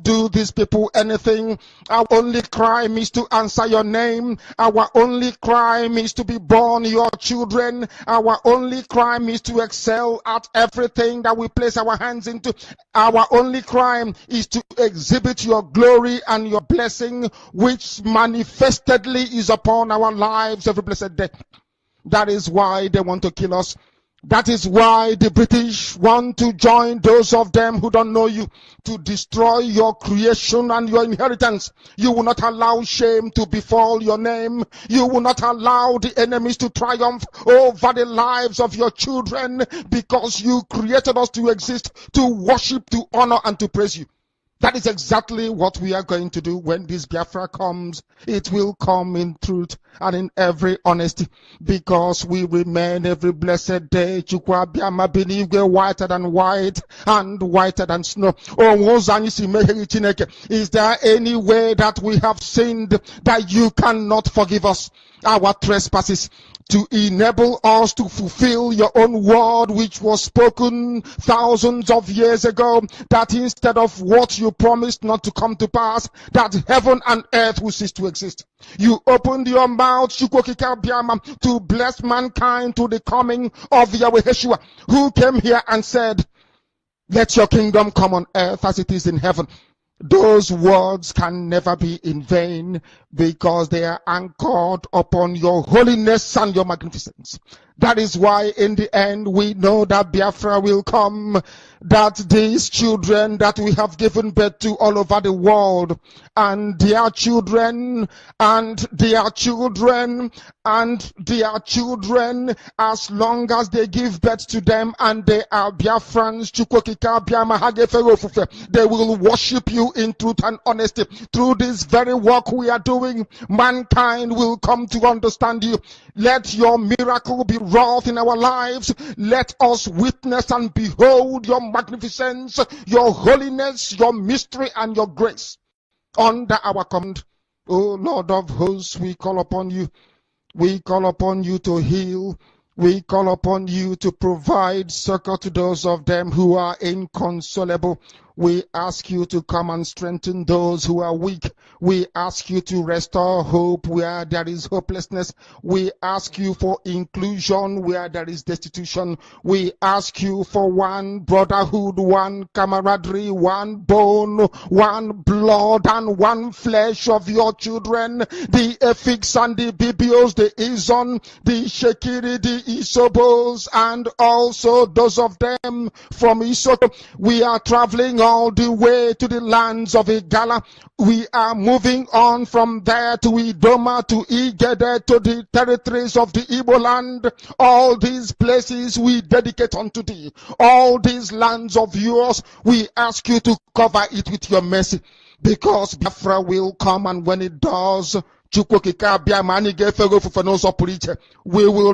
do these people anything. Our only crime is to answer your name. Our only crime is to be born your children. Our only crime is to excel at everything that we place our hands into. Our only crime is to exhibit your glory and your blessing, which manifestedly is upon our lives every blessed day. That is why they want to kill us. That is why the British want to join those of them who don't know you to destroy your creation and your inheritance. You will not allow shame to befall your name. You will not allow the enemies to triumph over the lives of your children, because you created us to exist, to worship, to honor, and to praise you. That is exactly what we are going to do when this Biafra comes. It will come in truth and in every honesty, because we remain every blessed day whiter than white and whiter than snow. Is there any way that we have sinned that you cannot forgive us our trespasses, to enable us to fulfill your own word, which was spoken thousands of years ago, that instead of what you promised not to come to pass, that heaven and earth will cease to exist? You opened your mouth to bless mankind to the coming of Yahweh Yeshua, who came here and said, let your kingdom come on earth as it is in heaven. Those words can never be in vain, because they are anchored upon your holiness and your magnificence. That is why in the end we know that Biafra will come, that these children that we have given birth to all over the world, and their children, and their children, and their children, as long as they give birth to them and they are Biafrans, they will worship you in truth and honesty. Through this very work we are doing, mankind will come to understand you. Let your miracle be wrought in our lives. Let us witness and behold your magnificence, your holiness, your mystery, and your grace under our command. O Lord of hosts, we call upon you. We call upon you to heal. We call upon you to provide succor to those of them who are inconsolable. We ask you to come and strengthen those who are weak. We ask you to restore hope where there is hopelessness. We ask you for inclusion where there is destitution. We ask you for one brotherhood, one camaraderie, one bone, one blood, and one flesh of your children. The Efiks and the Bibios, the Izon, the Shekiri, the Isobos, and also those of them from Isoko. We are traveling all the way to the lands of Igala. We are moving on from there to Idoma, to Igede, to the territories of the Igbo land. All these places we dedicate unto thee. All these lands of yours, we ask you to cover it with your mercy, because Biafra will come, and when it does, we will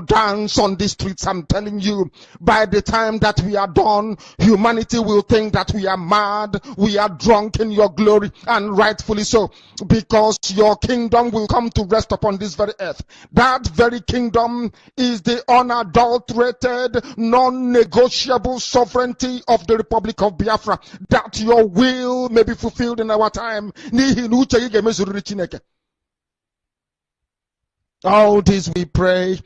dance on the streets. I'm telling you, by the time that we are done, humanity will think that we are mad, we are drunk in your glory, and rightfully so, because your kingdom will come to rest upon this very earth. That very kingdom is the unadulterated, non-negotiable sovereignty of the Republic of Biafra, that your will may be fulfilled in our time. All this we pray,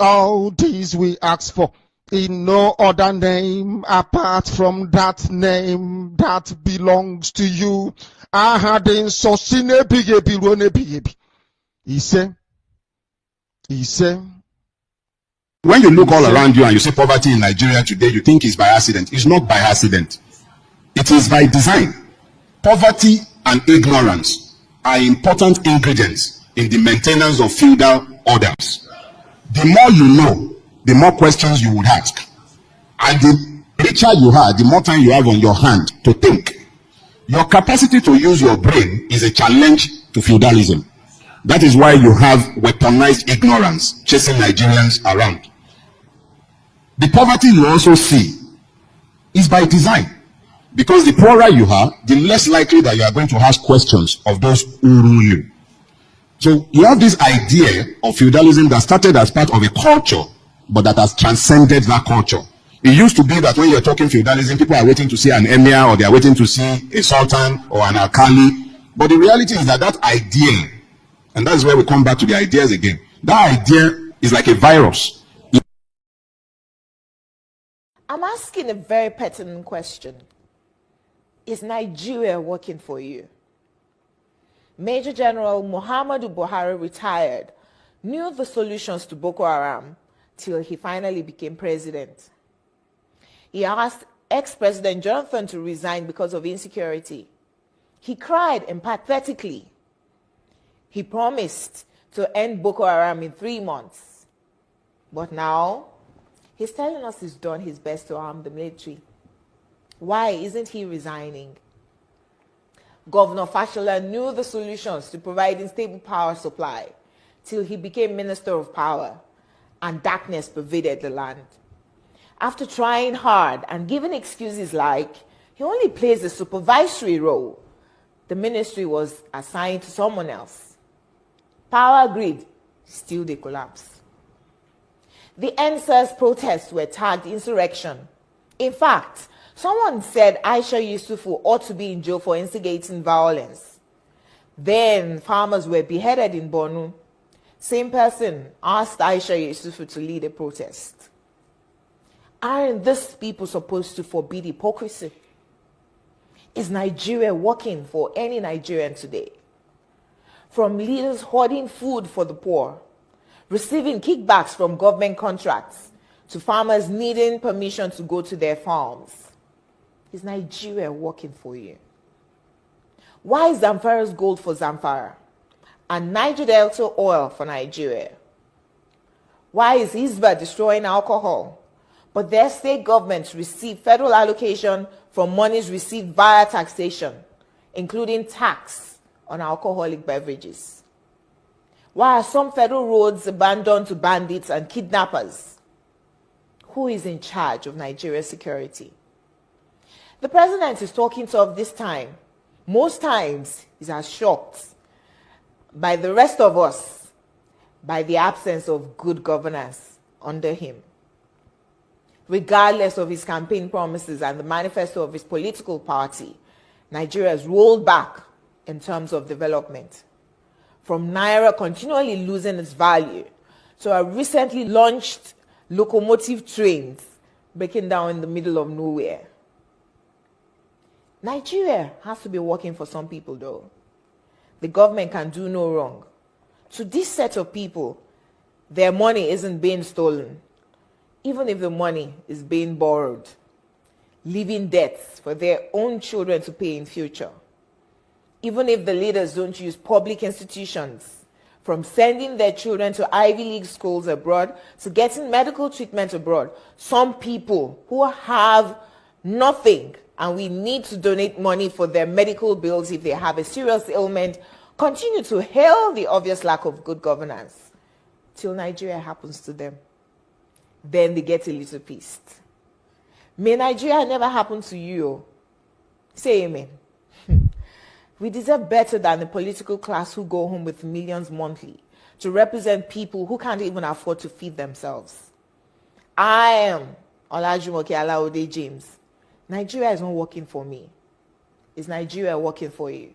all these we ask for, in no other name apart from that name that belongs to you. He said, when you look all around you and you see poverty in Nigeria today, you think it's by accident. It's not by accident. It is by design. Poverty and ignorance are important ingredients in the maintenance of feudal orders. The more you know, the more questions you would ask. And the richer you are, the more time you have on your hand to think. Your capacity to use your brain is a challenge to feudalism. That is why you have weaponized ignorance chasing Nigerians around. The poverty you also see is by design. Because the poorer you are, the less likely that you are going to ask questions of those who rule you. So you have this idea of feudalism that started as part of a culture, but that has transcended that culture. It used to be that when you're talking feudalism, people are waiting to see an emir, or they are waiting to see a sultan or an alkali. But the reality is that that idea, and that's where we come back to the ideas again, that idea is like a virus. I'm asking a very pertinent question. Is Nigeria working for you? Major General Muhammadu Buhari retired, knew the solutions to Boko Haram till he finally became president. He asked ex-President Jonathan to resign because of insecurity. He cried empathetically. He promised to end Boko Haram in 3 months. But now, he's telling us he's done his best to arm the military. Why isn't he resigning? Governor Fashola knew the solutions to providing stable power supply till he became Minister of Power, and darkness pervaded the land. After trying hard and giving excuses like he only plays a supervisory role, the ministry was assigned to someone else. Power grid, still they collapse. The NSAS protests were tagged insurrection. In fact, someone said Aisha Yusufu ought to be in jail for instigating violence. Then farmers were beheaded in Borno. Same person asked Aisha Yusufu to lead a protest. Aren't these people supposed to forbid hypocrisy? Is Nigeria working for any Nigerian today? From leaders hoarding food for the poor, receiving kickbacks from government contracts, to farmers needing permission to go to their farms. Is Nigeria working for you? Why is Zamfara's gold for Zamfara and Niger Delta oil for Nigeria? Why is Hisba destroying alcohol, but their state governments receive federal allocation from monies received via taxation, including tax on alcoholic beverages? Why are some federal roads abandoned to bandits and kidnappers? Who is in charge of Nigeria's security? The president is talking tough this time. Most times, he's as shocked by the rest of us by the absence of good governance under him. Regardless of his campaign promises and the manifesto of his political party, Nigeria has rolled back in terms of development. From Naira continually losing its value to our recently launched locomotive trains breaking down in the middle of nowhere. Nigeria has to be working for some people though. The government can do no wrong. To this set of people, their money isn't being stolen, even if the money is being borrowed, leaving debts for their own children to pay in future. Even if the leaders don't use public institutions, from sending their children to Ivy League schools abroad to getting medical treatment abroad, some people who have nothing and we need to donate money for their medical bills if they have a serious ailment, continue to hail the obvious lack of good governance till Nigeria happens to them. Then they get a little pissed. May Nigeria never happen to you. Say amen. We deserve better than the political class who go home with millions monthly to represent people who can't even afford to feed themselves. I am Olajumoke Alaode James. Nigeria is not working for me. Is Nigeria working for you?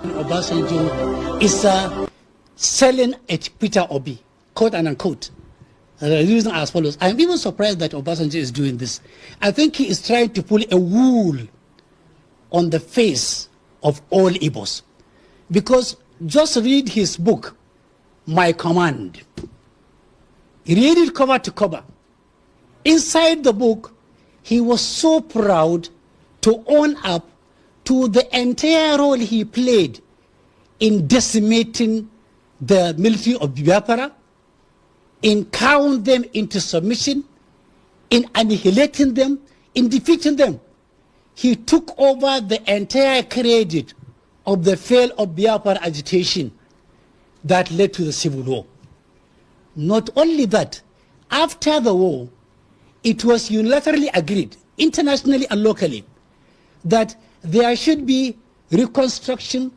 Obasanjo is selling at Peter Obi, quote and unquote. The reason as follows. I'm even surprised that Obasanjo is doing this. I think he is trying to pull a wool on the face of all Igbos. Because just read his book, My Command. Read it cover to cover. Inside the book, he was so proud to own up to the entire role he played in decimating the military of Biafra, in cowing them into submission, in annihilating them, in defeating them. He took over the entire credit of the fail of Biafra agitation that led to the civil war. Not only that, after the war, it was unilaterally agreed, internationally and locally, that there should be reconstruction,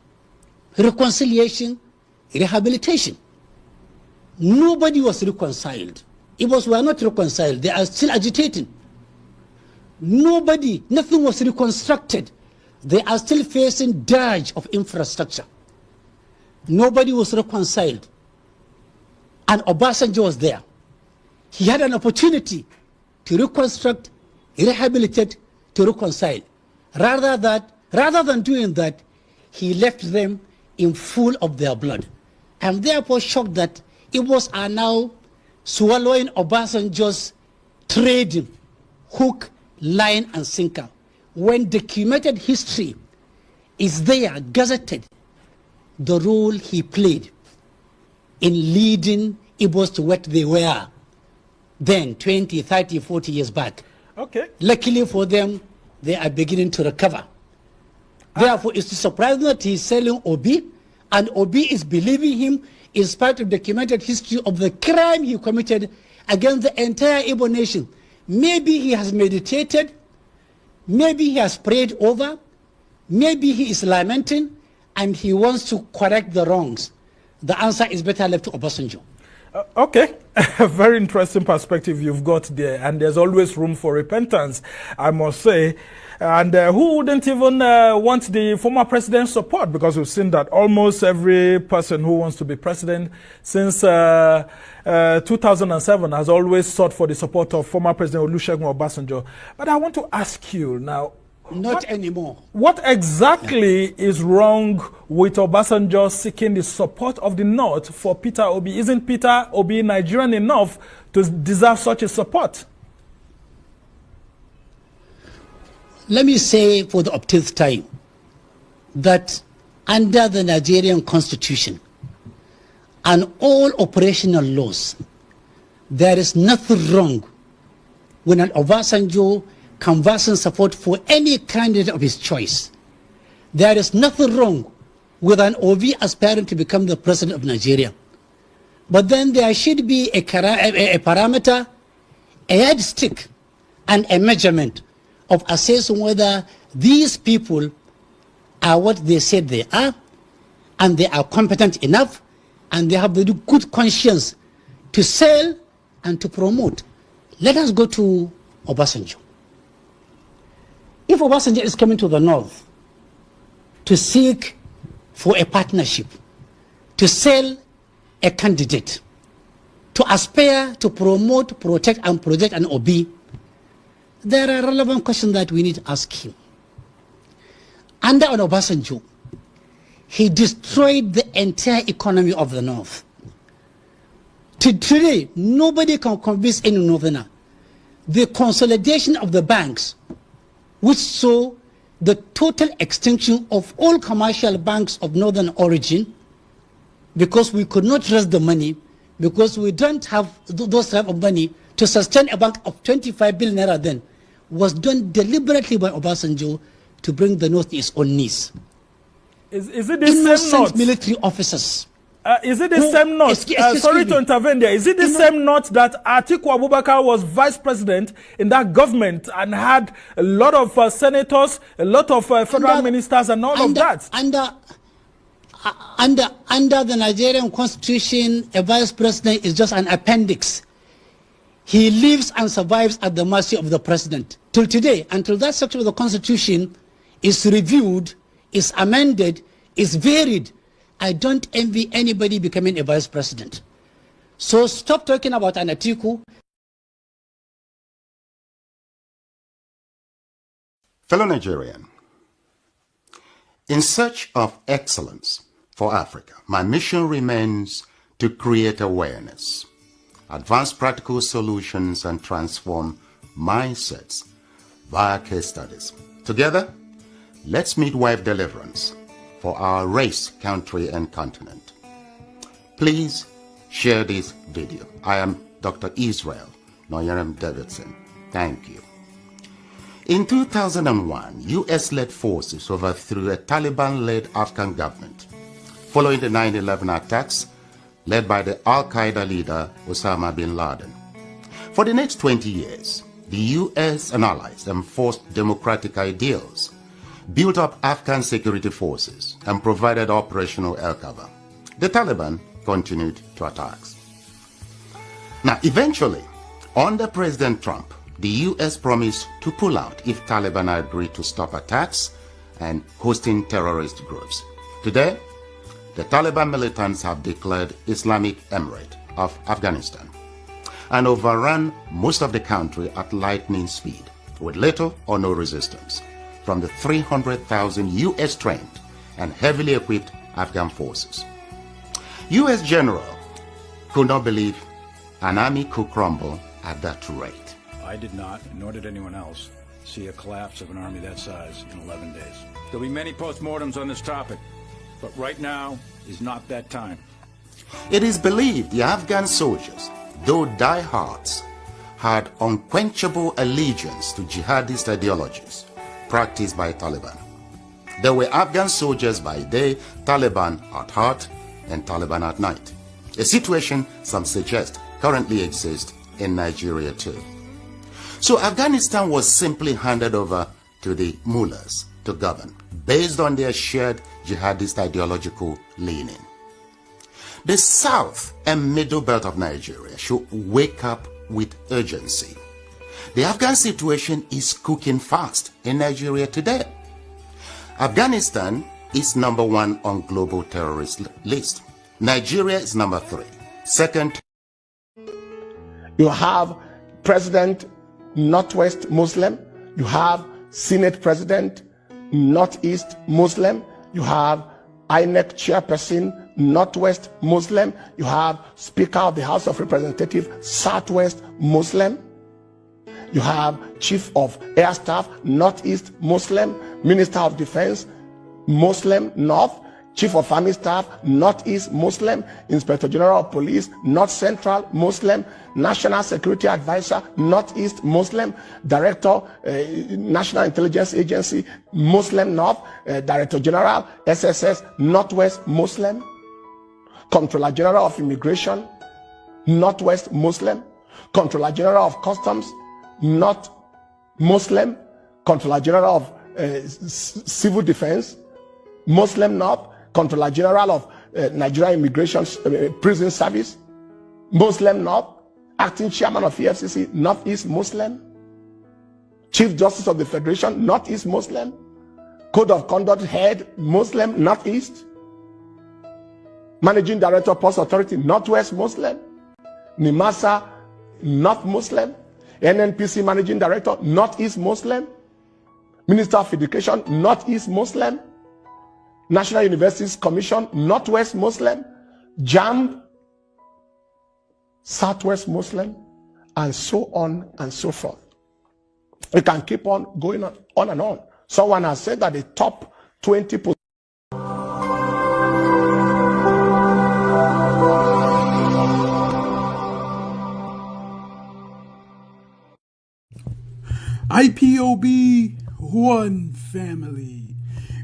reconciliation, rehabilitation. Nobody was reconciled. Igbos were not reconciled. They are still agitating. Nothing was reconstructed. They are still facing dirge of infrastructure. Nobody was reconciled. And Obasanjo was there. He had an opportunity to reconstruct, rehabilitate, to reconcile. Rather than doing that, he left them in full of their blood. I'm therefore shocked that Igbos are now swallowing Obasanjo's trading, hook, line, and sinker, when documented history is there, gazetted, the role he played in leading Igbos to what they were then, 20, 30, 40 years back. Okay. Luckily for them, they are beginning to recover. Therefore, it's surprising that he's selling Obi, and Obi is believing him in spite of documented history of the crime he committed against the entire Igbo nation. Maybe he has meditated, maybe he has prayed over, maybe he is lamenting, and he wants to correct the wrongs. The answer is better left to Obasanjo. Okay, a very interesting perspective you've got there, and there's always room for repentance, I must say. And who wouldn't even want the former president's support? Because we've seen that almost every person who wants to be president since 2007 has always sought for the support of former President Olusegun Obasanjo. But I want to ask you now, Not anymore. What exactly is wrong with Obasanjo seeking the support of the North for Peter Obi? Isn't Peter Obi Nigerian enough to deserve such a support? Let me say for the 10th time that under the Nigerian Constitution and all operational laws, there is nothing wrong when an Obasanjo canvassing support for any candidate of his choice. There is nothing wrong with an Obi aspiring to become the president of Nigeria. But then there should be a parameter, a yardstick, and a measurement of assessing whether these people are what they said they are, and they are competent enough, and they have the good conscience to sell and to promote. Let us go to Obasanjo. If Obasanjo is coming to the North to seek for a partnership, to sell a candidate, to aspire to promote, protect, and project an Obi, there are relevant questions that we need to ask him. Under Obasanjo, he destroyed the entire economy of the North. Today, nobody can convince any Northerner. The consolidation of the banks, which saw the total extinction of all commercial banks of northern origin, because we could not raise the money, because we don't have those type of money to sustain a bank of 25 billion naira then, was done deliberately by Obasanjo to bring the North to its own knees. Is it the same North? Military officers. Is it the same North? Sorry to intervene there. Is it the same North that Atiku Abubakar was vice president in that government and had a lot of senators, a lot of federal ministers and all of that? Under the Nigerian constitution, a vice president is just an appendix. He lives and survives at the mercy of the president. Till today, until that section of the constitution is reviewed, is amended, is varied, I don't envy anybody becoming a vice president. So stop talking about an Atiku. Fellow Nigerian, in search of excellence for Africa, my mission remains to create awareness, advance practical solutions, and transform mindsets via case studies. Together, let's midwife deliverance for our race, country, and continent. Please share this video. I am Dr. Israel Noyerem Davidson. Thank you. In 2001, US-led forces overthrew a Taliban-led Afghan government following the 9/11 attacks led by the Al-Qaeda leader Osama bin Laden. For the next 20 years, the US and allies enforced democratic ideals, built up Afghan security forces, and provided operational air cover. The Taliban continued to attacks. Now, eventually, under President Trump, the US promised to pull out if Taliban agreed to stop attacks and hosting terrorist groups. Today, the Taliban militants have declared Islamic Emirate of Afghanistan and overrun most of the country at lightning speed with little or no resistance from the 300,000 US trained and heavily equipped Afghan forces. US general could not believe an army could crumble at that rate. I did not, nor did anyone else, see a collapse of an army that size in 11 days. There'll be many postmortems on this topic, but right now is not that time. It is believed the Afghan soldiers, though diehards, had unquenchable allegiance to jihadist ideologies practiced by Taliban. There were Afghan soldiers by day, Taliban at heart, and Taliban at night. A situation some suggest currently exists in Nigeria too. So Afghanistan was simply handed over to the mullahs to govern based on their shared jihadist ideological leaning. The south and middle belt of Nigeria should wake up with urgency. The Afghan situation is cooking fast in Nigeria today. Afghanistan is number 1 on global terrorist list. Nigeria is number 3. Second, you have President Northwest Muslim, you have Senate President Northeast Muslim, you have INEC Chairperson Northwest Muslim, you have Speaker of the House of Representatives Southwest Muslim, you have Chief of Air Staff Northeast Muslim, Minister of Defense Muslim North, Chief of Army Staff Northeast Muslim, Inspector General of Police North Central Muslim, National Security Advisor Northeast Muslim, Director National Intelligence Agency Muslim North, Director General SSS Northwest Muslim, Comptroller General of Immigration Northwest Muslim, Comptroller General of Customs North Muslim, Comptroller General of Civil Defense Muslim North, Comptroller General of Nigeria Immigration Prison Service Muslim North, Acting Chairman of EFCC Northeast Muslim, Chief Justice of the Federation Northeast Muslim, Code of Conduct Head Muslim Northeast, Managing Director Post Authority Northwest Muslim, NIMASA North Muslim, NNPC Managing Director Northeast Muslim, Minister of Education Northeast Muslim, National Universities Commission Northwest Muslim, JAMB Southwest Muslim, and so on and so forth. We can keep on going on and on. Someone has said that the top 20%. IPOB, one family.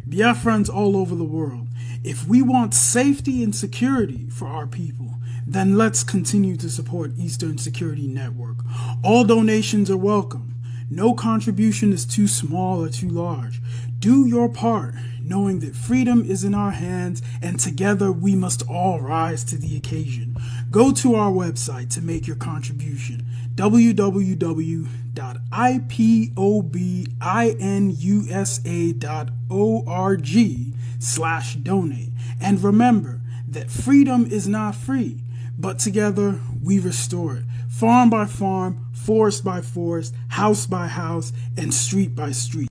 Biafrans all over the world. If we want safety and security for our people, then let's continue to support Eastern Security Network. All donations are welcome. No contribution is too small or too large. Do your part, knowing that freedom is in our hands and together we must all rise to the occasion. Go to our website to make your contribution, www.ipobinUSA.org/donate. And remember that freedom is not free, but together we restore it. Farm by farm, forest by forest, house by house, and street by street.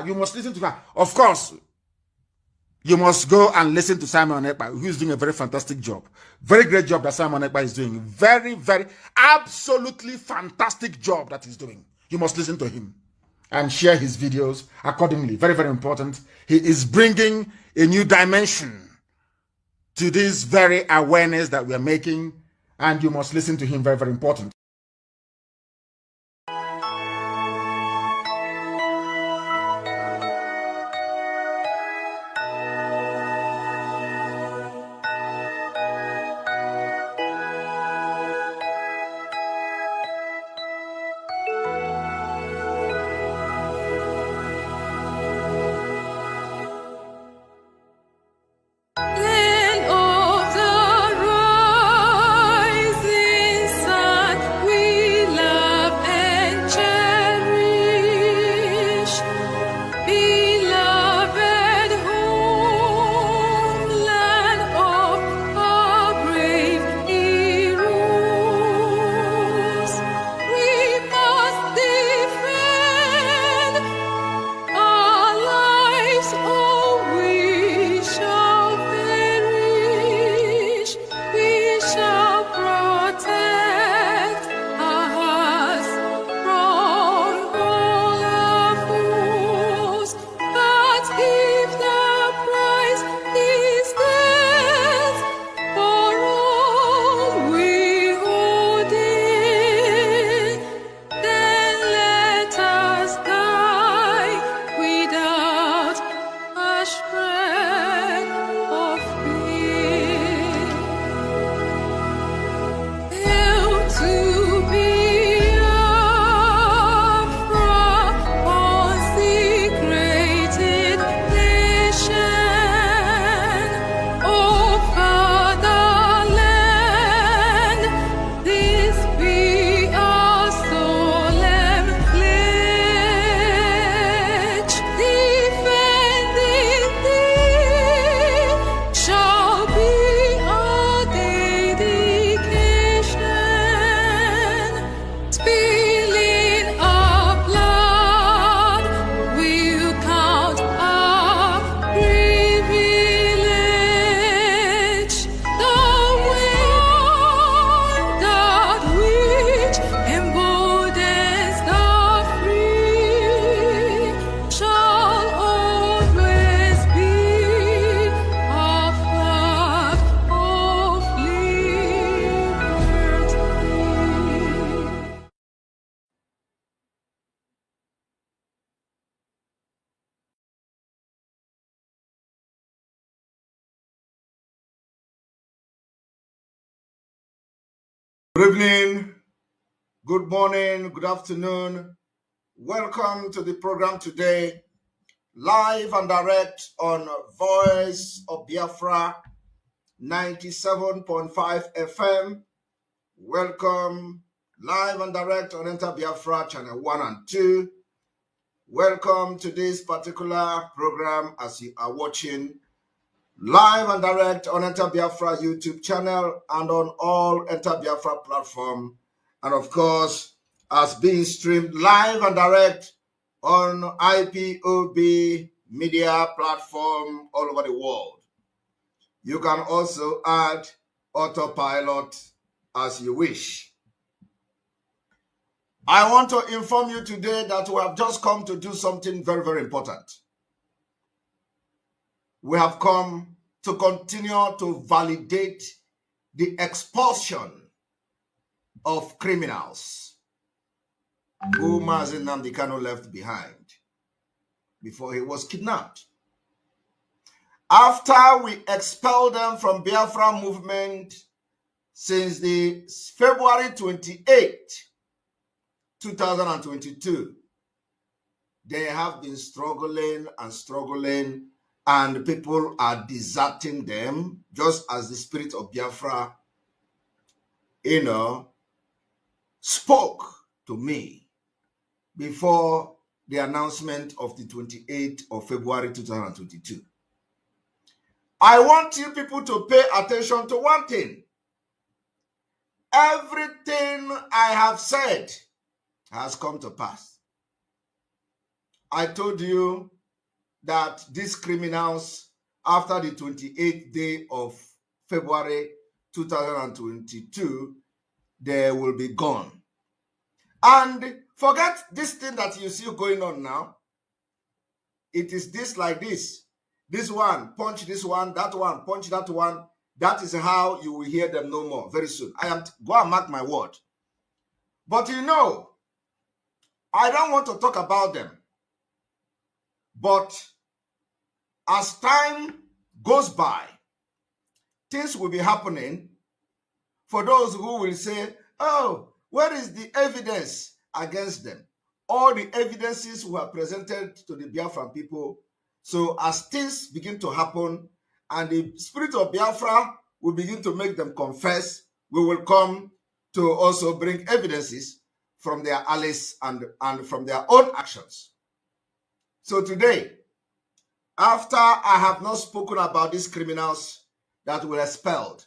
You must listen to her. Of course, you must go and listen to Simon Ekpa, who is doing a very fantastic job. Very great job that Simon Ekpa is doing. Very, very, absolutely fantastic job that he's doing. You must listen to him and share his videos accordingly. Very, very important. He is bringing a new dimension to this very awareness that we are making, and you must listen to him. Very, very important. Land spilling our blood, we'll count our privilege. The wind that which emboldens the free shall always be a flag of liberty. Good evening, good morning, good afternoon. Welcome to the program today, live and direct on Voice of Biafra 97.5 FM. Welcome live and direct on Enter Biafra channel 1 and 2. Welcome to this particular program as you are watching live and direct on Enter Biafra YouTube channel and on all Enter Biafra platform, and of course as being streamed live and direct on IPOB media platform all over the world. You can also add autopilot as you wish. I want to inform you today that we have just come to do something very, very important. We have come to continue to validate the expulsion of criminals who Mazi Nnamdi Kanu left behind before he was kidnapped. After we expelled them from Biafran movement since the February 28, 2022, they have been struggling and struggling, and people are deserting them, just as the spirit of Biafra, spoke to me before the announcement of the 28th of February 2022. I want you people to pay attention to one thing. Everything I have said has come to pass. I told you that these criminals, after the 28th day of February 2022, they will be gone. And forget this thing that you see going on now. It is this like this. This one, punch this one, that one, punch that one. That is how you will hear them no more very soon. Go and mark my word. But I don't want to talk about them. But as time goes by, things will be happening for those who will say, oh, where is the evidence against them? All the evidences were presented to the Biafran people. So as things begin to happen and the spirit of Biafra will begin to make them confess, we will come to also bring evidences from their allies and from their own actions. So today, after I have not spoken about these criminals that were expelled,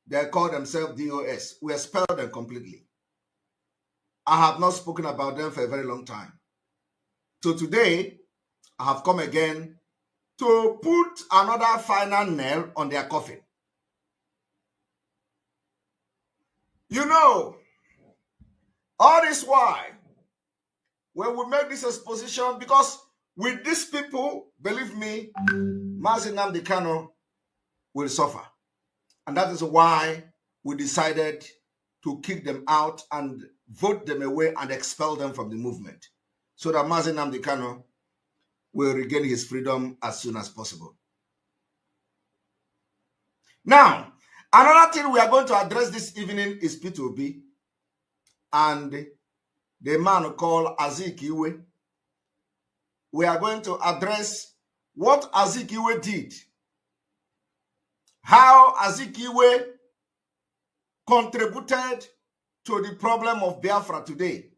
they call themselves DOS. We expelled them completely. I have not spoken about them for a very long time. So today, I have come again to put another final nail on their coffin. All this why, when we make this exposition, because with these people, believe me, Mazi Nnamdi Kanu will suffer. And that is why we decided to kick them out and vote them away and expel them from the movement, so that Mazi Nnamdi Kanu will regain his freedom as soon as possible. Now, another thing we are going to address this evening is P2B and the man called Azikiwe. We are going to address what Azikiwe did, how Azikiwe contributed to the problem of Biafra today,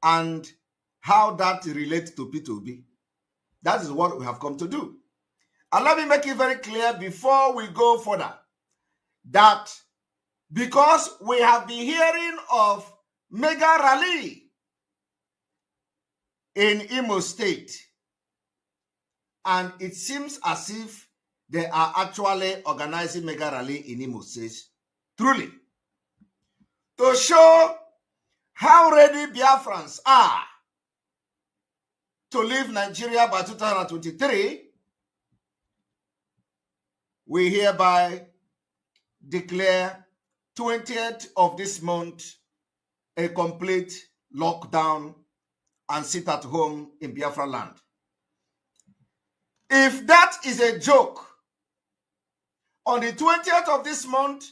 and how that relates to P2B. That is what we have come to do. And let me make it very clear before we go further that because we have been hearing of mega rally in Imo State, and it seems as if they are actually organizing mega rally in Imo State, truly, to show how ready Biafrans are to leave Nigeria by 2023. We hereby declare 20th of this month a complete lockdown and sit at home in Biafra land. If that is a joke, on the 20th of this month,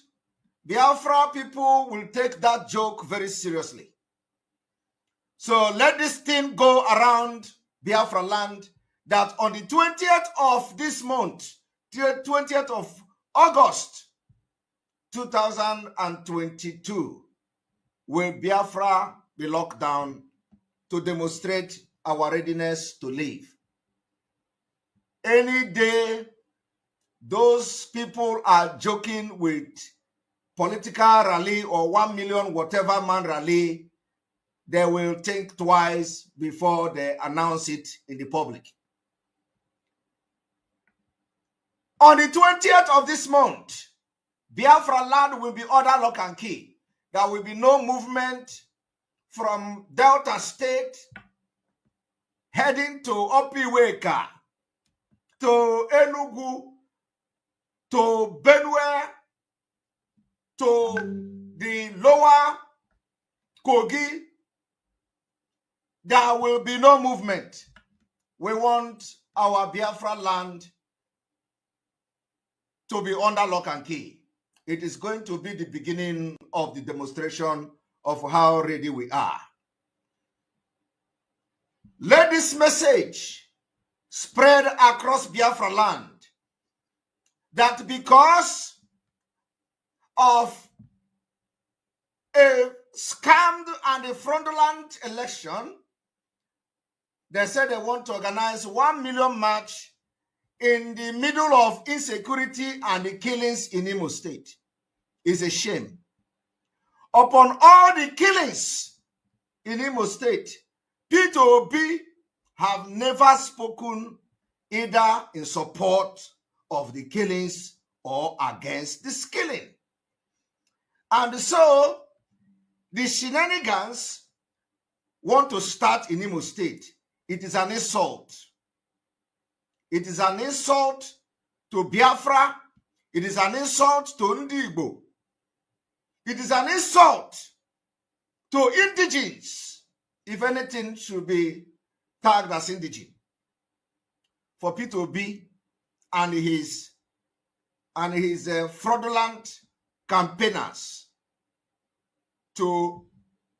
Biafra people will take that joke very seriously. So let this thing go around Biafra land that on the 20th of this month, 20th of August 2022, will Biafra be locked down to demonstrate our readiness to leave. Any day those people are joking with political rally or 1 million whatever man rally, they will think twice before they announce it in the public. On the 20th of this month, Biafra land will be order lock and key. There will be no movement from Delta State heading to Opiweka, to Enugu, to Benue, to the lower Kogi. There will be no movement. We want our Biafra land to be under lock and key. It is going to be the beginning of the demonstration of how ready we are. Let this message spread across Biafra land that because of a scammed and a fraudulent election, they said they want to organize 1 million march in the middle of insecurity and the killings in Imo State. Is a shame. Upon all the killings in Imo State, P2B have never spoken either in support of the killings or against this killing. And so the shenanigans want to start in Imo State. It is an insult. It is an insult to Biafra. It is an insult to Ndigbo. It is an insult to indigenes. If anything should be tagged as indigene. For P2B and his fraudulent campaigners to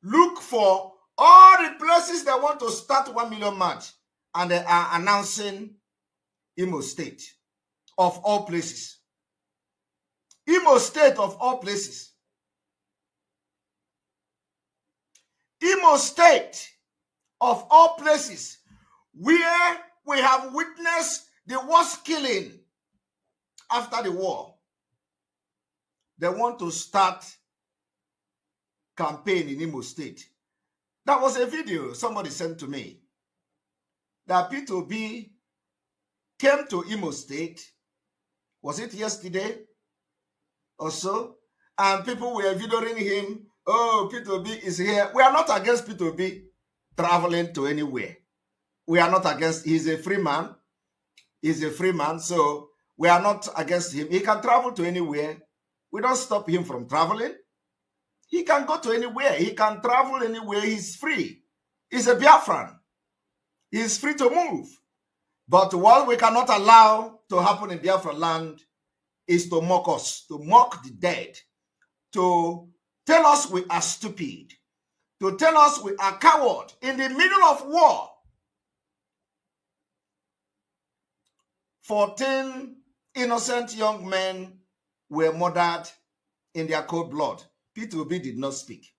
look for all the places they want to start 1 million march, and they are announcing Imo State of all places. Imo State of all places. Imo State of all places, where we have witnessed the worst killing after the war. They want to start campaign in Imo State. That was a video somebody sent to me. That P2B came to Imo State. Was it yesterday or so? And people were videoing him. Oh, P2B is here. We are not against P2B traveling to anywhere. We are not against, he's a free man. He's a free man, so we are not against him. He can travel to anywhere. We don't stop him from traveling. He can go to anywhere. He can travel anywhere. He's free. He's a Biafran. He's free to move. But what we cannot allow to happen in Biafra land is to mock us, to mock the dead, to tell us we are stupid, to tell us we are coward in the middle of war. 14 innocent young men were murdered in their cold blood. P2B did not speak.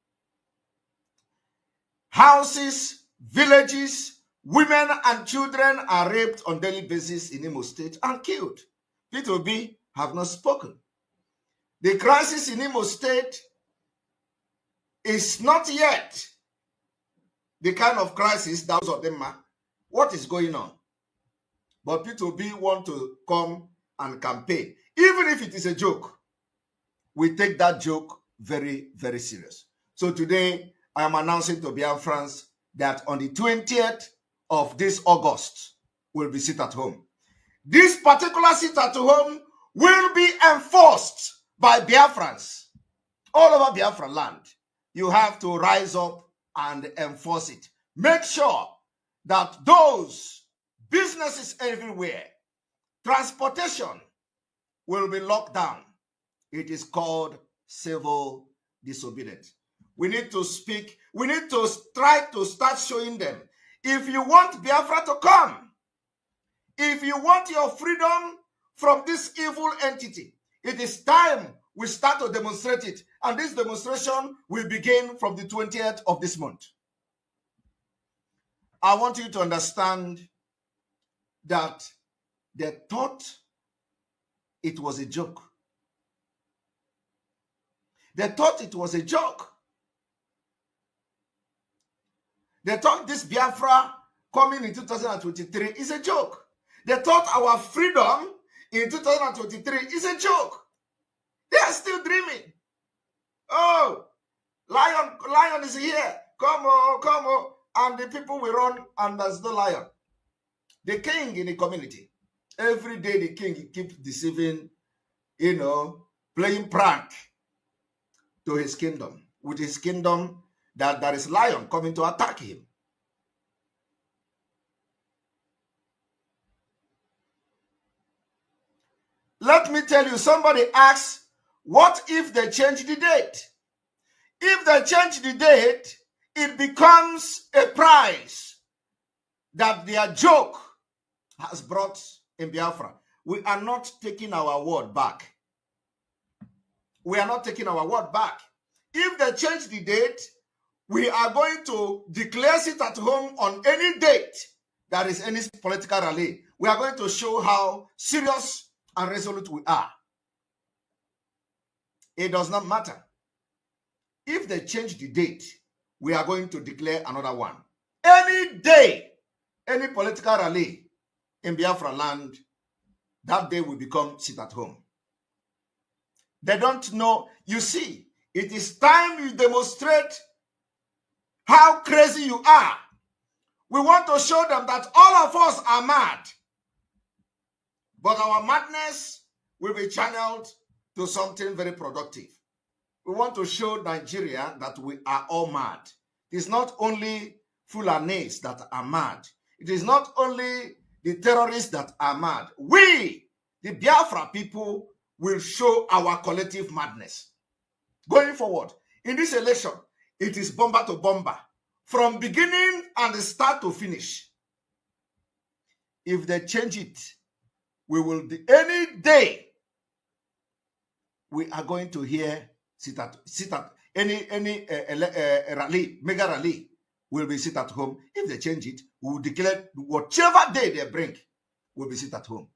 Houses, villages, women and children are raped on daily basis in Imo State and killed. P2B have not spoken. The crisis in Imo State is not yet the kind of crisis that was of them. What is going on? But P2B want to come and campaign. Even if it is a joke, we take that joke very, very serious. So today, I am announcing to Biafrans that on the 20th of this August, we'll be sit at home. This particular sit at home will be enforced by Biafrans all over Biafran land. You have to rise up and enforce it. Make sure that those businesses everywhere, transportation will be locked down. It is called civil disobedience. We need to speak. We need to try to start showing them. If you want Biafra to come, if you want your freedom from this evil entity, it is time we start to demonstrate it. And this demonstration will begin from the 20th of this month. I want you to understand that they thought it was a joke. They thought it was a joke. They thought this Biafra coming in 2023 is a joke. They thought our freedom in 2023 is a joke. They are still dreaming. Oh, lion is here. Come on, come on. And the people will run and there's no lion. The king in the community. Every day the king keeps deceiving, playing prank to his kingdom. With his kingdom, that there is lion coming to attack him. Let me tell you, somebody asks, what if they change the date? If they change the date, it becomes a prize that their joke has brought in Biafra. We are not taking our word back. We are not taking our word back. If they change the date, we are going to declare it at home on any date that is any political rally. We are going to show how serious and resolute we are. It does not matter. If they change the date, we are going to declare another one. Any day, any political rally in Biafra land, that day will become sit at home. They don't know. You see, it is time you demonstrate how crazy you are. We want to show them that all of us are mad. But our madness will be channeled to something very productive. We want to show Nigeria that we are all mad. It is not only Fulanis that are mad. It is not only the terrorists that are mad. We, the Biafra people, will show our collective madness. Going forward, in this election, it is bomber to bomber. From beginning and start to finish. If they change it, we will, any day, we are going to hear sit at any rally, mega rally will be sit at home. If they change it, we will declare whatever day they bring will be sit at home.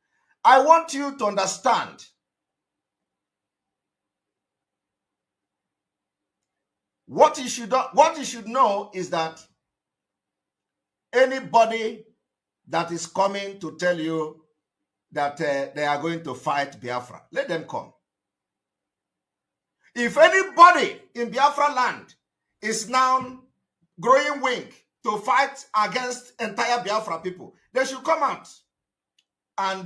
I want you to understand what you should know is that anybody that is coming to tell you that they are going to fight Biafra, let them come. If anybody in Biafra land is now growing wing to fight against entire Biafra people, they should come out and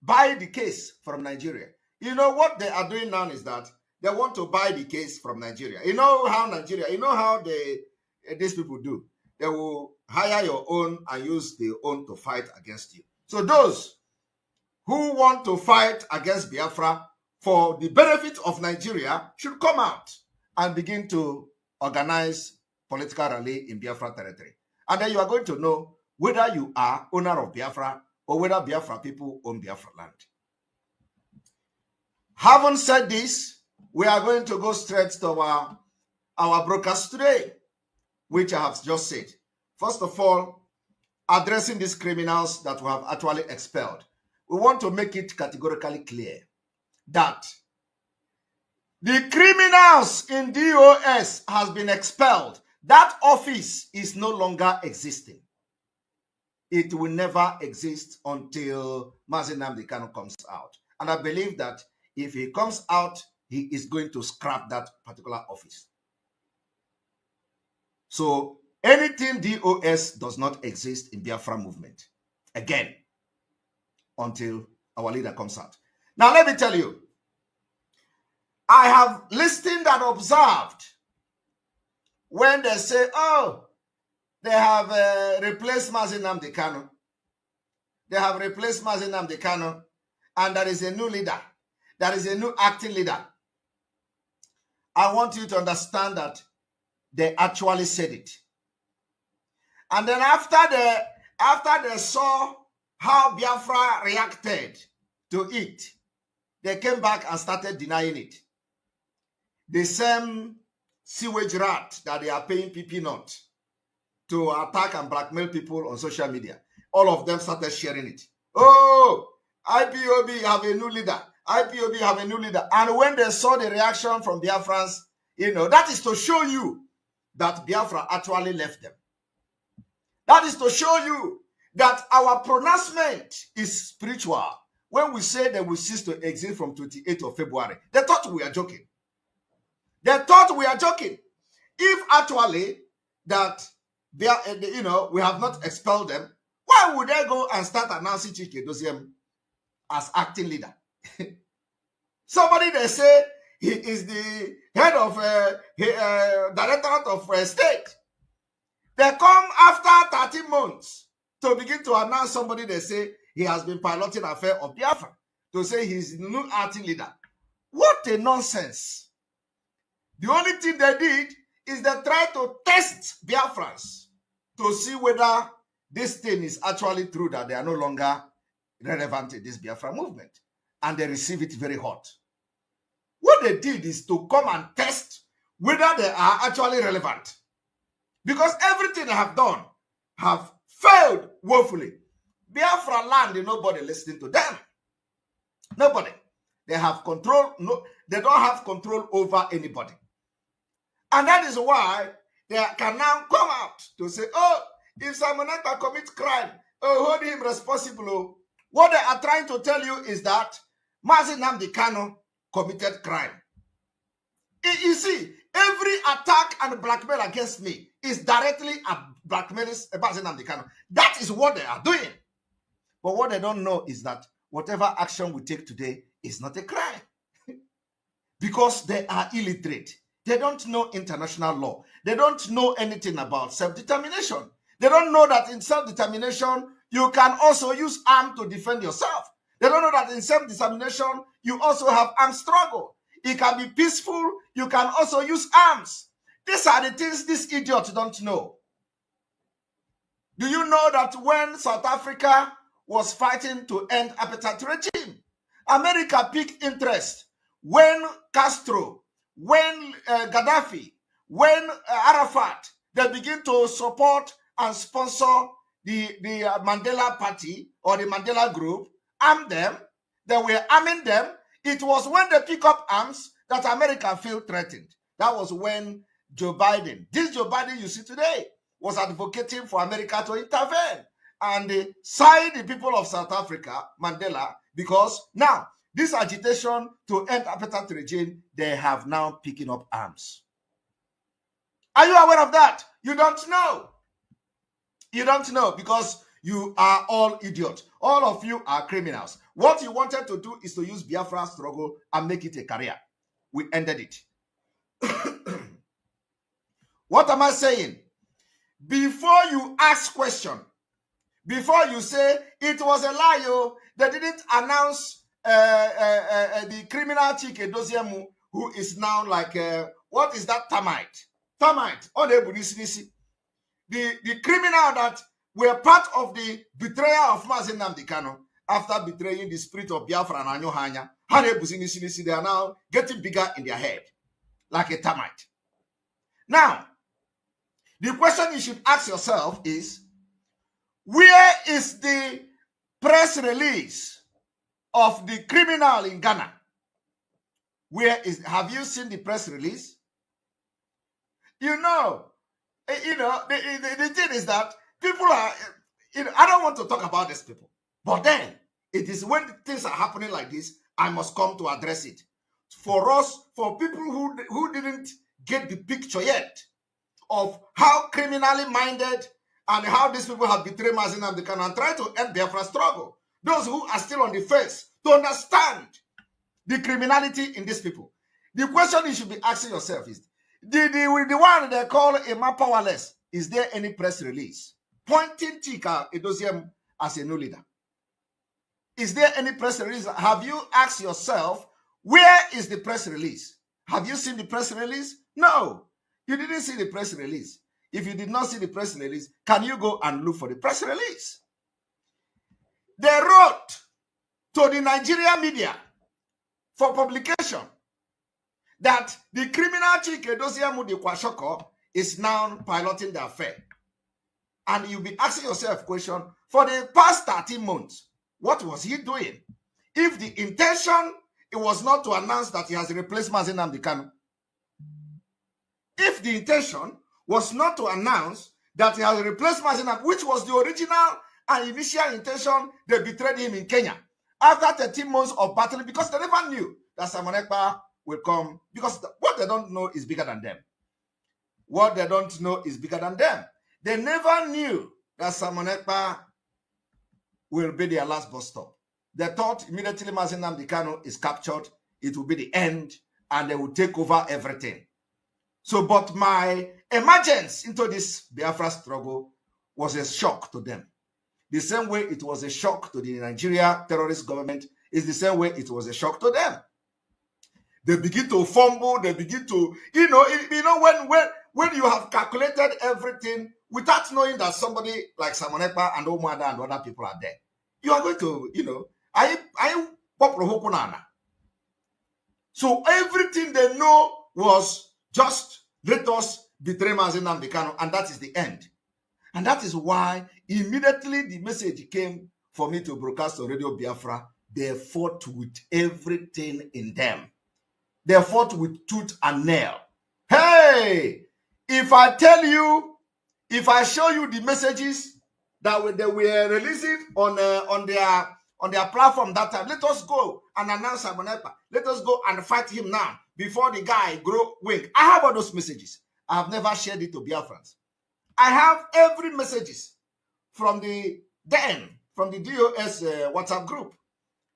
buy the case from Nigeria. You know what they are doing now is that they want to buy the case from Nigeria. You know how these people do. They will hire your own and use their own to fight against you. So those who want to fight against Biafra for the benefit of Nigeria should come out and begin to organize political rally in Biafra territory. And then you are going to know whether you are owner of Biafra or whether Biafra people own Biafra land. Having said this, we are going to go straight to our broadcast today, which I have just said. First of all, addressing these criminals that we have actually expelled. We want to make it categorically clear that The criminals in DOS has been expelled. That office is no longer existing. It will never exist until Mazi Nnamdi Kanu comes out. And I believe that if he comes out, he is going to scrap that particular office. So anything DOS does not exist in Biafra movement again until our leader comes out. Now let me tell you, I have listened and observed when they say, oh, they have replaced Mazi Nnamdi Kanu. They have replaced Mazi Nnamdi Kanu, and there is a new leader. There is a new acting leader. I want you to understand that they actually said it. And then after they saw how Biafra reacted to it, they came back and started denying it. The same sewage rat that they are paying PP not to attack and blackmail people on social media. All of them started sharing it. Oh, IPOB have a new leader. IPOB have a new leader. And when they saw the reaction from Biafrans, that is to show you that Biafra actually left them. That is to show you that our pronouncement is spiritual. When we say they will cease to exist from 28th of February, they thought we are joking. They thought we are joking. If actually that we have not expelled them, why would they go and start announcing Chike Doziem as acting leader? Somebody they say he is the head of directorate of state. They come after 13 months to begin to announce somebody they say he has been piloting affair of Biafra, to say he's the new acting leader. What a nonsense. The only thing they did is they tried to test Biafrans to see whether this thing is actually true, that they are no longer relevant in this Biafra movement. And they receive it very hot. What they did is to come and test whether they are actually relevant. Because everything they have done have failed woefully. Biafra land, nobody listening to them. Nobody. They have control. No, they don't have control over anybody. And that is why they can now come out to say, oh, if Simon Ekpa commits crime, oh, hold him responsible. What they are trying to tell you is that Mazi Nnamdi Kanu committed crime. You see, every attack and blackmail against me is directly a blackmailing Mazi Nnamdi Kanu. That is what they are doing. But what they don't know is that whatever action we take today is not a crime. Because they are illiterate. They don't know international law. They don't know anything about self-determination. They don't know that in self-determination, you can also use arms to defend yourself. They don't know that in self-determination, you also have armed struggle. It can be peaceful. You can also use arms. These are the things these idiots don't know. Do you know that when South Africa was fighting to end apartheid regime, America picked interest when Castro, when Gaddafi, when Arafat, they begin to support and sponsor the Mandela Party or the Mandela Group, arm them, they were arming them. It was when they pick up arms that America felt threatened. That was when Joe Biden, this Joe Biden you see today, was advocating for America to intervene and side the people of South Africa, Mandela, because now this agitation to end apartheid regime, they have now picking up arms. Are you aware of that? You don't know. You don't know because you are all idiots. All of you are criminals. What you wanted to do is to use Biafra struggle and make it a career. We ended it. What am I saying? Before you ask question, before you say it was a lie, they didn't announce the criminal Chike Doziemu, who is now like, what is that termite? Termite. The criminal that were part of the betrayal of Mazi Nnamdi Kanu after betraying the spirit of Biafra and Anyohanya. They are now getting bigger in their head, like a termite. Now, the question you should ask yourself is, where is the press release of the criminal in Ghana? have you seen the press release? The thing is that people are, I don't want to talk about these people, but then it is when things are happening like this, I must come to address it. For us, for people who didn't get the picture yet of how criminally minded and how these people have betrayed Mazi Nnamdi Kanu and try to end Biafra struggle. Those who are still on the fence to understand the criminality in these people. The question you should be asking yourself is, the one they call Emma Powerless, is there any press release pointing Chika Edoziem as a new leader? Is there any press release? Have you asked yourself, where is the press release? Have you seen the press release? No, you didn't see the press release. If you did not see the press release, can you go and look for the press release? They wrote to the Nigerian media for publication that the criminal Chike Edoziem Kwashoko is now piloting the affair. And you'll be asking yourself a question, for the past 13 months, what was he doing? If the intention, it was not to announce that he has replaced Mazi Nnamdi Kanu. If the intention was not to announce that he has replaced Mazi Nnamdi, which was the original and initial intention, they betrayed him in Kenya. After 13 months of battling, because they never knew that Simon Ekpa will come, because what they don't know is bigger than them. What they don't know is bigger than them. They never knew that Simon Ekpa will be their last bus stop. They thought immediately Mazi Nnamdi Kanu is captured, it will be the end, and they will take over everything. So, but my emergence into this Biafra struggle was a shock to them. The same way it was a shock to the Nigeria terrorist government is the same way it was a shock to them. They begin to fumble, they begin to, when you have calculated everything without knowing that somebody like Simon Ekpa and Omada and other people are there, you are going to, so everything they know was just let us betray Mazi Nnamdi Kanu, and that is the end. And that is why immediately the message came for me to broadcast on Radio Biafra. They fought with everything in them. They fought with tooth and nail. Hey, if I tell you, if I show you the messages that they were releasing on their platform that time, let us go and announce Simon Ekpa. Let us go and fight him now before the guy grow wing. I have all those messages. I have never shared it to Biafrans. I have every messages from the DOS WhatsApp group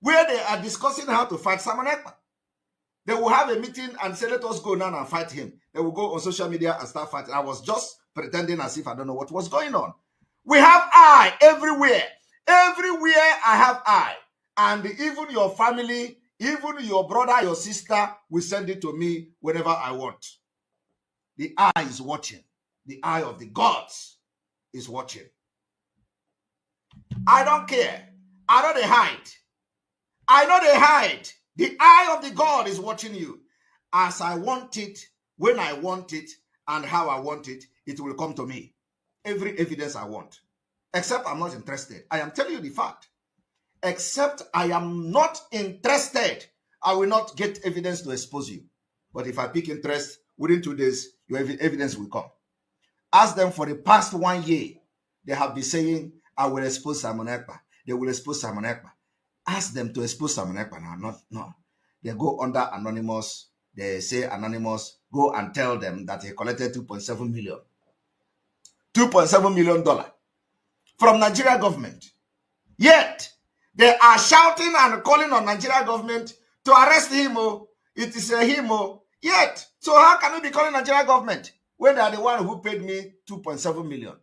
where they are discussing how to fight Simon Ekpa. They will have a meeting and say, let us go now and fight him. They will go on social media and start fighting. I was just pretending as if I don't know what was going on. We have eye everywhere. Everywhere I have eye. And even your family, even your brother, your sister will send it to me whenever I want. The eye is watching. The eye of the gods is watching. I don't care. I know they hide. I know they hide. The eye of the God is watching you. As I want it, when I want it, and how I want it, it will come to me. Every evidence I want. Except I'm not interested. I am telling you the fact. Except I am not interested, I will not get evidence to expose you. But if I pick interest, within 2 days, your evidence will come. Ask them for the past 1 year. They have been saying, I will expose Simon Ekpa. They will expose Simon Ekpa. Ask them to expose Simon Ekpa now. No. They go under anonymous. They say anonymous. Go and tell them that he collected $2.7 million. $2.7 million from Nigeria government. Yet, they are shouting and calling on Nigeria government to arrest him. It is a him. Yet, so how can we be calling Nigeria government when they are the one who paid me $2.7 million?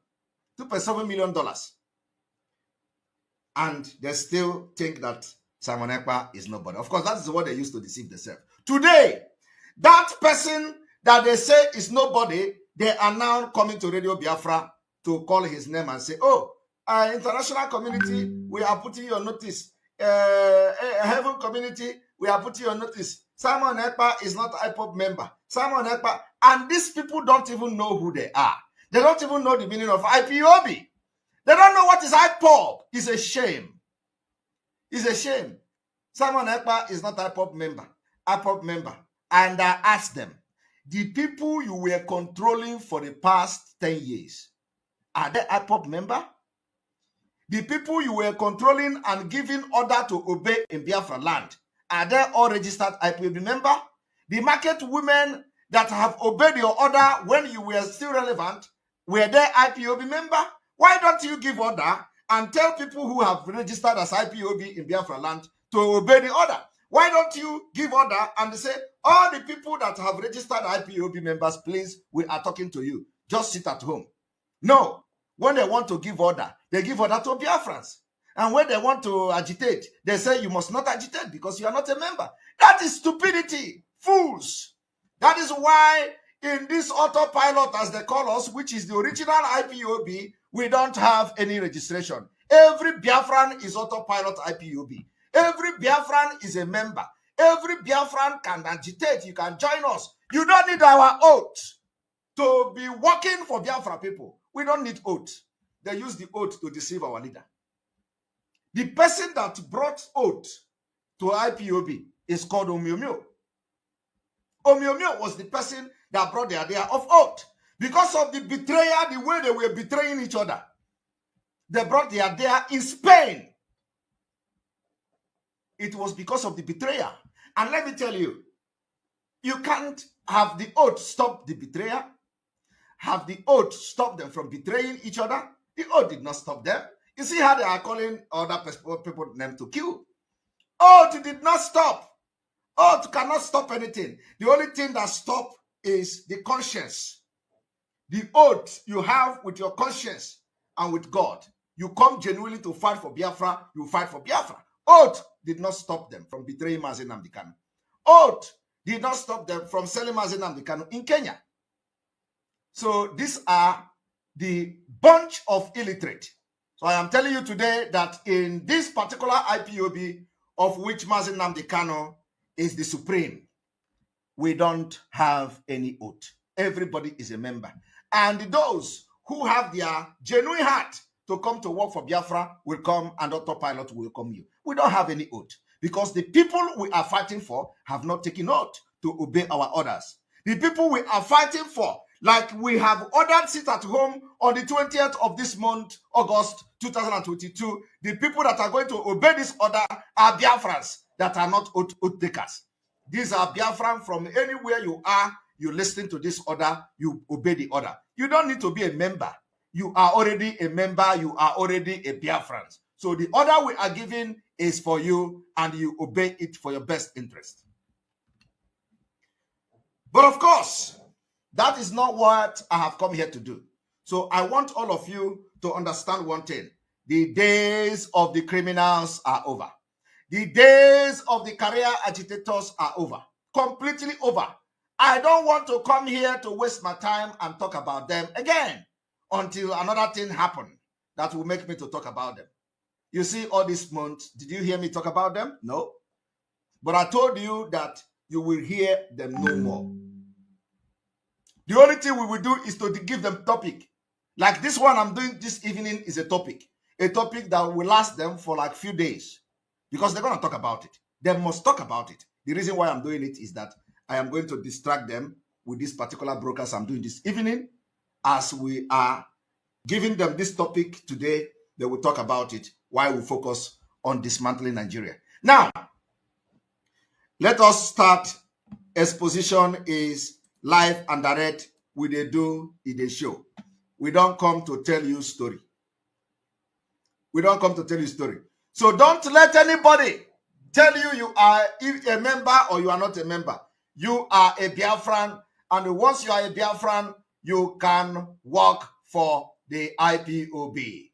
$2.7 million. And they still think that Simon Ekpa is nobody. Of course, that is what they used to deceive themselves. Today, that person that they say is nobody, they are now coming to Radio Biafra to call his name and say, oh, international community, we are putting you on notice. Heaven community, we are putting you on notice. Simon Ekpa is not an IPOB member. Simon Ekpa, and these people don't even know who they are. They don't even know the meaning of IPOB. They don't know what is IPOB. It's a shame. It's a shame. Simon Ekpa is not IPOB member. IPOB member and I asked them, the people you were controlling for the past 10 years, are they IPOB member? The people you were controlling and giving order to obey in Biafra land, are they all registered IPOB member? The market women that have obeyed your order when you were still relevant, were they IPOB member? Why don't you give order and tell people who have registered as IPOB in Biafra land to obey the order? Why don't you give order and say, all the people that have registered IPOB members, please, we are talking to you. Just sit at home. No. When they want to give order, they give order to Biafrans. And when they want to agitate, they say you must not agitate because you are not a member. That is stupidity. Fools. That is why in this autopilot, as they call us, which is the original IPOB, we don't have any registration. Every Biafran is autopilot IPOB. Every Biafran is a member. Every Biafran can agitate. You can join us. You don't need our oath to be working for Biafra people. We don't need oath. They use the oath to deceive our leader. The person that brought oath to IPOB is called Omiomio. Omiomio was the person that brought the idea of oath. Because of the betrayal, the way they were betraying each other, they brought the idea in Spain. It was because of the betrayal. And let me tell you, you can't have the oath stop the betrayer, have the oath stop them from betraying each other. The oath did not stop them. You see how they are calling other people named to kill. Oath did not stop. Oath cannot stop anything. The only thing that stops is the conscience. The oath you have with your conscience and with God. You come genuinely to fight for Biafra, you fight for Biafra. Oath did not stop them from betraying Mazi Nnamdi Kanu. Oath did not stop them from selling Mazi Nnamdi Kanu in Kenya. So these are the bunch of illiterate. So I am telling you today that in this particular IPOB, of which Mazi Nnamdi Kanu is the supreme, we don't have any oath. Everybody is a member. And those who have their genuine heart to come to work for Biafra will come, and autopilot will welcome you. We don't have any oath because the people we are fighting for have not taken oath to obey our orders. The people we are fighting for, like we have ordered sit at home on the 20th of this month, August 2022, the people that are going to obey this order are Biafrans that are not oath takers. These are Biafran from anywhere you are, you listen to this order, you obey the order. You don't need to be a member. You are already a member, you are already a Biafran. So the order we are giving is for you and you obey it for your best interest. But of course, that is not what I have come here to do. So I want all of you to understand one thing. The days of the criminals are over. The days of the career agitators are over. Completely over. I don't want to come here to waste my time and talk about them again until another thing happens that will make me to talk about them. You see, all this month, did you hear me talk about them? No. But I told you that you will hear them no more. The only thing we will do is to give them topic. Like this one I'm doing this evening is a topic that will last them for like few days because they're going to talk about it. They must talk about it. The reason why I'm doing it is that I am going to distract them with this particular broadcast I'm doing this evening. As we are giving them this topic today, they will talk about it while we focus on dismantling Nigeria. Now, let us start. Exposition is live and direct. We do in a show. We don't come to tell you story. We don't come to tell you story. So don't let anybody tell you you are a member or you are not a member. You are a Biafran, and once you are a Biafran, you can work for the IPOB.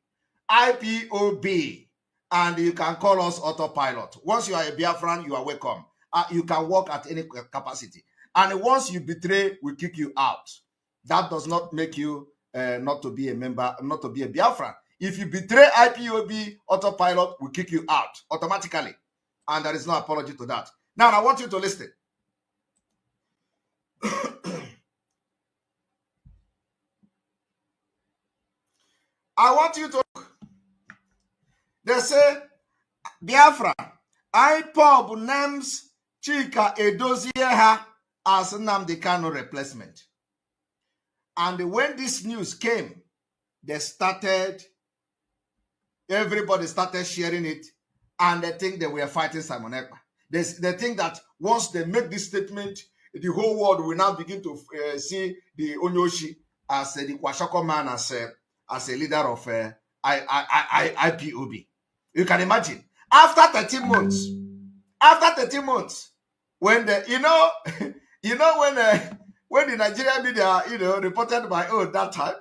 IPOB, and you can call us autopilot. Once you are a Biafran, you are welcome. You can work at any capacity. And once you betray, we kick you out. That does not make you not to be a member, not to be a Biafran. If you betray IPOB, autopilot will kick you out automatically. And there is no apology to that. Now, I want you to listen. I want you to look. They say, Biafra, IPOB names Chika Edozie ha as Nnamdi Kanu replacement. And when this news came, everybody started sharing it, and they think they were fighting Simon Ekpa. They think that once they make this statement, the whole world will now begin to see the Onyoshi as the Kwashoko man, as a leader of IPOB. You can imagine. After 13 months, when when the Nigerian media, reported by that time,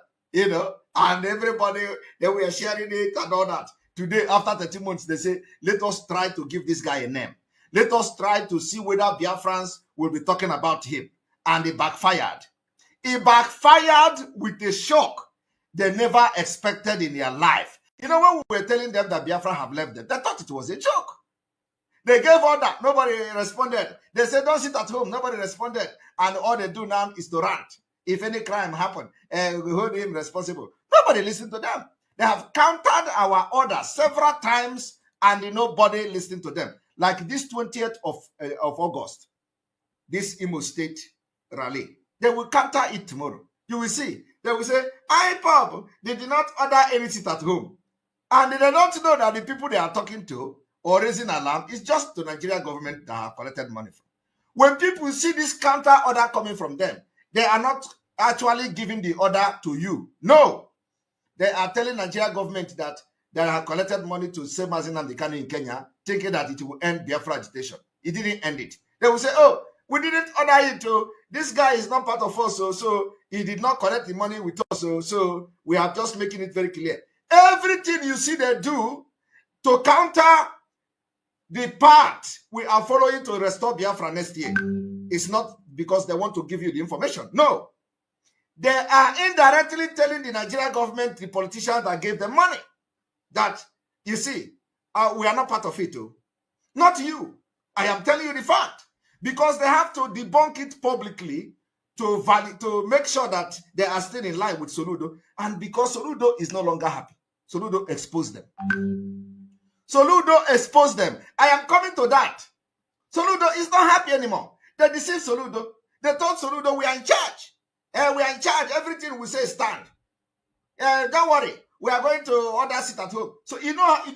and everybody, they were sharing it and all that. Today, after 13 months, they say, let us try to give this guy a name. Let us try to see whether Biafrans will be talking about him. And it backfired. It backfired with a shock they never expected in their life. When we were telling them that Biafra have left them, they thought it was a joke. They gave order. Nobody responded. They said, don't sit at home. Nobody responded. And all they do now is to rant. If any crime happened, we hold him responsible. Nobody listened to them. They have countered our orders several times, and nobody listened to them. Like this 20th of August, this Imo State rally. They will counter it tomorrow. You will see. They will say, IPOB, they did not order any sit at home. And they don't know that the people they are talking to or raising alarm is just the Nigerian government that have collected money from. When people see this counter order coming from them, they are not actually giving the order to you. No. They are telling Nigerian government that they have collected money to save Nnamdi Kanu in Kenya, thinking that it will end Biafra agitation. It didn't end it. They will say, oh, we didn't order it to. This guy is not part of us, so he did not collect the money with us, so we are just making it very clear. Everything you see they do to counter the path we are following to restore Biafra next year is not because they want to give you the information. No. They are indirectly telling the Nigerian government, the politicians that gave them money, that, you see, we are not part of it too. Not you. I am telling you the fact. Because they have to debunk it publicly to make sure that they are still in line with Soludo. And because Soludo is no longer happy, Soludo exposed them. Soludo exposed them. I am coming to that. Soludo is not happy anymore. They deceived Soludo. They told Soludo, we are in charge. We are in charge. Everything we say stand. Don't worry. We are going to order sit at home. So, do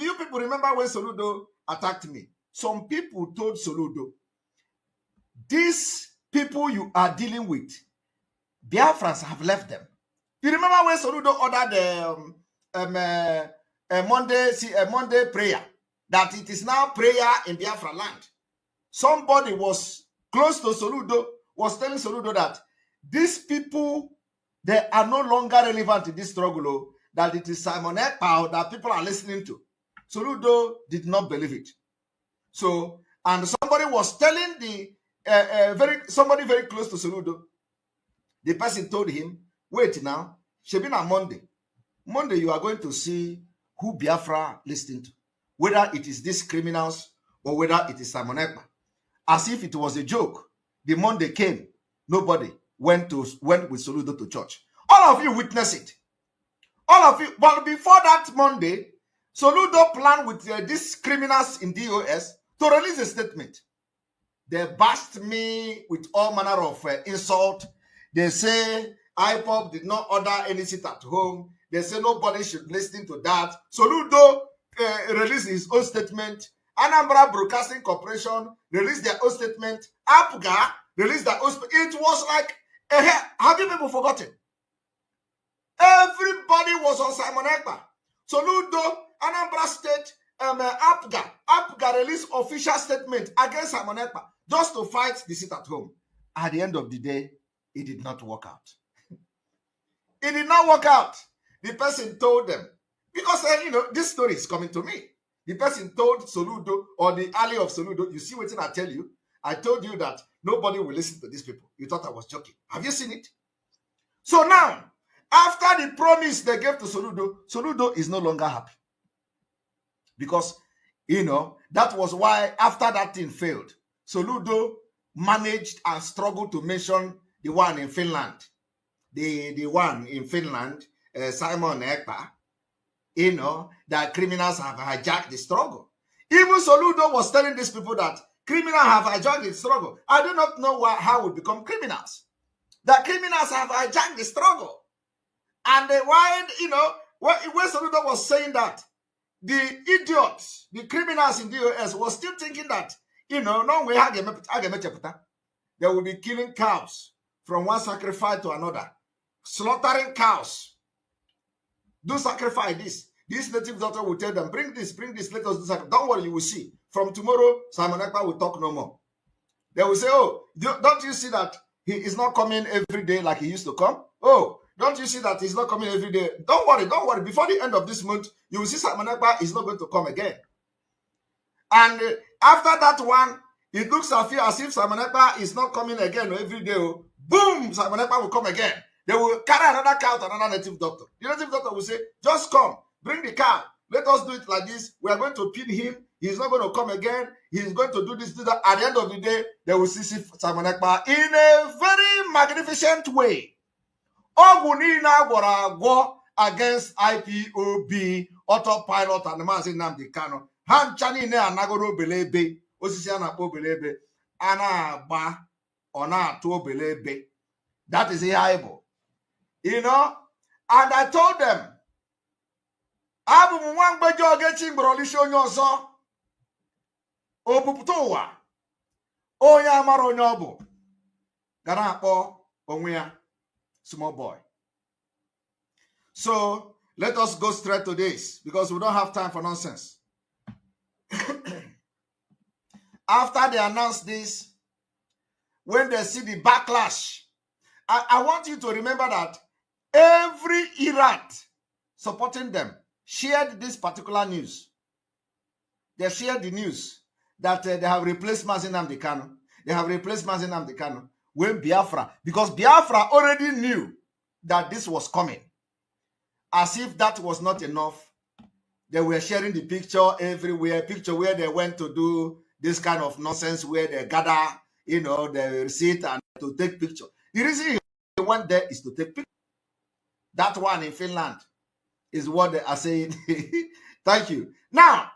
you people remember when Soludo attacked me? Some people told Soludo, these people you are dealing with, Biafrans have left them. You remember when Soludo ordered a Monday prayer, that it is now prayer in Biafra land? Somebody was close to Soludo, was telling Soludo that these people, they are no longer relevant in this struggle, that it is Simon Ekpa that people are listening to. Soludo did not believe it. So, and somebody was telling somebody very close to Soludo, the person told him, wait now, Shebina Monday you are going to see who Biafra listening to, whether it is these criminals or whether it is Simon Ekpa. As if it was a joke. The Monday came, nobody went with Soludo to church. All of you witness it. All of you. But before that Monday, Soludo planned with these criminals in DOS to release a statement. They bashed me with all manner of insult. They say IPOB did not order any sit at home. They say nobody should listen to that. Soludo released his own statement. Anambra Broadcasting Corporation released their own statement. APGA released their own statement. It was like, have you people forgotten? Everybody was on Simon Ekpa. Soludo, Anambra State, APGA released official statement against Simon Ekpa just to fight the sit at home. At the end of the day, it did not work out. It did not work out. The person told them, because this story is coming to me. The person told Soludo, or the ally of Soludo, you see what I tell you? I told you that nobody will listen to these people. You thought I was joking. Have you seen it? So now, after the promise they gave to Soludo, Soludo is no longer happy. Because, that was why after that thing failed, Soludo managed and struggled to mention the one in Finland. The one in Finland, Simon Ekpa, that criminals have hijacked the struggle. Even Soludo was telling these people that criminals have hijacked the struggle. I do not know how we become criminals. The criminals have hijacked the struggle. And why, when Soludo was saying that, the idiots, the criminals in the US was still thinking that, no way they will be killing cows from one sacrifice to another, slaughtering cows. Do sacrifice this. This native doctor will tell them, bring this, let us do sacrifice. Don't worry, you will see. From tomorrow, Simon Ekpa will talk no more. They will say, oh, don't you see that he is not coming every day like he used to come? Oh, don't you see that he's not coming every day? Don't worry. Before the end of this month, you will see Simon Ekpa is not going to come again. And after that one, it looks as if Simon Ekpa is not coming again every day. Boom, Simon Ekpa will come again. They will carry another cow to another native doctor. The native doctor will say, just come, bring the cow. Let us do it like this. We are going to pin him. He's not going to come again. He's going to do this, do that. At the end of the day, they will see Simon Ekpa in a very magnificent way. Against IPOB, autopilot, and Mazi Nnamdi Kanu. Hanchani ne anagoro belebe, osisi anapo belebe, anaba ona to belebe. That is the Bible. And I told them, Abu Mwangbejo getting brolisho nyoso. Obuputowa. Onya maro nyobo. Gana po onwea. Small boy. So let us go straight to this because we don't have time for nonsense. After they announce this, when they see the backlash, I want you to remember that every Iraq supporting them shared this particular news. They shared the news that they have replaced Mazi Nnamdi Kanu. They have replaced Mazi Nnamdi Kanu when Biafra, because Biafra already knew that this was coming. As if that was not enough, they were sharing the picture everywhere, picture where they went to do this kind of nonsense, where they gather, the receipt and to take picture. The reason he went there is to take picture. That one in Finland is what they are saying. Thank you. Now,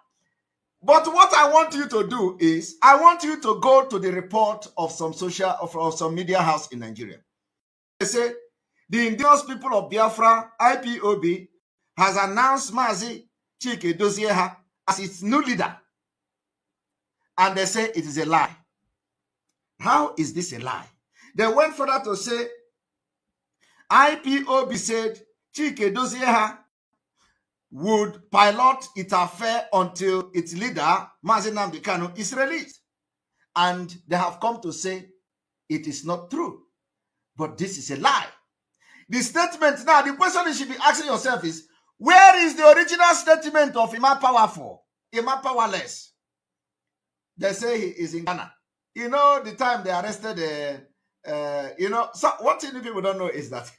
but what I want you to do is, I want you to go to the report of some some media house in Nigeria. They say, the indigenous people of Biafra, IPOB, has announced Mazi Chike Dozieha as its new leader. And they say it is a lie. How is this a lie? They went further to say, IPOB said Chike Dozieha would pilot its affair until its leader, Mazi Nnamdi Kanu, is released. And they have come to say it is not true. But this is a lie. The statement, now the question you should be asking yourself is, where is the original statement of Ima Powerful, Ima Powerless? They say he is in Ghana. The time they arrested, so one thing people don't know is that,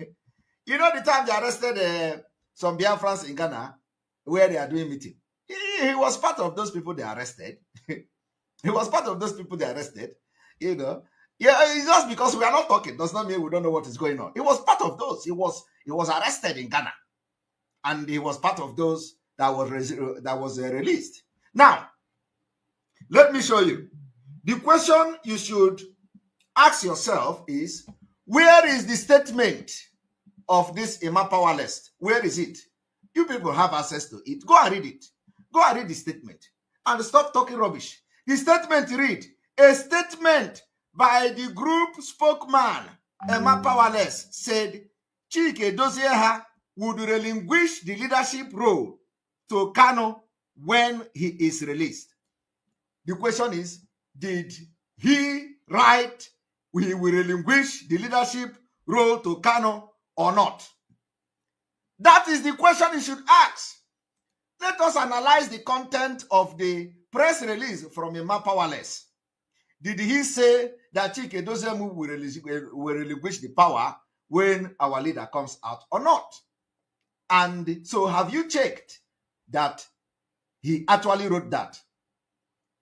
the time they arrested some Biafrans in Ghana, where they are doing meeting. He was part of those people they arrested. He was part of those people they arrested, Yeah, it's just because we are not talking does not mean we don't know what is going on. He was part of those. He was arrested in Ghana, and he was part of those that was released. Now, let me show you. The question you should ask yourself is, where is the statement of this Ima Powerless? Where is it? You people have access to it. Go and read it. Go and read the statement and stop talking rubbish. The statement read, a statement by the group spokesman, Ima Powerless, said Chike Dozieha would relinquish the leadership role to Kanu when he is released. The question is, did he write he will relinquish the leadership role to Kanu or not? That is the question you should ask. Let us analyze the content of the press release from Ima Powerless. Did he say that Chike Dozieha will relinquish the power when our leader comes out or not? And so have you checked that he actually wrote that?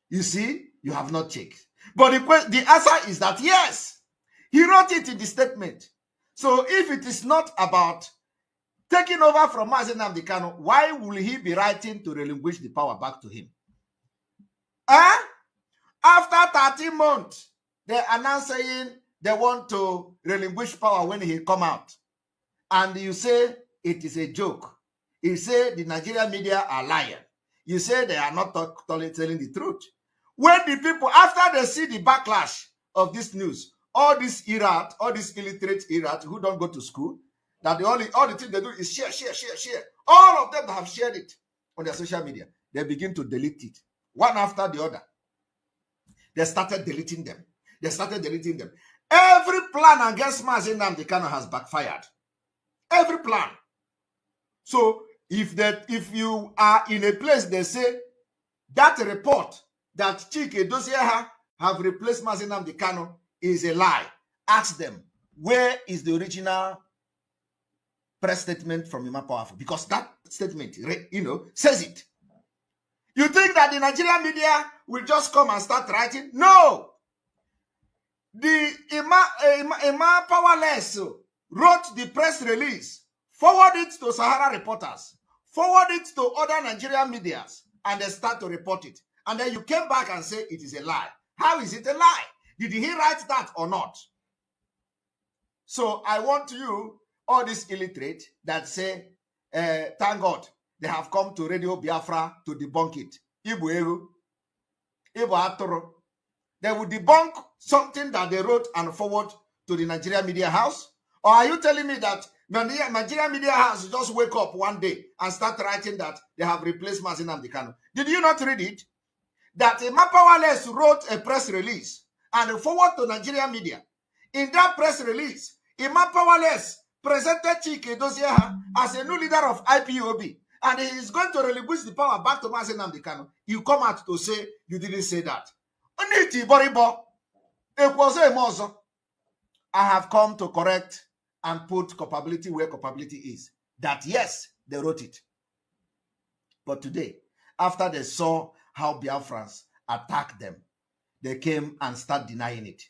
You see, you have not checked. But the answer is that yes, he wrote it in the statement. So if it is not about taking over from Mazi Nnamdi Kanu, why will he be writing to relinquish the power back to him? After 13 months, they announced saying they want to relinquish power when he come out. And you say it is a joke. You say the Nigerian media are lying. You say they are not telling the truth. When the people, after they see the backlash of this news, all this illiterate who don't go to school, that all the thing they do is share. All of them have shared it on their social media. They begin to delete it, one after the other. They started deleting them. Every plan against Mazi Nnamdi Kanu has backfired. Every plan. So if you are in a place, they say that report that Chike Dosieha have replaced Mazi Nnamdi Kanu is a lie. Ask them, where is the original press statement from Ima Powerful? Because that statement, says it. You think that the Nigerian media will just come and start writing? No. The Ima Powerless wrote the press release, forward it to Sahara reporters, forward it to other Nigerian medias, and they start to report it. And then you came back and say it is a lie. How is it a lie? Did he write that or not? So I want you, all these illiterate that say, thank God, they have come to Radio Biafra to debunk it. Ibu Atoro. They will debunk something that they wrote and forward to the Nigerian media house? Or are you telling me that Nigerian media house just wake up one day and start writing that they have replaced Mazi Nnamdi Kanu? Did you not read it? That Ima Powerless wrote a press release and forward to Nigerian media. In that press release, Ima Powerless presented Chike Dosieha as a new leader of IPOB, and he is going to relinquish the power back to Mazi Nnamdi Kanu. You come out to say you didn't say that. I have come to correct and put culpability where culpability is. That yes, they wrote it. But today, after they saw how Biafrans attacked them, they came and start denying it.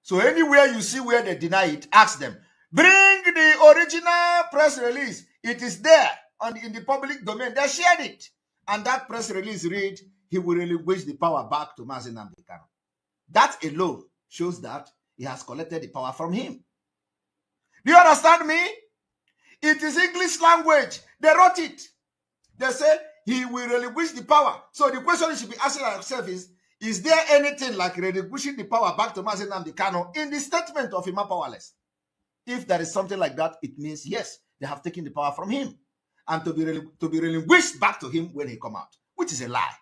So anywhere you see where they deny it, ask them, bring the original press release. It is there in the public domain. They shared it. And that press release read, he will relinquish the power back to Mazi Nnamdi Kanu. That alone shows that he has collected the power from him. Do you understand me? It is English language. They wrote it. They say he will relinquish the power. So the question you should be asking yourself is there anything like relinquishing the power back to Mazi Nnamdi Kanu in the statement of Ima Powerless? If there is something like that, it means yes, they have taken the power from him and to be relinquished back to him when he come out, which is a lie.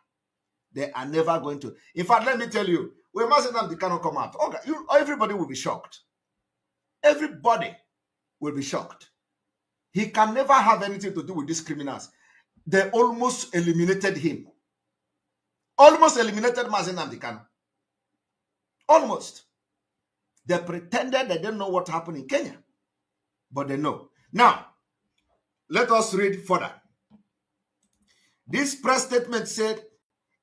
They are never going to. In fact, let me tell you, when Mazi Nnamdi Kanu come out, okay, everybody will be shocked. Everybody will be shocked. He can never have anything to do with these criminals. They almost eliminated him. Almost eliminated Mazi Nnamdi Kanu. Almost. They pretended they didn't know what happened in Kenya. But they know. Now, let us read further. This press statement said,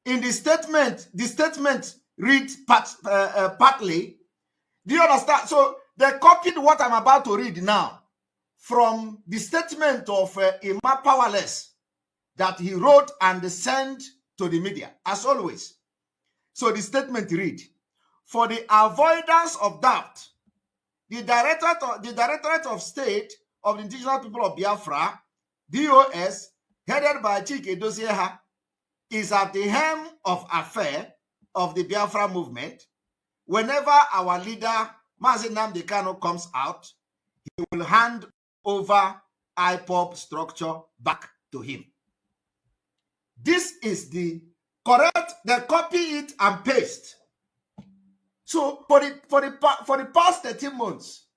in the statement read partly. Do you understand? So they copied what I'm about to read now from the statement of Ima Powerless that he wrote and sent to the media, as always. So the statement read, for the avoidance of doubt, the Directorate of State of the Indigenous People of Biafra, DOS, headed by Chike Dosieha, is at the helm of affair of the Biafra movement. Whenever our leader, Mazi Nnamdi Kanu, comes out, he will hand over IPOB structure back to him. This is the correct, they copy it and paste. So for the past 13 months,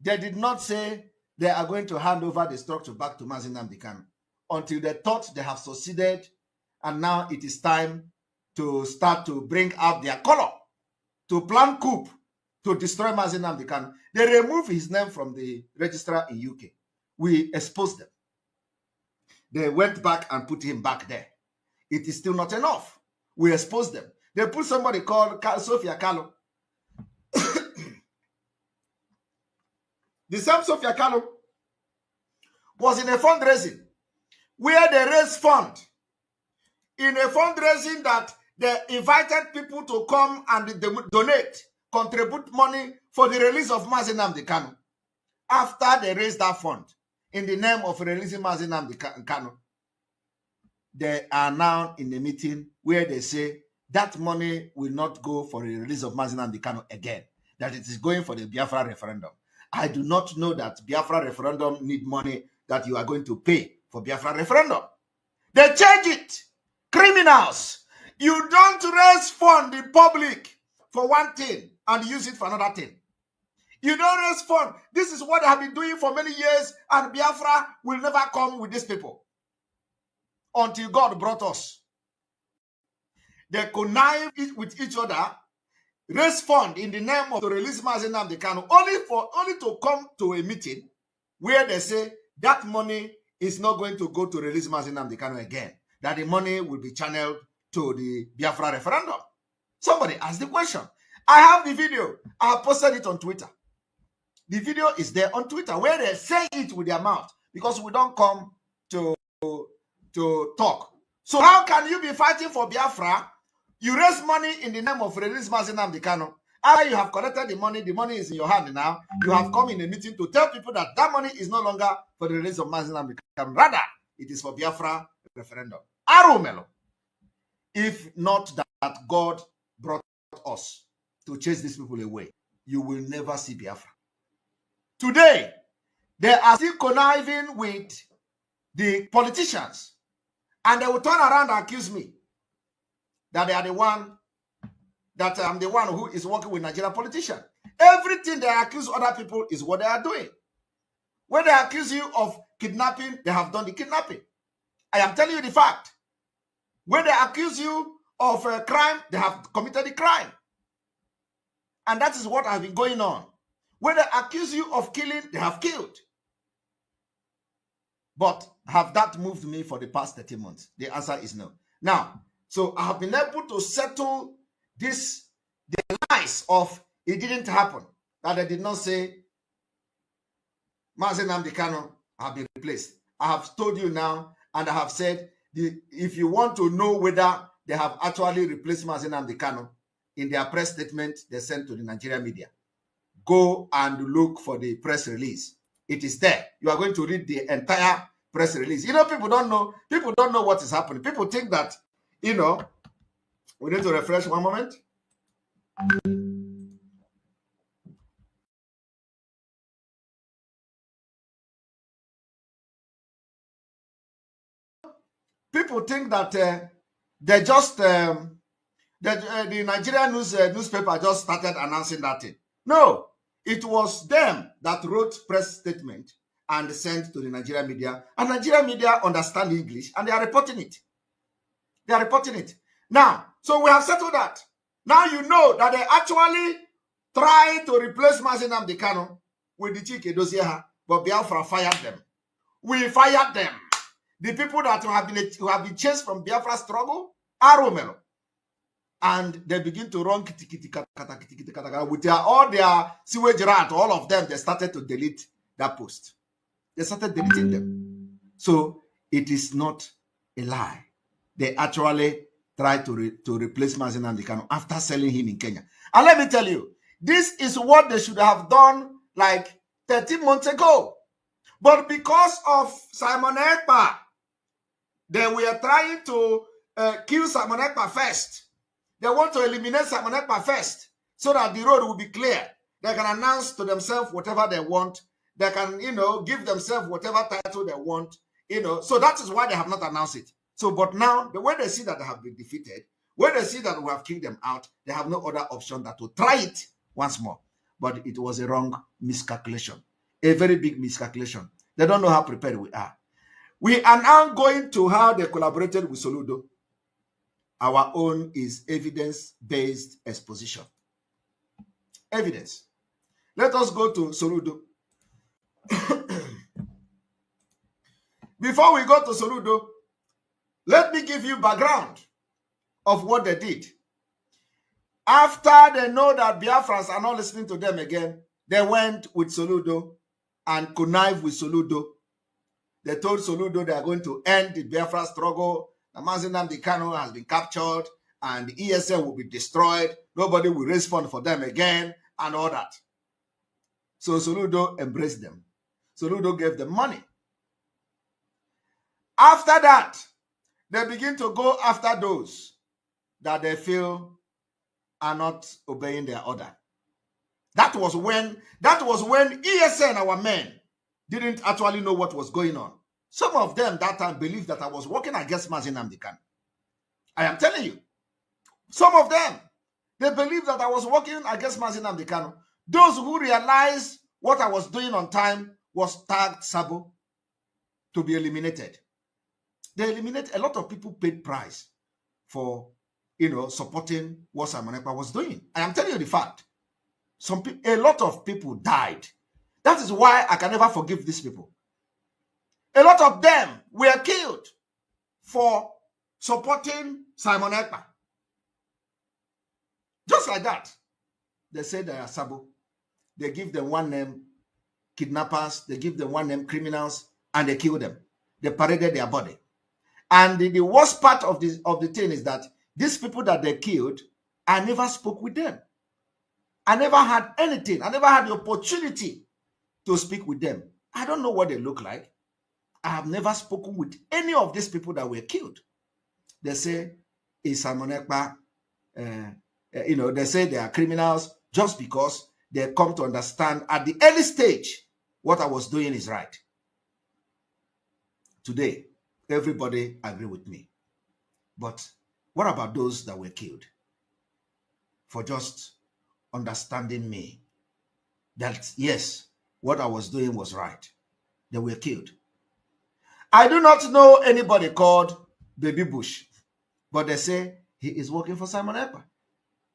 they did not say they are going to hand over the structure back to Mazi Nnamdi Kanu until they thought they have succeeded, and now it is time to start to bring out their color, to plan coup, to destroy Mazi Nnamdi Kanu. They removed his name from the registrar in UK. We exposed them. They went back and put him back there. It is still not enough. We exposed them. They put somebody called Sophia Kalo. The same Sophia Kalo was in a fundraising where they raised fund. In a fundraising that They invited people to come and donate, contribute money for the release of Mazi Nnamdi Kanu. After they raised that fund in the name of releasing Mazi Nnamdi Kanu, they are now in a meeting where they say that money will not go for the release of Mazi Nnamdi Kanu again, that it is going for the Biafra referendum. I do not know that Biafra referendum need money that you are going to pay for Biafra referendum. They change it. Criminals. You don't raise fund in public for one thing and use it for another thing. You don't raise fund. This is what I have been doing for many years, and Biafra will never come with these people until God brought us. They connive with each other, raise fund in the name of to release Mazi Nnamdi Kanu, only to come to a meeting where they say that money is not going to go to release Mazi Nnamdi Kanu again, that the money will be channeled to the Biafra referendum. Somebody asked the question. I have the video. I have posted it on Twitter. The video is there on Twitter where they say it with their mouth, because we don't come to talk. So how can you be fighting for Biafra? You raise money in the name of release Mazi Nnamdi Kanu. After you have collected the money is in your hand now. You have come in a meeting to tell people that that money is no longer for the release of Mazi Nnamdi Kanu. Rather, it is for Biafra referendum. Arumelo. If not that God brought us to chase these people away, you will never see Biafra. Today, they are still conniving with the politicians, and they will turn around and accuse me that they are the one, that I'm the one who is working with Nigerian politicians. Everything they accuse other people is what they are doing. When they accuse you of kidnapping, they have done the kidnapping. I am telling you the fact. When they accuse you of a crime, they have committed the crime. And that is what has been going on. When they accuse you of killing, they have killed. But have that moved me for the past 30 months? The answer is no. Now, so I have been able to settle the lies of it didn't happen. That they did not say Mazi Nnamdi Kanu have been replaced. I have told you now, and I have said, if you want to know whether they have actually replaced Mazi Nnamdi Kanu, in their press statement they sent to the Nigerian media, go and look for the press release. It is there. You are going to read the entire press release. You know, people don't know what is happening. People think that, you know, we need to refresh one moment. People think that they just the Nigerian newspaper just started announcing that thing. No, it was them that wrote press statement and sent to the Nigerian media, and Nigerian media understand English and they are reporting it. They are reporting it. Now, so we have settled that. Now you know that they actually tried to replace Mazi Nnamdi Kanu with the Chike Dosieha, but Biafra fired them. We fired them. The people that have been chased from Biafra struggle are Romero. And they begin to run with all their sewage rat, all of them, they started to delete that post. They started deleting them. So it is not a lie. They actually tried to replace Mazi Nnamdi Kanu after selling him in Kenya. And let me tell you, this is what they should have done like 13 months ago. But because of Simon Ekpa, they were trying to kill Simon Ekpa first. They want to eliminate Simon Ekpa first so that the road will be clear. They can announce to themselves whatever they want. They can, you know, give themselves whatever title they want, you know. So that is why they have not announced it. So, but now, when they see that they have been defeated, when they see that we have kicked them out, they have no other option than to try it once more. But it was a wrong miscalculation, a very big miscalculation. They don't know how prepared we are. We are now going to how they collaborated with Soludo. Our own is evidence-based exposition. Evidence. Let us go to Soludo. Before we go to Soludo, let me give you background of what they did. After they know that Biafrans are not listening to them again, they went with Soludo and connived with Soludo. They told Soludo they are going to end the Biafra struggle. Mazi Nnamdi Kanu has been captured and ESN will be destroyed. Nobody will raise funds for them again and all that. So Soludo embraced them. Soludo gave them money. After that, they begin to go after those that they feel are not obeying their order. That was when ESN, our men, didn't actually know what was going on. Some of them that time believed that I was working against Mazi Nnamdi Kanu. I am telling you. Some of them, they believed that I was working against Mazi Nnamdi Kanu. Those who realized what I was doing on time was tagged Sabo to be eliminated. They eliminated a lot of people paid price for, supporting what Simon Ekpa was doing. I am telling you the fact. A lot of people died. That is why I can never forgive these people. A lot of them were killed for supporting Simon Ekpa. Just like that. They say they are Sabo. They give them one name, kidnappers. They give them one name, criminals, and they kill them. They paraded their body. And the worst part of the thing is that these people that they killed, I never spoke with them. I never had anything. I never had the opportunity to speak with them. I don't know what they look like. I have never spoken with any of these people that were killed. They say it's Simon Ekpa. They say they are criminals just because they come to understand at the early stage what I was doing is right. Today, everybody agree with me. But what about those that were killed for just understanding me that, yes, what I was doing was right? They were killed. I do not know anybody called Baby Bush, but they say he is working for Simon Ekpa.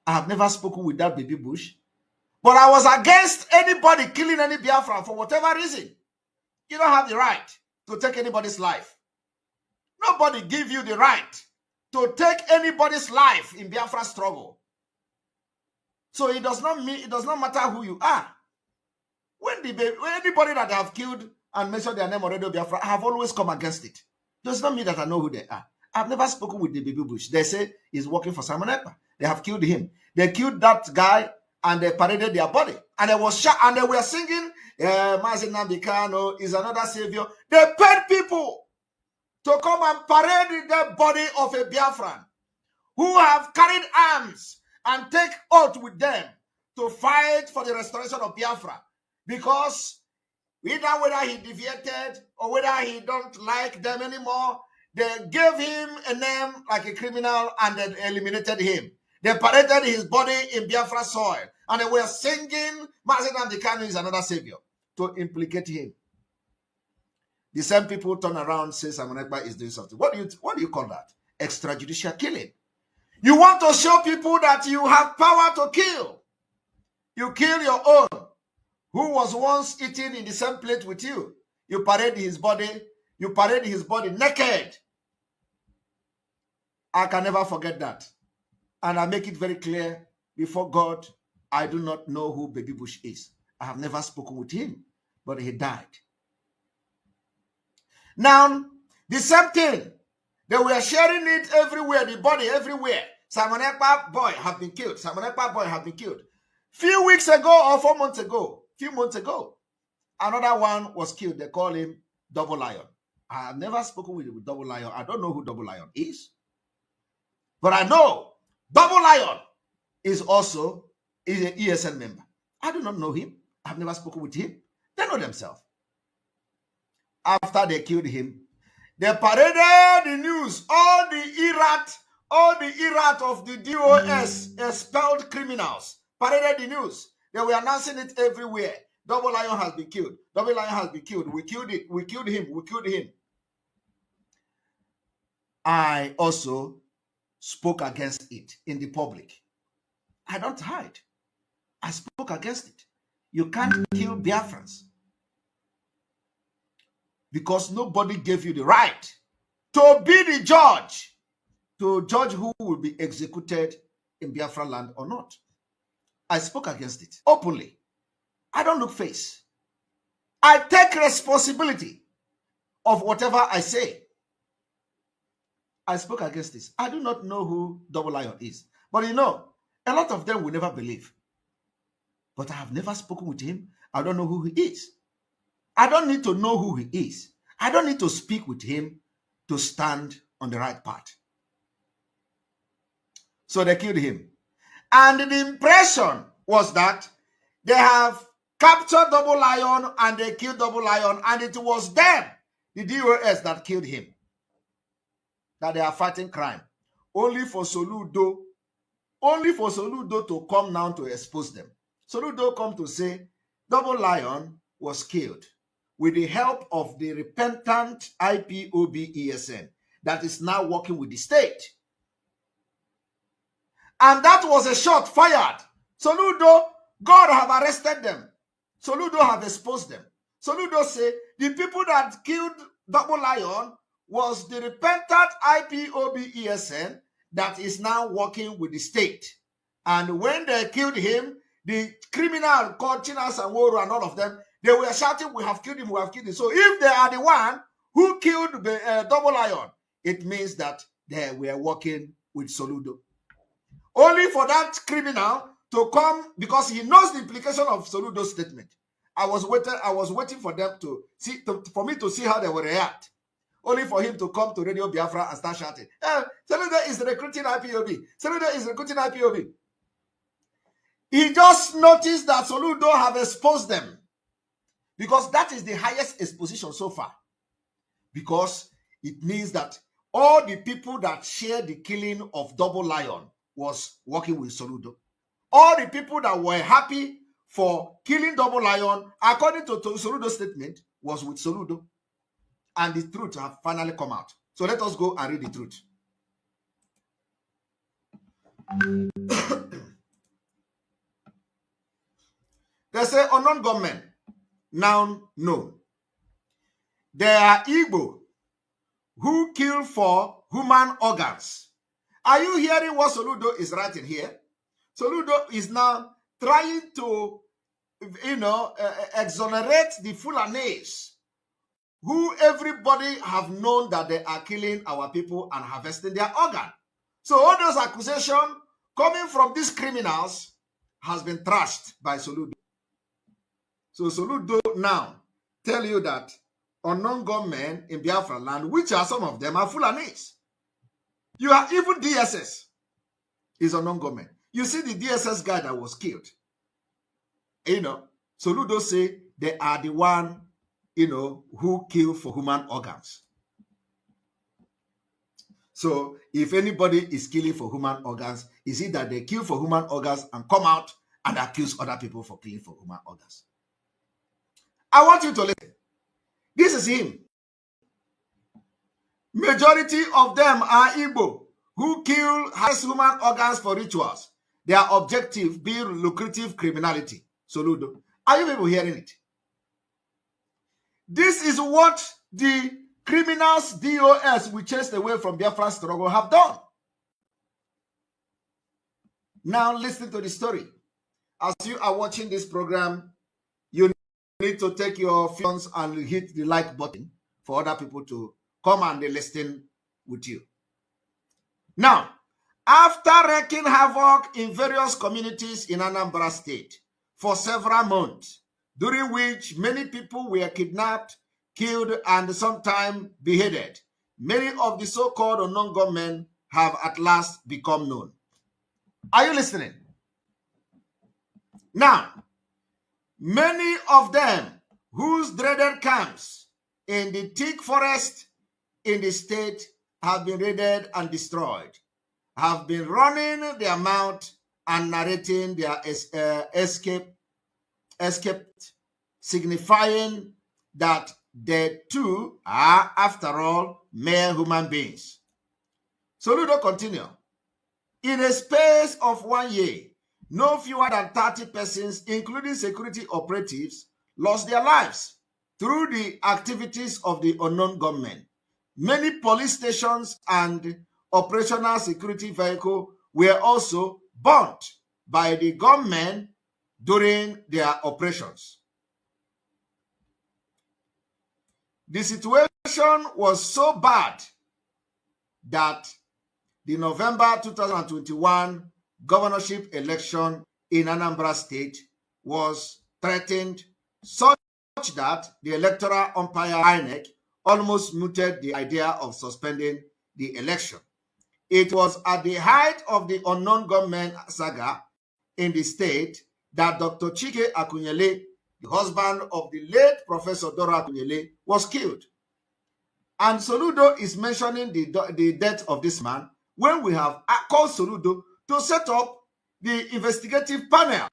I have never spoken with that Baby Bush, but I was against anybody killing any Biafran for whatever reason. You don't have the right to take anybody's life. Nobody give you the right to take anybody's life in Biafra struggle. So it does not matter who you are. When anybody that I have killed and mentioned their name already, Biafra, I have always come against it. Does not mean that I know who they are. I've never spoken with the Baby Bush. They say he's working for Simon Ekpa. They have killed him. They killed that guy and they paraded their body. And they was shot and they were singing, Mazi Nnamdi Kanu is another savior. They paid people to come and parade the body of a Biafran who have carried arms and take oath with them to fight for the restoration of Biafra. Because whether he deviated or whether he don't like them anymore, they gave him a name like a criminal and they eliminated him. They paraded his body in Biafra soil and they were singing Mazi Nnamdi Kanu is another savior to implicate him. The same people turn around and say Simon Ekpa is doing something. What do you call that? Extrajudicial killing. You want to show people that you have power to kill. You kill your own, who was once eating in the same plate with you. You parade his body. You parade his body naked. I can never forget that. And I make it very clear before God, I do not know who Baby Bush is. I have never spoken with him, but he died. Now, the same thing. They were sharing it everywhere, the body everywhere. Simon Ekpa boy have been killed. Simon Ekpa boy have been killed. Few weeks ago or 4 months ago, another one was killed. They call him Double Lion. I have never spoken with Double Lion. I don't know who Double Lion is. But I know Double Lion is also an ESN member. I do not know him. I've never spoken with him. They know themselves. After they killed him, they paraded the news, all the erat of the DOS expelled criminals, paraded the news. They were announcing it everywhere. Double Lion has been killed. Double Lion has been killed. We killed it. We killed him. We killed him. I also spoke against it in the public. I don't hide. I spoke against it. You can't kill Biafrans because nobody gave you the right to be the judge, to judge who will be executed in Biafra land or not. I spoke against it openly. I don't look face. I take responsibility of whatever I say. I spoke against this. I do not know who Double Lion is. But you know, a lot of them will never believe. But I have never spoken with him. I don't know who he is. I don't need to know who he is. I don't need to speak with him to stand on the right path. So they killed him. And the impression was that they have captured Double Lion and they killed Double Lion, and it was them, the DOS, that killed him. That they are fighting crime. Only for Soludo to come now to expose them. Soludo come to say Double Lion was killed with the help of the repentant IPOB ESN that is now working with the state. And that was a shot fired. Soludo, God have arrested them. Soludo have exposed them. Soludo say the people that killed Double Lion was the repentant IPOB ESN that is now working with the state. And when they killed him, the criminal called Chinasa Nworu and all of them, they were shouting, we have killed him, we have killed him. So if they are the one who killed the Double Lion, it means that they were working with Soludo. Only for that criminal to come, because he knows the implication of Soludo's statement. I was waiting for them to see, for me to see how they will react. Only for him to come to Radio Biafra and start shouting, Soludo is recruiting IPOB. Soludo is recruiting IPOB. He just noticed that Soludo have exposed them. Because that is the highest exposition so far. Because it means that all the people that shared the killing of Double Lion was working with Soludo. All the people that were happy for killing Double Lion, according to Soludo's statement, was with Soludo. And the truth have finally come out. So let us go and read the truth. They say unknown gunmen, now known. They are Igbo who kill for human organs. Are you hearing what Soludo is writing here? Soludo is now trying to, exonerate the Fulanese, who everybody have known that they are killing our people and harvesting their organ. So all those accusations coming from these criminals has been trashed by Soludo. So Soludo now tell you that unknown gunmen in Biafran land, which are some of them, are Fulanese. You are even DSS is unknown gunmen. You see the DSS guy that was killed. Soludo say they are the one, who kill for human organs. So if anybody is killing for human organs, is it that they kill for human organs and come out and accuse other people for killing for human organs? I want you to listen. This is him. Majority of them are Igbo who kill human organs for rituals. Their objective being lucrative criminality. Soludo. Are you people hearing it? This is what the criminals DOS we chased away from Biafran struggle have done. Now listen to the story. As you are watching this program, you need to take your phones and hit the like button for other people to come and listen with you. Now, after wreaking havoc in various communities in Anambra State for several months, during which many people were kidnapped, killed, and sometimes beheaded, many of the so-called unknown gunmen have at last become known. Are you listening? Now, many of them whose dreaded camps in the thick forest in the state have been raided and destroyed, have been running their mouth and narrating their escape, signifying that they too are, after all, mere human beings. Soludo continue. In a space of 1 year, no fewer than 30 persons, including security operatives, lost their lives through the activities of the unknown gunmen. Many police stations and operational security vehicles were also burnt by the gunmen during their operations. The situation was so bad that the November 2021 governorship election in Anambra State was threatened such that the electoral umpire INEC almost mooted the idea of suspending the election. It was at the height of the unknown gunmen saga in the state that Dr. Chike Akunyele, the husband of the late Professor Dora Akunyele, was killed. And Soludo is mentioning the death of this man when we have called Soludo to set up the investigative panel.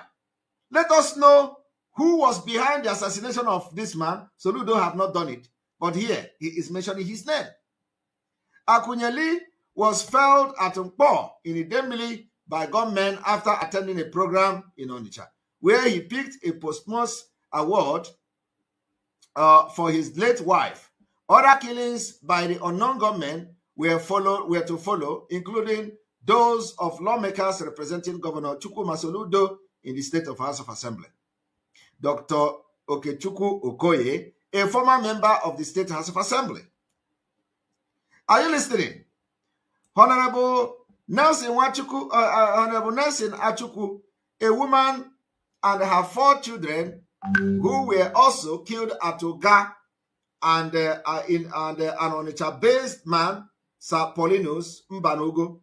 Let us know who was behind the assassination of this man. Soludo have not done it, but here he is mentioning his name. Akunyele was felled at Nkpo in Idemili by gunmen after attending a program in Onitsha, where he picked a posthumous award for his late wife. Other killings by the unknown gunmen were to follow, including those of lawmakers representing Governor Chukwuma Soludo in the State of House of Assembly. Dr. Okechukwu Okoye, a former member of the State House of Assembly. Are you listening? Honorable Nelson Achukwu, a woman and her 4 children who were also killed at Oga, and an Onitsha-based man, Sir Paulinus Mbanogo.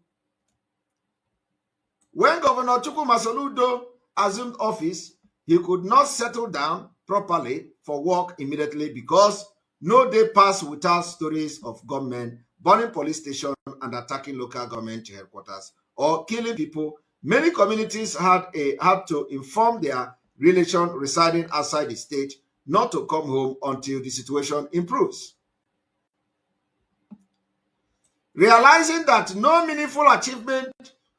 When Governor Chukwuma Soludo assumed office, he could not settle down properly for work immediately because no day passed without stories of gunmen burning police stations and attacking local government headquarters or killing people. Many communities had to inform their relation residing outside the state not to come home until the situation improves. Realizing that no meaningful achievement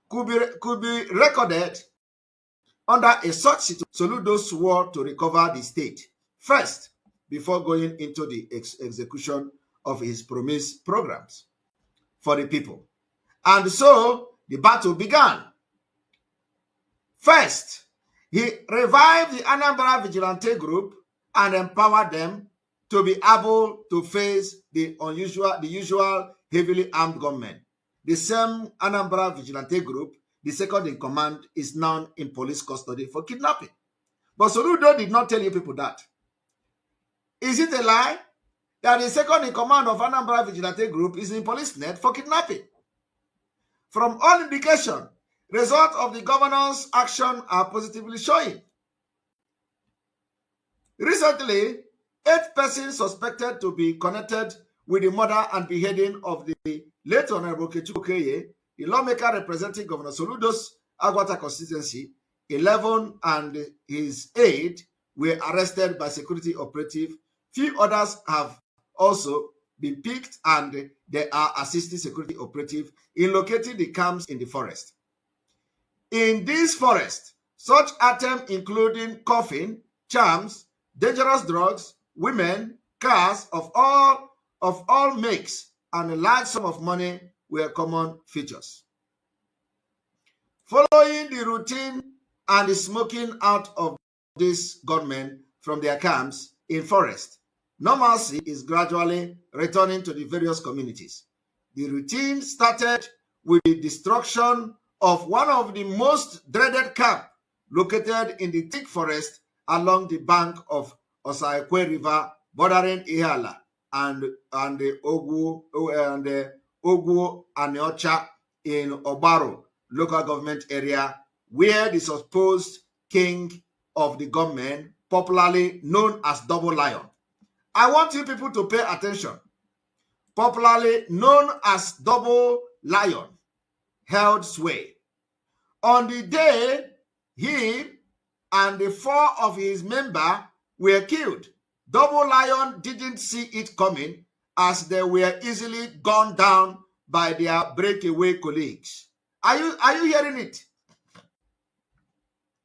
could be recorded under a such situation, Soludo swore to recover the state first before going into the execution of his promised programs for the people. And so the battle began. First, he revived the Anambra Vigilante Group and empowered them to be able to face the usual heavily armed gunmen. The same Anambra Vigilante Group, the second in command, is now in police custody for kidnapping. But Soludo did not tell you people that. Is it a lie that the second in command of Anambra Vigilante Group is in police net for kidnapping? From all indication, results of the governor's action are positively showing. Recently, 8 persons suspected to be connected with the murder and beheading of the late Honorable Okechukwu Okoye, the lawmaker representing Governor Soludo's Agwata constituency. 11 and his aide were arrested by security operative. Few others have also been picked and they are assisting security operative in locating the camps in the forest. In this forest, such items including coffin, charms, dangerous drugs, women, cars of all makes, and a large sum of money were common features. Following the routine and the smoking out of these gunmen from their camps in forest, normalcy is gradually returning to the various communities. The routine started with the destruction of one of the most dreaded camps located in the thick forest along the bank of Osaekwe River, bordering Ihala and the Ogwu Aniocha in Obaro local government area, where the supposed king of the gunmen, popularly known as Double Lion. I want you people to pay attention. Popularly known as Double Lion, held sway. On the day he and the 4 of his members were killed, Double Lion didn't see it coming, as they were easily gunned down by their breakaway colleagues. Are you hearing it?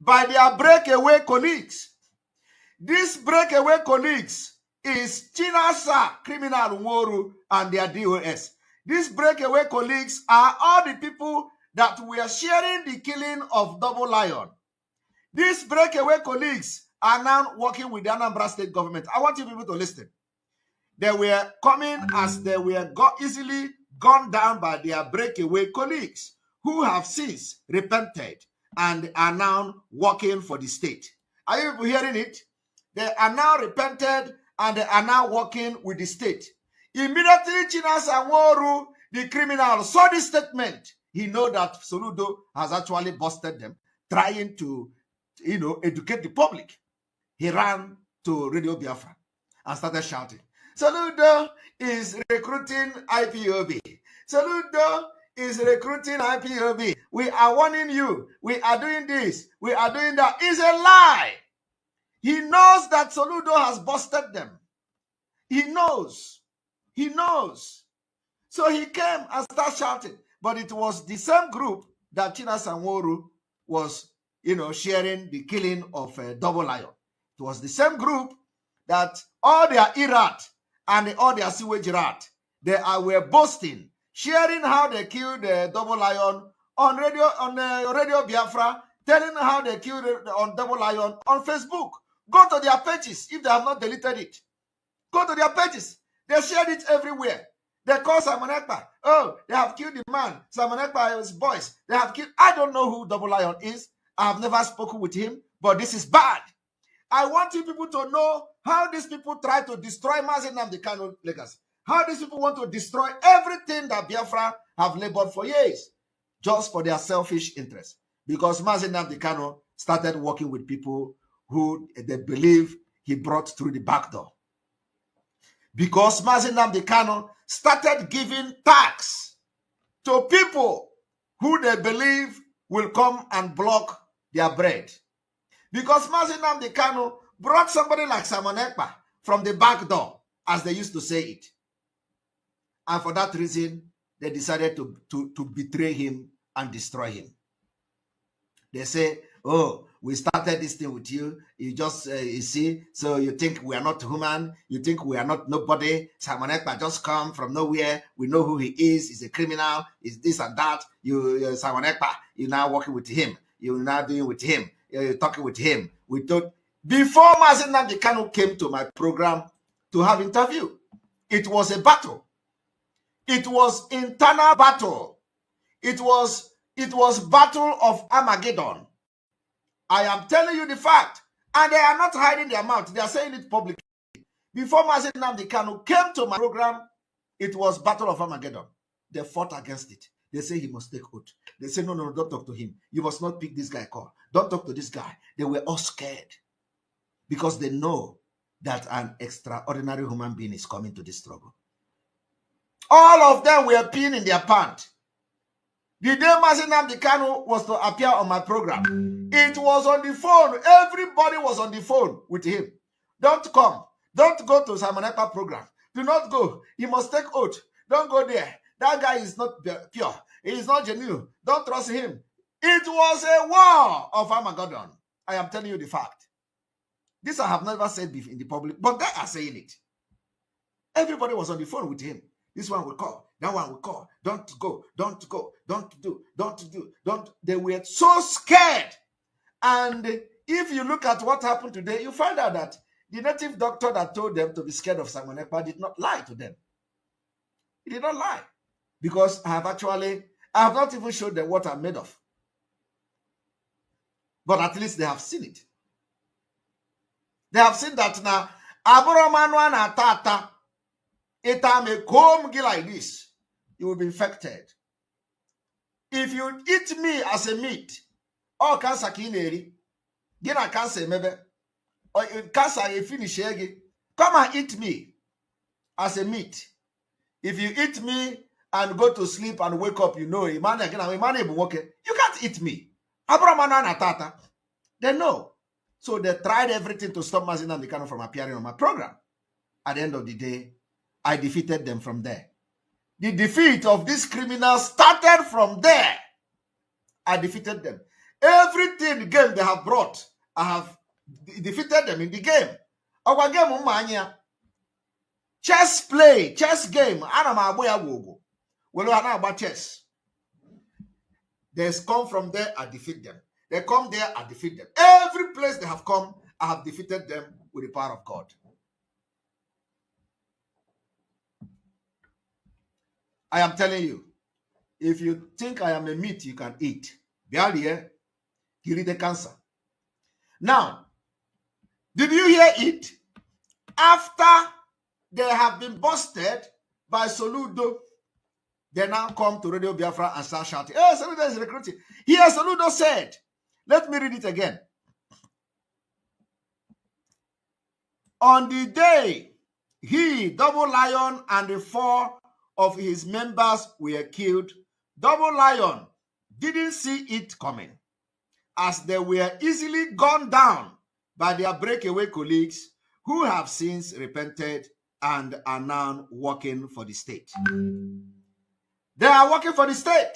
By their breakaway colleagues. These breakaway colleagues is Chinasa Nworu and their DOS. These breakaway colleagues are all the people that were sharing the killing of Double Lion. These breakaway colleagues are now working with the Anambra State government. I want you people to listen. They were coming as they were easily gunned down by their breakaway colleagues who have since repented and are now working for the state. Are you hearing it? They are now repented and they are now working with the state. Immediately, Chinasa Nworu, the criminal, saw this statement. He know that Soludo has actually busted them, trying to, educate the public. He ran to Radio Biafran and started shouting, Soludo is recruiting IPOB. Soludo is recruiting IPOB. We are warning you. We are doing this. We are doing that. It's a lie. He knows that Soludo has busted them. He knows. He knows. So he came and started shouting. But it was the same group that Chinasa Nworu was, sharing the killing of Double Lion. It was the same group that all their Irat and all their sewage rat, they were boasting, sharing how they killed Double Lion on Radio Biafra, telling how they killed on Double Lion on Facebook. Go to their pages if they have not deleted it. Go to their pages. They shared it everywhere. They call Simon Ekpa. Oh, they have killed the man. Simon Ekpa and his boys. They have killed. I don't know who Double Lion is. I have never spoken with him, but this is bad. I want you people to know how these people try to destroy Mazi Nnamdi Kanu legacy. How these people want to destroy everything that Biafra have labored for years, just for their selfish interests. Because Mazi Nnamdi Kanu started working with people who they believe he brought through the back door. Because Mazi Nnamdi Kanu started giving tax to people who they believe will come and block their bread. Because Mazi Nnamdi Kanu brought somebody like Simon Ekpa from the back door, as they used to say it. And for that reason, they decided to betray him and destroy him. They say, oh, we started this thing with you. You just, you see, so you think we are not human. You think we are not nobody. Simon Ekpa just come from nowhere. We know who he is. He's a criminal. He's this and that. You Simon Ekpa, you're now working with him. You're now doing with him. You're talking with him. We thought, before Mazi Nnamdi Kanu came to my program to have interview, it was a battle. It was internal battle. It was battle of Armageddon. I am telling you the fact. And they are not hiding their mouth. They are saying it publicly. Before Mazi Nnamdi Kanu came to my program, it was battle of Armageddon. They fought against it. They say he must take oath. They say, no, don't talk to him. You must not pick this guy call. Don't talk to this guy. They were all scared because they know that an extraordinary human being is coming to this struggle. All of them were peeing in their pants. The day Mazi Nnamdi Kanu was to appear on my program, it was on the phone. Everybody was on the phone with him. Don't come. Don't go to Simon Ekpa program. Do not go. He must take oath. Don't go there. That guy is not pure. He is not genuine. Don't trust him. It was a war of Armageddon. I am telling you the fact. This I have never said in the public, but they are saying it. Everybody was on the phone with him. This one will call. That one will call. Don't go. Don't go. Don't do. Don't do. Don't. They were so scared. And if you look at what happened today, you find out that the native doctor that told them to be scared of Simon Ekpa did not lie to them. He did not lie. Because I have not even showed them what I'm made of. But at least they have seen it. They have seen that now. Aboromanwana tata. It may comb like this. You will be infected. If you eat me as a meat, or cancer kineri, gina cancer maybe, or cancer you finish egg, come and eat me as a meat. If you eat me and go to sleep and wake up, you know, you can't eat me. They know. So they tried everything to stop Mazi Nnamdi Kanu from appearing on my program. At the end of the day, I defeated them from there. The defeat of these criminals started from there. I defeated them. Everything the game they have brought, I have defeated them in the game. Our game, chess play, chess game. Well, chess. They come from there, I defeat them. They come there, I defeat them. Every place they have come, I have defeated them with the power of God. I am telling you, if you think I am a meat you can eat, Bialie, he read the cancer. Now, did you hear it? After they have been busted by Soludo, they now come to Radio Biafra and start shouting, hey, Soludo is recruiting. Here Soludo said, let me read it again. On the day he, Double Lion, and the 4 of his members were killed, Double Lion didn't see it coming, as they were easily gunned down by their breakaway colleagues who have since repented and are now working for the state. They are working for the state.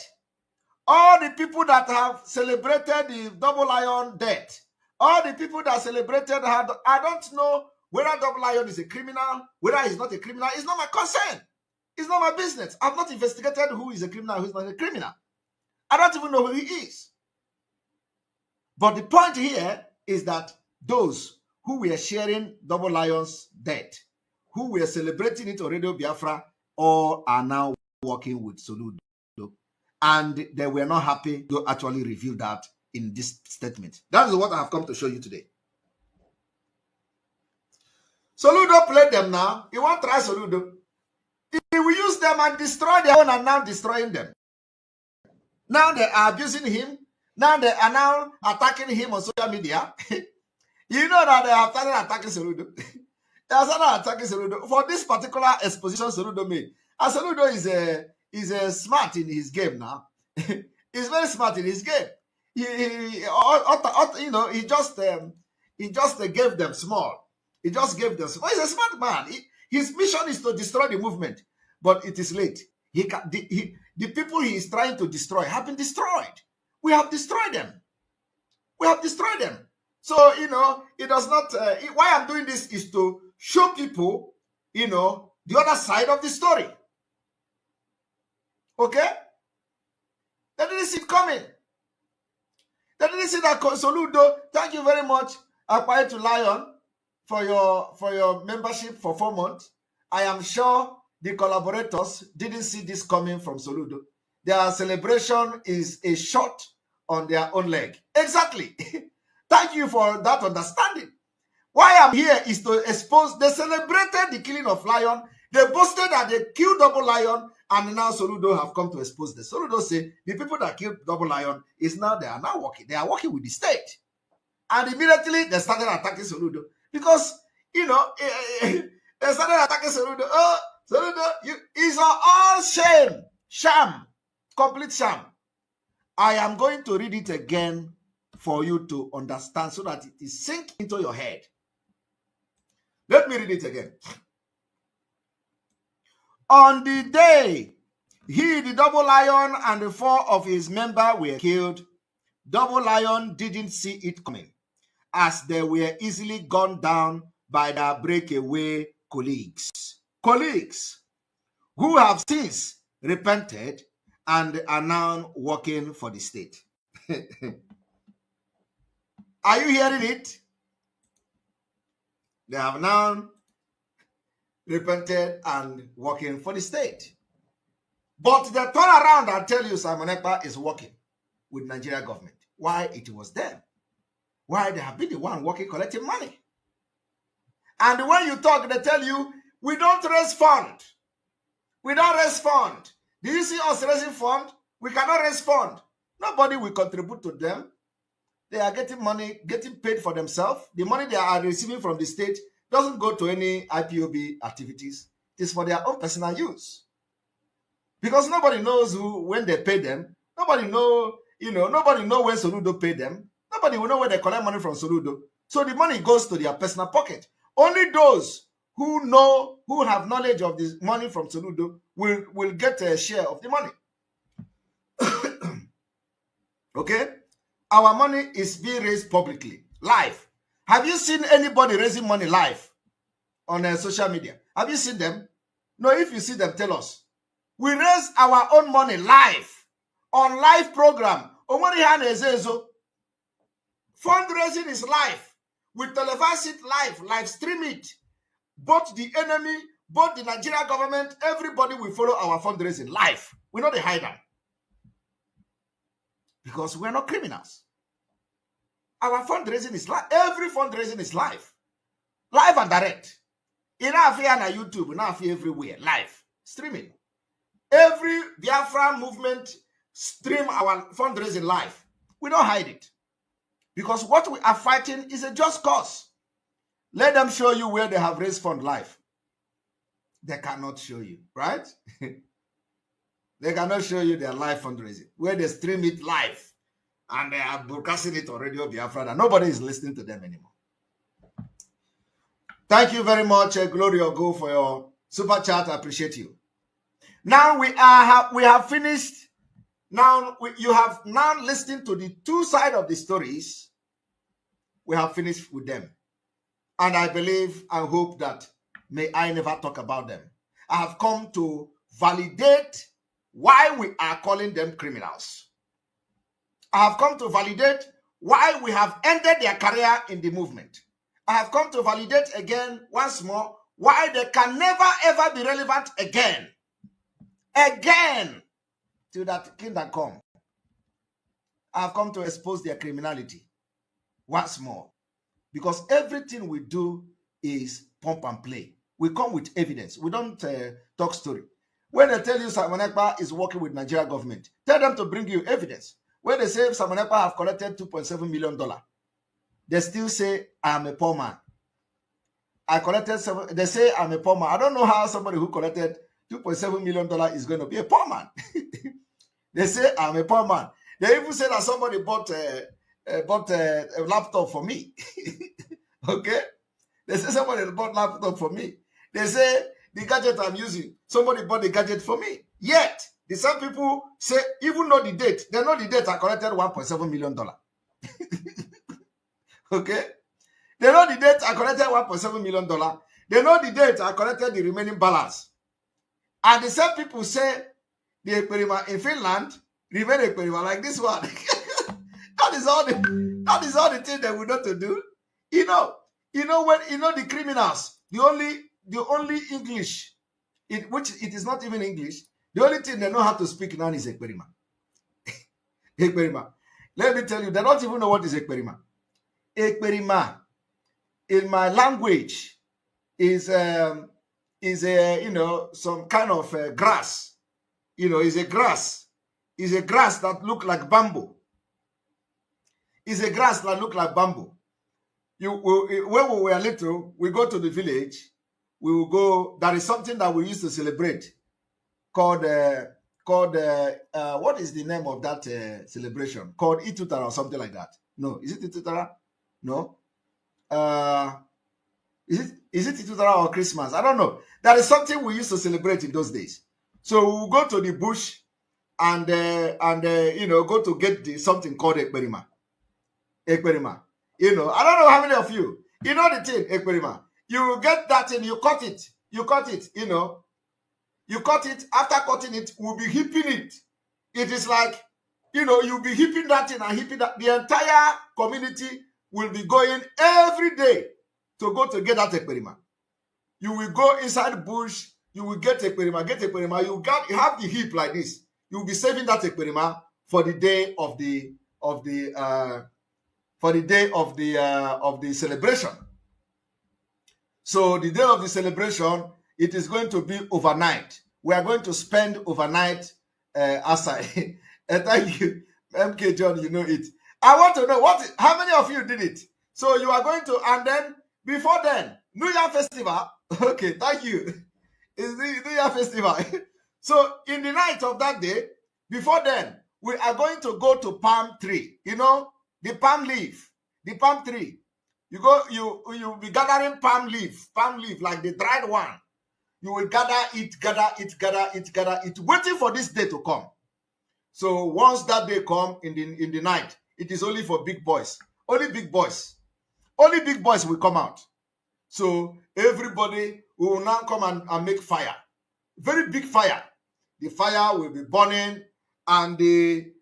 All the people that have celebrated the Double Lion death, all the people that celebrated, I don't know whether Double Lion is a criminal, whether he's not a criminal. It's not my concern. It's not my business. I've not investigated who is a criminal, who's not a criminal. I don't even know who he is. But the point here is that those who were sharing Double Lion's death, who were celebrating it on Radio Biafra, all are now working with Soludo. And they were not happy to actually reveal that in this statement. That is what I have come to show you today. Soludo played them now. He won't try Soludo. He will use them and destroy their own and now destroying them. Now they are abusing him. Now they are now attacking him on social media. You know that they have started attacking Soludo. They have started attacking Soludo for this particular exposition Soludo made. And Soludo is a smart in his game now. He's very smart in his game. He just gave them small. He just gave them small. He's a smart man. His mission is to destroy the movement, but it is late. The people he is trying to destroy have been destroyed. We have destroyed them. We have destroyed them. So, it does not, why I'm doing this is to show people, the other side of the story. Okay? They didn't see it coming. They didn't see that Soludo. Thank you very much, Ekpa to Lion, for your membership for 4 months. I am sure the collaborators didn't see this coming from Soludo. Their celebration is a shot on their own leg. Exactly. Thank you for that understanding. Why I'm here is to expose. They celebrated the killing of Lion. They boasted that they killed Double Lion, and now Soludo have come to expose this. Soludo say the people that killed Double Lion they are now working. They are working with the state. And immediately they started attacking Soludo. Because, they started attacking Soludo. Oh, Soludo, it's all shame. Sham. Complete sham. I am going to read it again for you to understand so that it is sink into your head. Let me read it again. On the day he, the Double Lion, and the 4 of his members were killed, Double Lion didn't see it coming, as they were easily gunned down by their breakaway colleagues. Colleagues who have since repented and are now working for the state. Are you hearing it? They have now repented and working for the state. But they turn around and tell you Simon Ekpa is working with Nigeria government. Why it was them? Why they have been the one working collecting money? And when you talk, they tell you, we don't raise fund. We don't raise fund. Do you see us raising fund? We cannot raise fund. Nobody will contribute to them. They are getting money, getting paid for themselves. The money they are receiving from the state doesn't go to any IPOB activities. It is for their own personal use. Because nobody knows when they pay them. Nobody know when Soludo pay them. Nobody will know where they collect money from Soludo. So the money goes to their personal pocket. Only those who have knowledge of this money from Soludo will get a share of the money. Okay? Our money is being raised publicly, live. Have you seen anybody raising money live on social media? Have you seen them? No, if you see them, tell us. We raise our own money live, on live program. Fundraising is live. We televise it live stream it. Both the enemy both the Nigerian government, everybody will follow our fundraising live. We know they hide them. Because we're not criminals. Our fundraising is live. Every fundraising is live. Live and direct. In Afia and YouTube, in Afia everywhere, live. Streaming. Every Biafran movement stream our fundraising live. We don't hide it. Because what we are fighting is a just cause. Let them show you where they have raised fund live. They cannot show you, right? They cannot show you their live fundraising, where they stream it live and they are broadcasting it on Radio Biafra and nobody is listening to them anymore. Thank you very much, Glory Ogo, for your super chat. I appreciate you. Now we have finished. Now you have now listened to the two sides of the stories. We have finished with them. And I believe, I hope that may I never talk about them. I have come to validate why we are calling them criminals. I have come to validate why we have ended their career in the movement. I have come to validate again, once more, why they can never ever be relevant again. Again, till that kingdom come. I have come to expose their criminality once more. Because everything we do is pump and play. We come with evidence. We don't talk story. When they tell you Simon Ekpa is working with Nigeria government, tell them to bring you evidence. When they say Simon Ekpa have collected $2.7 million, they still say, I'm a poor man. I collected they say I'm a poor man. I don't know how somebody who collected $2.7 million is going to be a poor man. They say I'm a poor man. They even say that somebody bought a laptop for me. Okay? They say somebody bought a laptop for me. They say the gadget I'm using, somebody bought the gadget for me. Yet, the same people say, even know the date. They know the date I collected $1.7 million. Okay? They know the date I collected $1.7 million. They know the date I collected the remaining balance. And the same people say the Ekperima in Finland remain Ekperima like this one. That is all the thing that we know to do. When the criminals, the only English, which it is not even English, the only thing they know how to speak now is Ekperima. Ekperima. Let me tell you, they don't even know what is Ekperima. Ekperima, in my language, is some kind of grass. Is a grass. Is a grass that look like bamboo. Is a grass that look like bamboo. When we were little, we go to the village. We will go. There is something that we used to celebrate called what is the name of that celebration? Called Itutara or something like that. No, is it Itutara? No. Is it Itutara or Christmas? I don't know. There is something we used to celebrate in those days. So we will go to the bush and go to get something called Ekperima. Ekperima. I don't know how many of you, the thing, Ekperima. You get that and you cut it. You cut it. You cut it. After cutting it, we'll be heaping it. It is like, you'll be heaping that in and heaping that. The entire community will be going every day to go to get that Ekperima. You will go inside the bush. You will get Ekperima. Get Ekperima. You have the heap like this. You will be saving that Ekperima for the day of the celebration. So the day of the celebration, it is going to be overnight. We are going to spend overnight outside. Thank you, MK John. You know it. I want to know how many of you did it. So you are going to, and then before then, New Year festival. Okay, thank you. It's the New Year festival. So in the night of that day, before then, we are going to go to palm tree. The palm leaf, the palm tree. You'll be gathering palm leaf like the dried one. You will gather it, waiting for this day to come. So once that day come in the night, it is only for big boys. Only big boys will come out. So everybody will now come and make fire. Very big fire. The fire will be burning, and the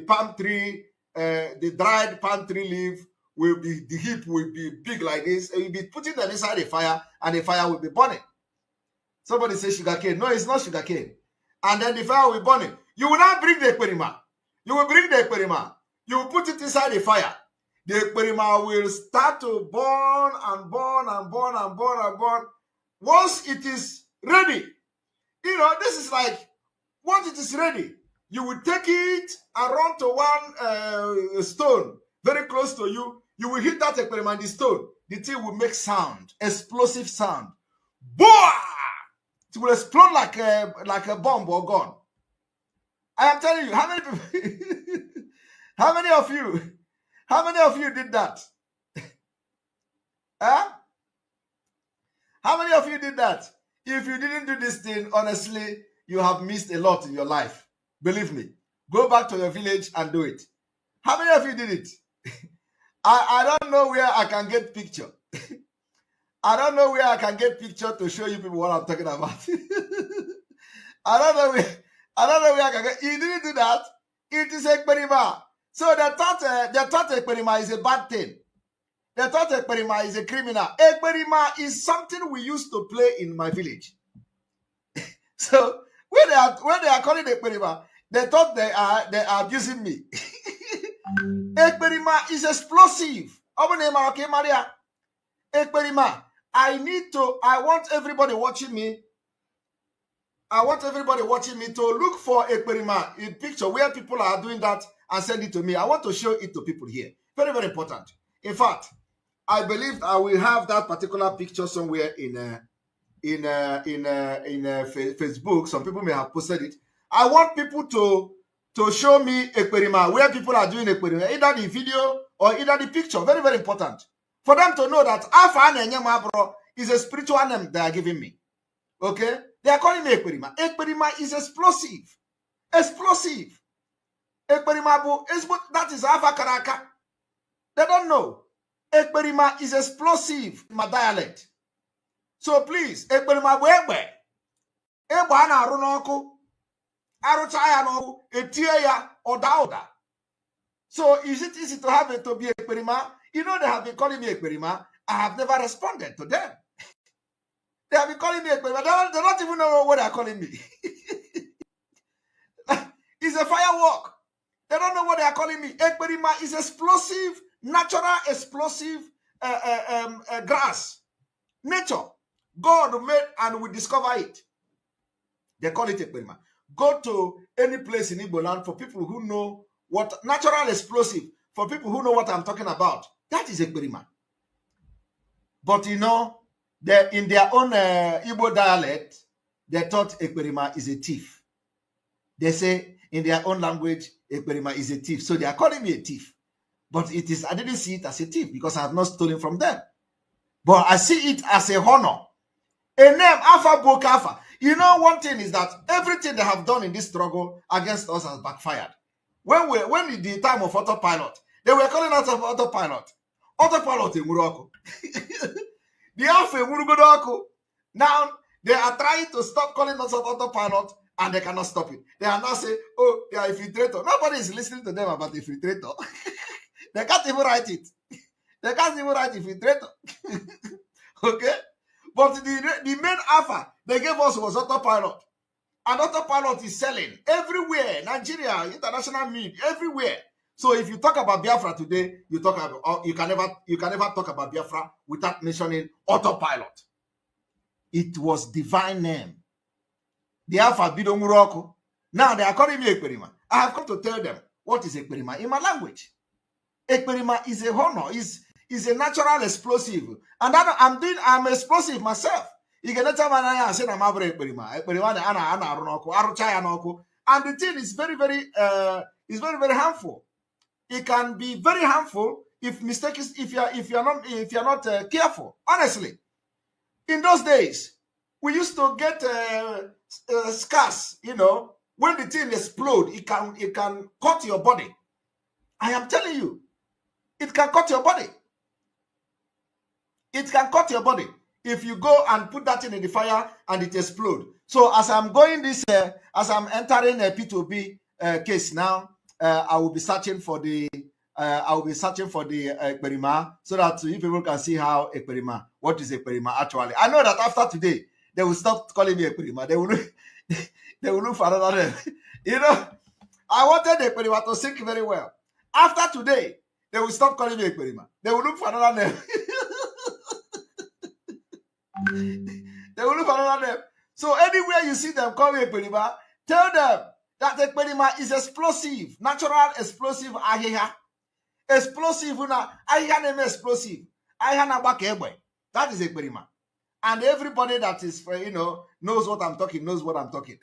palm tree, the dried palm tree leaf will be, the heap will be big like this, and you'll be putting them inside the fire, and the fire will be burning. Somebody say sugarcane. No, it's not sugarcane. And then the fire will be burning. You will not bring the ekperima. You will bring the ekperima. You will put it inside the fire. The ekperima will start to burn and burn and burn and burn and burn. Once it is ready, you know, this is like, once it is ready, you will take it and run to one stone very close to you. You will hit that ekperima, the stone. The thing will make sound, explosive sound. Boah! It will explode like a bomb or gun. I am telling you, how many people, how many of you did that? Huh? How many of you did that? If you didn't do this thing, honestly, you have missed a lot in your life. Believe me. Go back to your village and do it. How many of you did it? I don't know where I can get picture. I don't know where I can get picture to show you people what I'm talking about. I don't know where I can get. You didn't do that. It is ekperima. So they thought ekperima is a bad thing. They thought ekperima is a criminal. Ekperima is something we used to play in my village. So when they are calling ekperima, they thought they are abusing me. Ekperima is explosive. Ekperima. I want everybody watching me. I want everybody watching me to look for ekperima in picture where people are doing that and send it to me. I want to show it to people here. Very, very important. In fact, I believe I will have that particular picture somewhere in Facebook. Some people may have posted it. I want people to show me ekperima where people are doing ekperima, either the video or either the picture. Very, very important. For them to know that Alpha and bro is a spiritual name they are giving me. Okay? They are calling me ekperima. Ekperima is explosive. Explosive. Ekperima, that is Alpha Karaka. They don't know. Ekperima is explosive in my dialect. So please, ekperima webe. Eba na arunoku. Aruchaya no etia oda. So is it easy to have it to be ekperima? You know, they have been calling me ekperima. I have never responded to them. They have been calling me ekperima. They don't even know what they are calling me. It's a firework. They don't know what they are calling me. Ekperima is explosive, natural explosive grass. Nature. God made and we discover it. They call it ekperima. Go to any place in Igbo land for people who know what natural explosive, for people who know what I'm talking about. That is ekperima. But you know, in their own Igbo dialect, they thought ekperima is a thief. They say in their own language, ekperima is a thief. So they are calling me a thief. But I didn't see it as a thief because I have not stolen from them. But I see it as a honor. A name, Alpha Book Alpha. You know, one thing is that everything they have done in this struggle against us has backfired. When in the time of autopilot, they were calling us of autopilot. Autopilot in Muroko. The Alpha in Murugodoko. Now, they are trying to stop calling us of autopilot and they cannot stop it. They are now saying, oh, they are infiltrator. Nobody is listening to them about infiltrator. They can't even write it. They can't even write infiltrator. Okay? But the main Alpha they gave us was autopilot. And autopilot is selling everywhere. Nigeria, international media, everywhere. So if you talk about Biafra today, you can never talk about Biafra without mentioning autopilot. It was divine name. The Alpha Bido Muroko. Now they are calling me ekperima. I have come to tell them what is ekperima in my language. Ekperima is a honor, is a natural explosive. And I'm explosive myself. You can tell me I say I'm ekperima. And the thing is very, very harmful. It can be very harmful if you're not careful. Honestly, in those days, we used to get scars. You know, when the thing explodes, it can cut your body. I am telling you, it can cut your body. It can cut your body if you go and put that thing in the fire and it explodes. So as I'm going as I'm entering a P2B case now, I will be searching for the I'll be searching for the Ekperima so that you people can see how Ekperima, what is Ekperima actually. I know that after today, they will stop calling me Ekperima. They will look for another name. You know, I wanted Ekperima to sink very well. After today, they will stop calling me Ekperima. They will look for another name. They will look for another name. So anywhere you see them call me Ekperima, tell them that Ekperima is explosive, natural explosive ahiha. Explosive, ahiha name explosive. Ahiha na bakebwe. That is Ekperima. And everybody that is, knows what I'm talking, knows what I'm talking.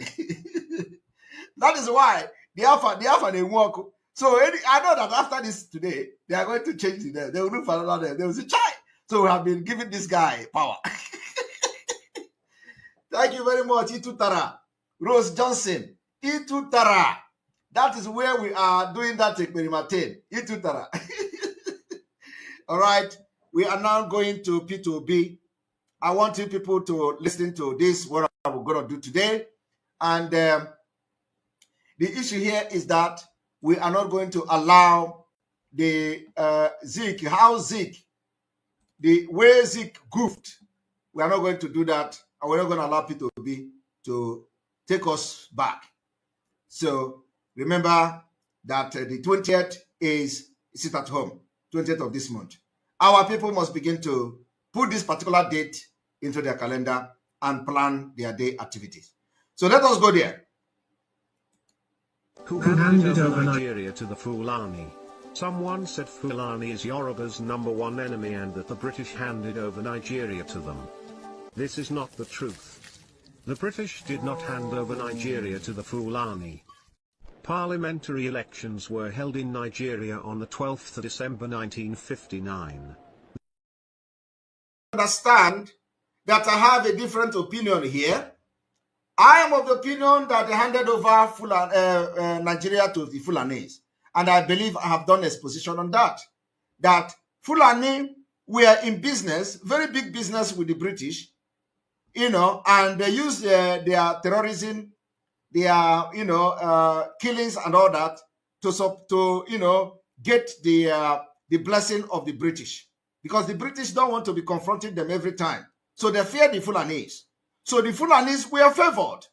That is why the Alpha they work. So I know that after this today, they are going to change the name. They will look for another name. They will say, Chai. So we have been giving this guy power. Thank you very much, Itutara. Rose Johnson, Itutara. That is where we are doing that Ekperima. Itutara. All right. We are now going to P2B. I want you people to listen to this, what I'm going to do today. And the issue here is that we are not going to allow the Zeke, the way Zeke goofed. We are not going to do that. And we're not going to allow P2B to take us back. So remember that the 20th is sit at home, 20th of this month. Our people must begin to put this particular date into their calendar and plan their day activities. So let us go there. Who handed over Nigeria to the Fulani? Someone said Fulani is Yoruba's #1 enemy and that the British handed over Nigeria to them. This is not the truth. The British did not hand over Nigeria to the Fulani. Parliamentary elections were held in Nigeria on the 12th of December 1959. Understand that I have a different opinion here. I am of the opinion that they handed over Nigeria to the Fulanis. And I believe I have done exposition on that. That Fulani were in business, very big business with the British, and they use their terrorism, their, killings and all that to get the blessing of the British. Because the British don't want to be confronting them every time. So they fear the Fulanis. So the Fulanis were favored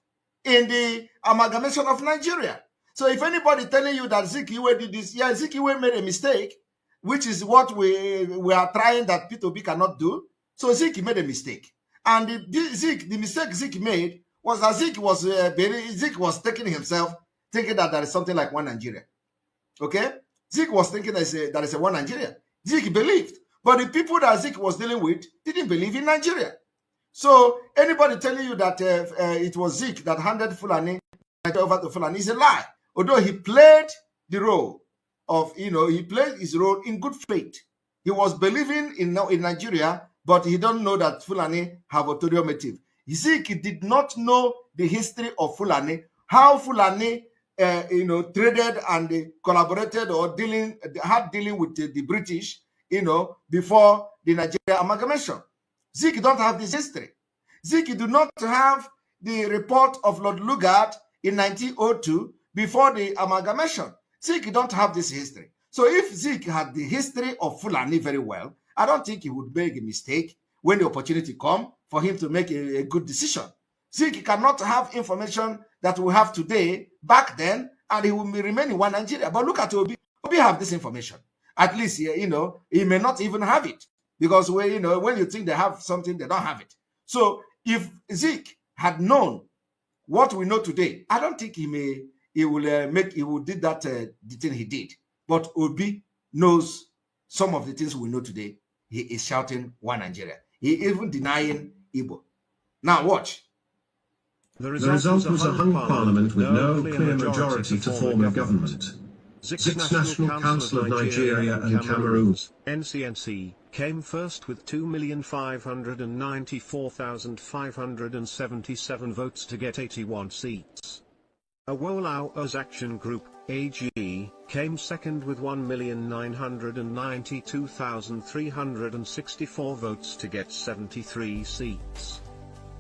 in the amalgamation of Nigeria. So if anybody telling you that Zikiwe did this, yeah, Zikiwe made a mistake, which is what we are trying that P2B cannot do. So Zik made a mistake. And the mistake Zik made was that Zik was taking himself, thinking that there is something like one Nigeria. Okay? Zik was thinking that there is a one Nigeria. Zik believed. But the people that Zik was dealing with didn't believe in Nigeria. So anybody telling you that it was Zik that handed Fulani over to Fulani is a lie. Although he played the role of, he played his role in good faith. He was believing in Nigeria, but he don't know that Fulani have ulterior motive. Zik did not know the history of Fulani, how Fulani, traded and collaborated or dealing with the British, before the Nigeria amalgamation. Zik don't have this history. Zik do not have the report of Lord Lugard in 1902 before the amalgamation. Zik don't have this history. So if Zik had the history of Fulani very well, I don't think he would make a mistake when the opportunity comes for him to make a good decision. Zik cannot have information that we have today back then, and he will remain in one Nigeria. But look at Obi. Obi have this information. At least, he may not even have it. Because when you think they have something, they don't have it. So if Zik had known what we know today, I don't think he would did that the thing he did. But Obi knows some of the things we know today. He is shouting one Nigeria. He even denying Igbo. Now watch. The result was a hung parliament with no clear majority to form a government. Zik's National Council of Nigeria and Cameroon, NCNC, came first with 2,594,577 votes to get 81 seats. Awolaw's Action Group, AG, came second with 1,992,364 votes to get 73 seats.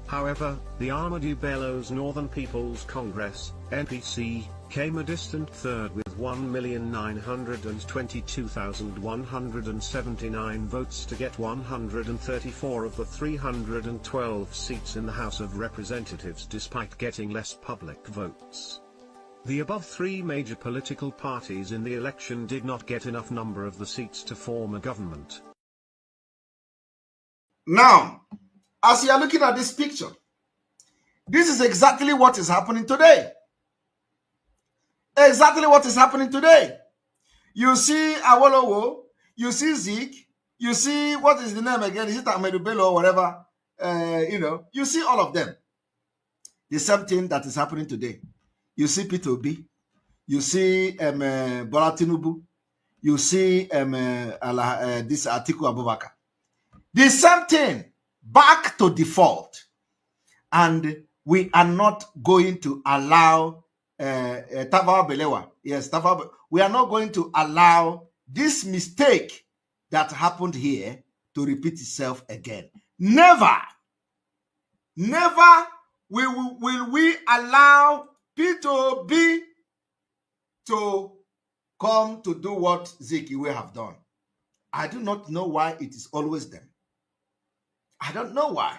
However, the Ahmadu Bello's Northern People's Congress, NPC, came a distant third with 1,922,179 votes to get 134 of the 312 seats in the House of Representatives despite getting less public votes. The above three major political parties in the election did not get enough number of the seats to form a government. Now, as you are looking at this picture, this is exactly what is happening today. Exactly what is happening today. You see Awolowo, you see Zeke, you see, what is the name again? Is it Ahmadu Bello or whatever? You see all of them. The same thing that is happening today. You see Peter Obi, you see Bola Tinubu, you see this Atiku Abubakar. The same thing, back to default. And we are not going to allow Tafawa Balewa. Yes, Tafawa. We are not going to allow this mistake that happened here to repeat itself again. Never, never will we allow P2B to come to do what Zeke will have done. I do not know why it is always them. I don't know why.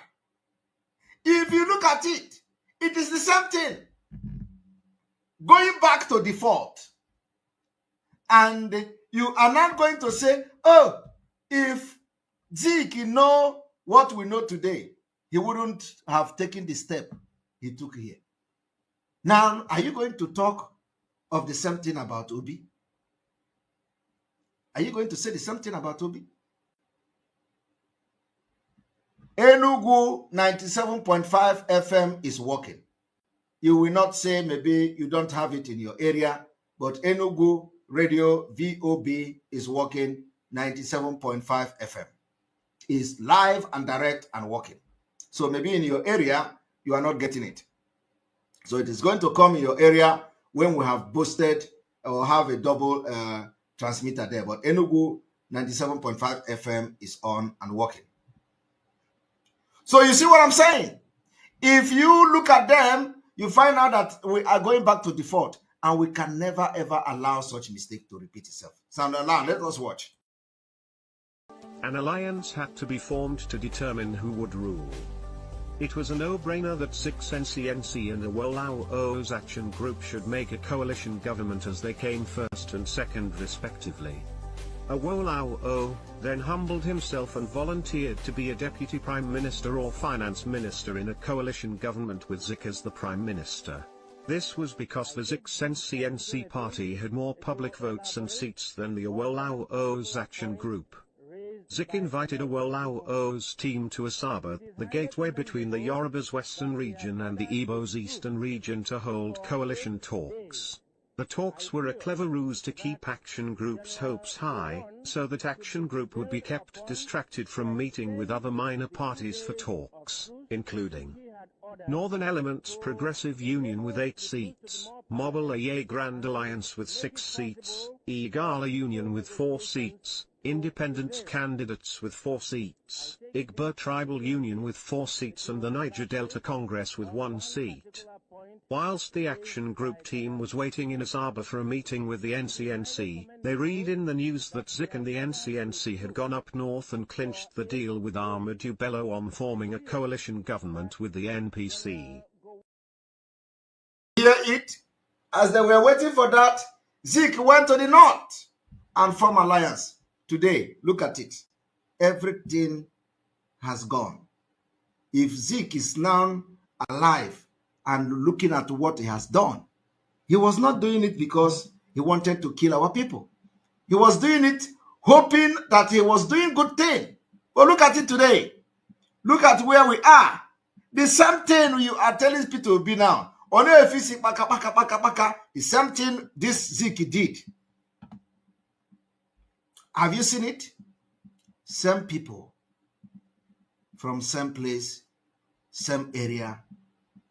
If you look at it, it is the same thing. Going back to default. And you are not going to say, oh, if Zeke know what we know today, he wouldn't have taken the step he took here. Now, are you going to talk of the same thing about Obi? Are you going to say the same thing about Obi? Enugu 97.5 FM is working. You will not say maybe you don't have it in your area, but Enugu Radio VOB is working 97.5 FM. Is live and direct and working. So maybe in your area, you are not getting it. So it is going to come in your area when we have boosted or have a double transmitter there. But Enugu 97.5 FM is on and working. So you see what I'm saying? If you look at them, you find out that we are going back to default, and we can never ever allow such mistake to repeat itself. So now let us watch. An alliance had to be formed to determine who would rule. It was a no-brainer that 6 NCNC and the Awolowo's Action Group should make a coalition government as they came first and second respectively. Awolowo then humbled himself and volunteered to be a deputy prime minister or finance minister in a coalition government with Zik as the prime minister. This was because the Zik's NCNC party had more public votes and seats than the Awolowo's Action Group. Zik invited Awolowo's team to Asaba, the gateway between the Yoruba's western region and the Igbo's eastern region, to hold coalition talks. The talks were a clever ruse to keep Action Group's hopes high, so that Action Group would be kept distracted from meeting with other minor parties for talks, including Northern Elements Progressive Union with 8 seats, Mobile Aye Grand Alliance with 6 seats, Igala Union with 4 seats, Independence Candidates with 4 seats, Igbo Tribal Union with 4 seats, and the Niger Delta Congress with 1 seat. Whilst the Action Group team was waiting in Asaba for a meeting with the NCNC, they read in the news that Zik and the NCNC had gone up north and clinched the deal with Ahmadu Bello on forming a coalition government with the NPC. Hear it? As they were waiting for that, Zik went to the north and formed alliance. Today, look at it. Everything has gone. If Zik is now alive and looking at what he has done, he was not doing it because he wanted to kill our people. He was doing it hoping that he was doing good thing. But look at it today. Look at where we are. The same thing you are telling people to be now. The same thing this Zik did. Have you seen it? Same people from same place, same area,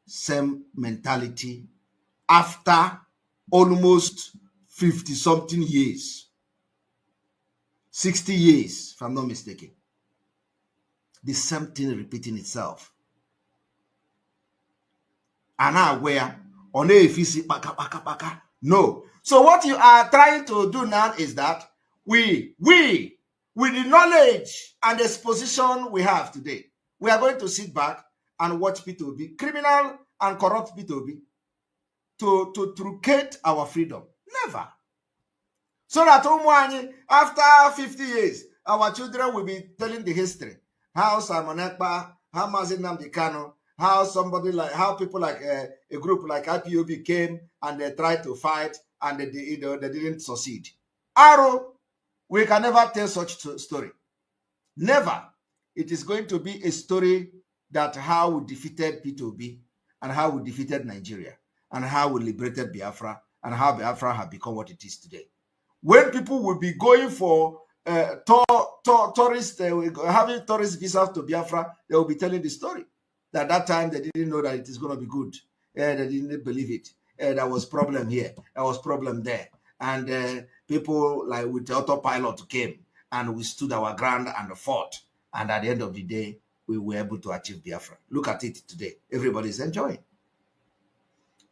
same mentality, after almost 50-something years. 60 years, if I'm not mistaken. The same thing repeating itself. Ana where on a baka. No. So what you are trying to do now is that we, with the knowledge and exposition we have today, we are going to sit back and watch P2B, criminal and corrupt P2B, to truncate our freedom. Never. So that after 50 years, our children will be telling the history. How Simon Ekpa, how Mazi Nnamdi Kanu, how people like a group like IPOB came and they tried to fight and they didn't succeed. Arrow, we can never tell such story. Never. It is going to be a story that how we defeated P2B and how we defeated Nigeria and how we liberated Biafra and how Biafra have become what it is today. When people will be going for tourist, having tourist visas to Biafra, they will be telling the story. That time they didn't know that it is going to be good. They didn't believe it. There was problem here. There was problem there. And people like with the autopilot came and we stood our ground and fought. And at the end of the day, we were able to achieve Biafra. Look at it today. Everybody's enjoying.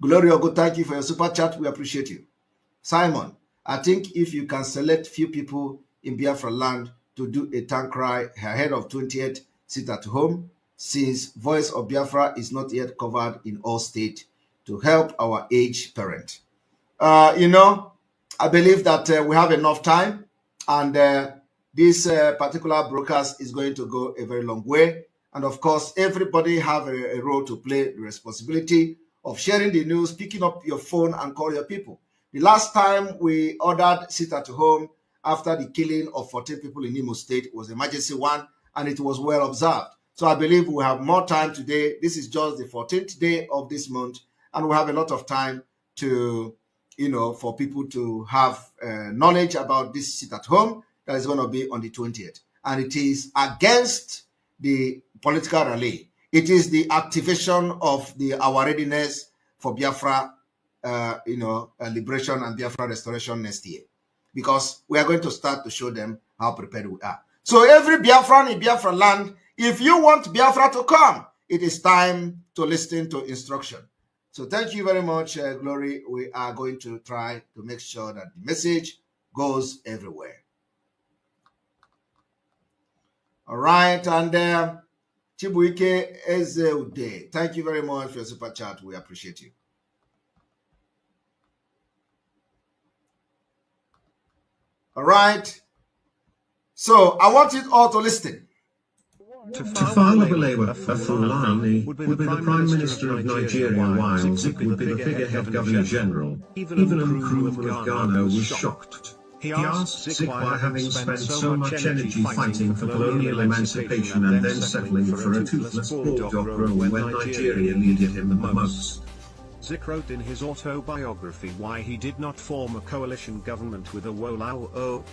Gloria Ogo, thank you for your super chat. We appreciate you. Simon, I think if you can select few people in Biafra land to do a tank cry ahead of 20th, sit at home, since Voice of Biafra is not yet covered in all states to help our aged parent. I believe that we have enough time, and this particular broadcast is going to go a very long way. And of course, everybody have a role to play, the responsibility of sharing the news, picking up your phone and call your people. The last time we ordered sit at home after the killing of 14 people in Imo State was emergency one, and it was well observed. So I believe we have more time today. This is just the 14th day of this month, and we have a lot of time to, for people to have knowledge about this sit at home that is going to be on the 20th. And it is against the political rally. It is the activation of our readiness for Biafra, liberation and Biafra restoration next year. Because we are going to start to show them how prepared we are. So every Biafran in Biafra land, if you want Biafra to come, it is time to listen to instruction. So thank you very much, Glory. We are going to try to make sure that the message goes everywhere. All right, and Chibuike Ezeude, thank you very much for your super chat. We appreciate you. All right. So I want you all to listen. Tafawa Balewa Fulani would be the Prime Minister of Nigeria while Zik would be the figurehead Governor General. Even Nkrumah of Ghana was shocked. He asked Zik why, having spent so much energy fighting for colonial emancipation and then settling for a toothless bulldog role when Nigeria needed him the most. Zik wrote in his autobiography why he did not form a coalition government with Awolowo.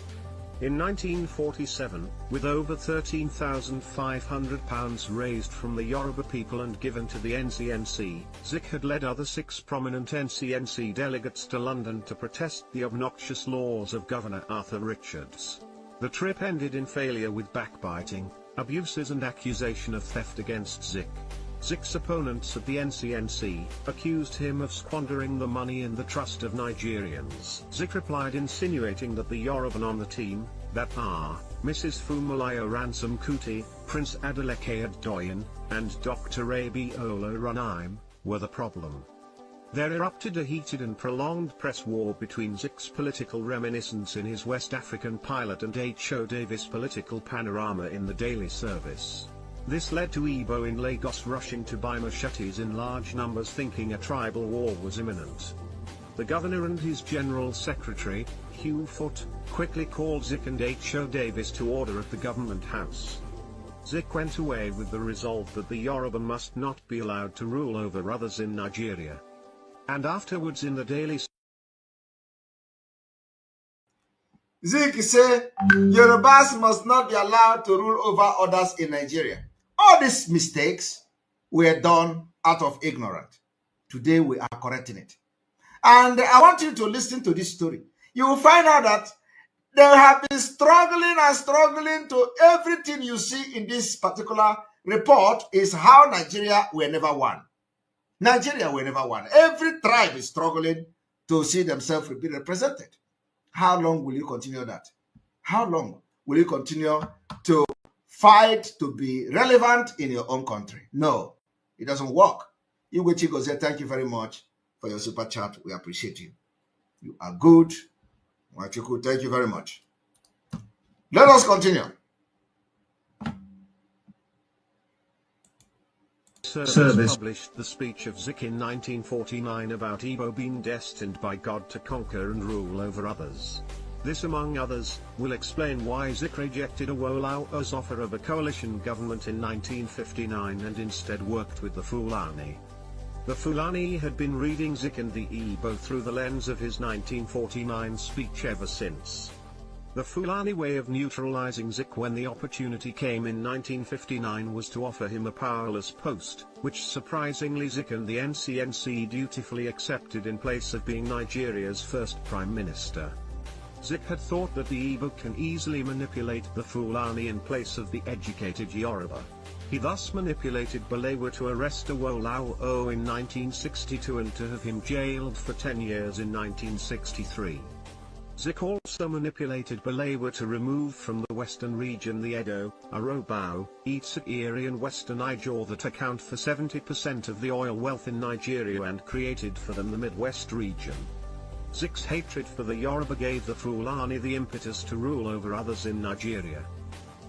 In 1947, with over £13,500 raised from the Yoruba people and given to the NCNC, Zik had led other 6 prominent NCNC delegates to London to protest the obnoxious laws of Governor Arthur Richards. The trip ended in failure with backbiting, abuses and accusation of theft against Zik. Zik's opponents at the NCNC accused him of squandering the money in the trust of Nigerians. Zik replied insinuating that the Yoruban on the team, that are, Mrs. Funmilayo Ransom Kuti, Prince Adeleke Adedoyin, and Dr. Abiola Runaim, were the problem. There erupted a heated and prolonged press war between Zik's political reminiscence in his West African pilot and H.O. Davis' political panorama in the daily service. This led to Igbo in Lagos rushing to buy machetes in large numbers thinking a tribal war was imminent. The governor and his general secretary, Hugh Foote, quickly called Zik and H.O. Davis to order at the government house. Zik went away with the resolve that the Yoruba must not be allowed to rule over others in Nigeria. And afterwards in the daily Zik said, Yorubas must not be allowed to rule over others in Nigeria. All these mistakes were done out of ignorance. Today we are correcting it. And I want you to listen to this story. You will find out that they have been struggling and struggling to everything you see in this particular report is how Nigeria were never won. Nigeria will never win. Every tribe is struggling to see themselves be represented. How long will you continue that? How long will you continue to fight to be relevant in your own country? No, it doesn't work. Igwe Chigo said, thank you very much for your super chat. We appreciate you. You are good. Wachuku, thank you very much. Let us continue. Service published the speech of Zik in 1949 about Igbo being destined by God to conquer and rule over others. This, among others, will explain why Zik rejected Awolowo's offer of a coalition government in 1959 and instead worked with the Fulani. The Fulani had been reading Zik and the Igbo through the lens of his 1949 speech ever since. The Fulani way of neutralizing Zik when the opportunity came in 1959 was to offer him a powerless post, which surprisingly Zik and the NCNC dutifully accepted in place of being Nigeria's first prime minister. Zik had thought that the Igbo can easily manipulate the Fulani in place of the educated Yoruba. He thus manipulated Balewa to arrest Awolowo in 1962 and to have him jailed for 10 years in 1963. Zik also manipulated Balewa to remove from the western region the Edo, Arobao, Itsa-Iri and western Ijaw that account for 70% of the oil wealth in Nigeria and created for them the Midwest region. Zik's hatred for the Yoruba gave the Fulani the impetus to rule over others in Nigeria.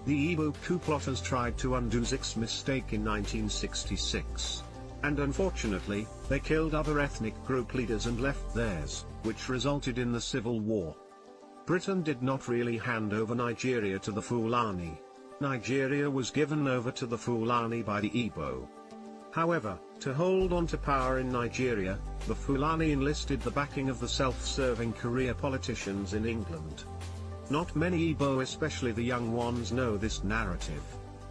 The Igbo coup plotters tried to undo Zik's mistake in 1966. And unfortunately, they killed other ethnic group leaders and left theirs, which resulted in the Civil War. Britain did not really hand over Nigeria to the Fulani. Nigeria was given over to the Fulani by the Igbo. However, to hold on to power in Nigeria, the Fulani enlisted the backing of the self-serving career politicians in England. Not many Igbo, especially the young ones, know this narrative.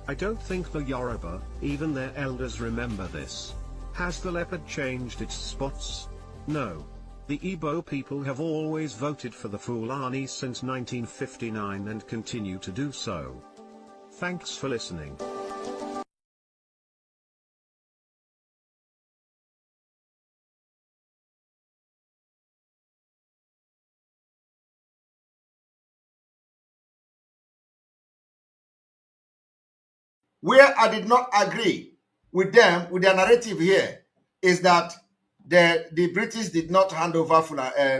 I don't think the Yoruba, even their elders, remember this. Has the leopard changed its spots? No. The Igbo people have always voted for the Fulani since 1959 and continue to do so. Thanks for listening. Where I did not agree with them, with their narrative here, is that the British did not hand over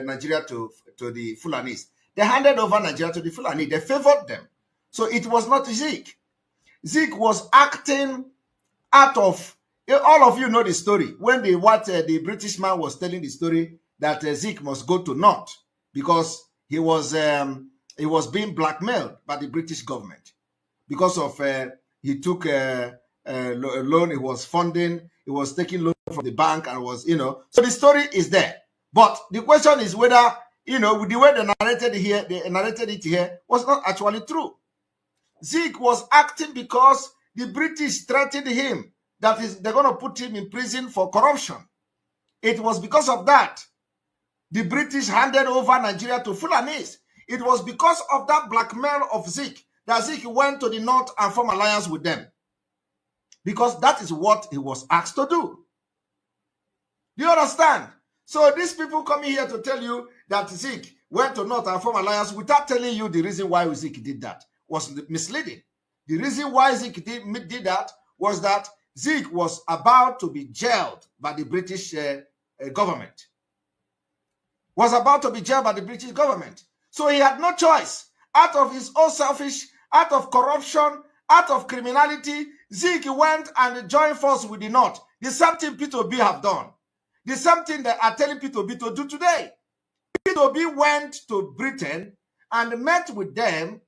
Nigeria to the Fulanis. They handed over Nigeria to the Fulani. They favored them. So it was not Zik. Zik was acting out of, all of you know the story. When the British man was telling the story that Zik must go to North because he was being blackmailed by the British government because of he took a loan, he was funding, he was taking loan from the bank and was, so the story is there. But the question is whether, with the way they narrated it here was not actually true. Zik was acting because the British threatened him that they're going to put him in prison for corruption. It was because of that the British handed over Nigeria to Fulanis. It was because of that blackmail of Zik that Zik went to the North and formed alliance with them. Because that is what he was asked to do. Do you understand? So these people coming here to tell you that Zik went to North and formed alliance without telling you the reason why Zik did that was misleading. The reason why Zik did that was that Zik was about to be jailed by the British government. Was about to be jailed by the British government. So he had no choice. Out of his own selfish, out of corruption, out of criminality, Zik went and joined force with the North. The same thing P2B have done. The same thing they are telling P2B to do today. P2B went to Britain and met with them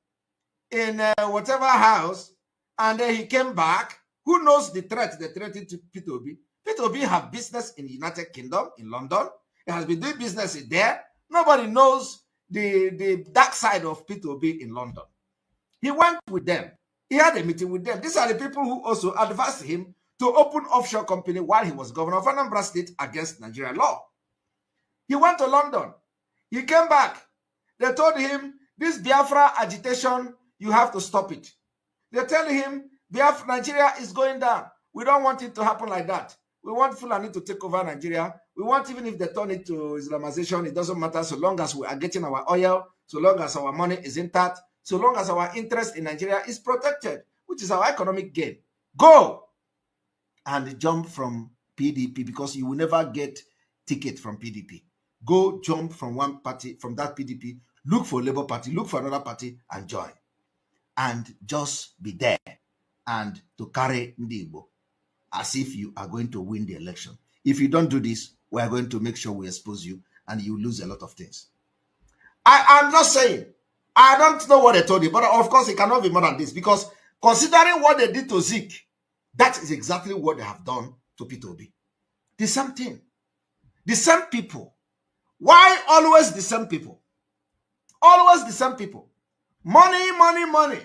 in whatever house, and then he came back. Who knows the threat they threatened to P2B? P2B have business in the United Kingdom, in London. He has been doing business there. Nobody knows the dark side of P2B in London. He went with them. He had a meeting with them. These are the people who also advised him to open offshore company while he was governor of Anambra State against Nigerian law. He went to London. He came back. They told him, this Biafra agitation, you have to stop it. They tell him, Nigeria is going down. We don't want it to happen like that. We want Fulani to take over Nigeria. We want, even if they turn it to Islamization, it doesn't matter, so long as we are getting our oil, so long as our money is intact, so long as our interest in Nigeria is protected, which is our economic gain. Go and jump from PDP, because you will never get ticket from PDP. Go jump from one party, from that PDP, look for Labour Party, look for another party and join. And just be there and to carry Ndibo as if you are going to win the election. If you don't do this, we are going to make sure we expose you and you lose a lot of things. I'm just saying, I don't know what they told you, but of course it cannot be more than this, because considering what they did to Zeke, that is exactly what they have done to Peter Obi. The same thing. The same people. Why always the same people? Always the same people. Money, money, money.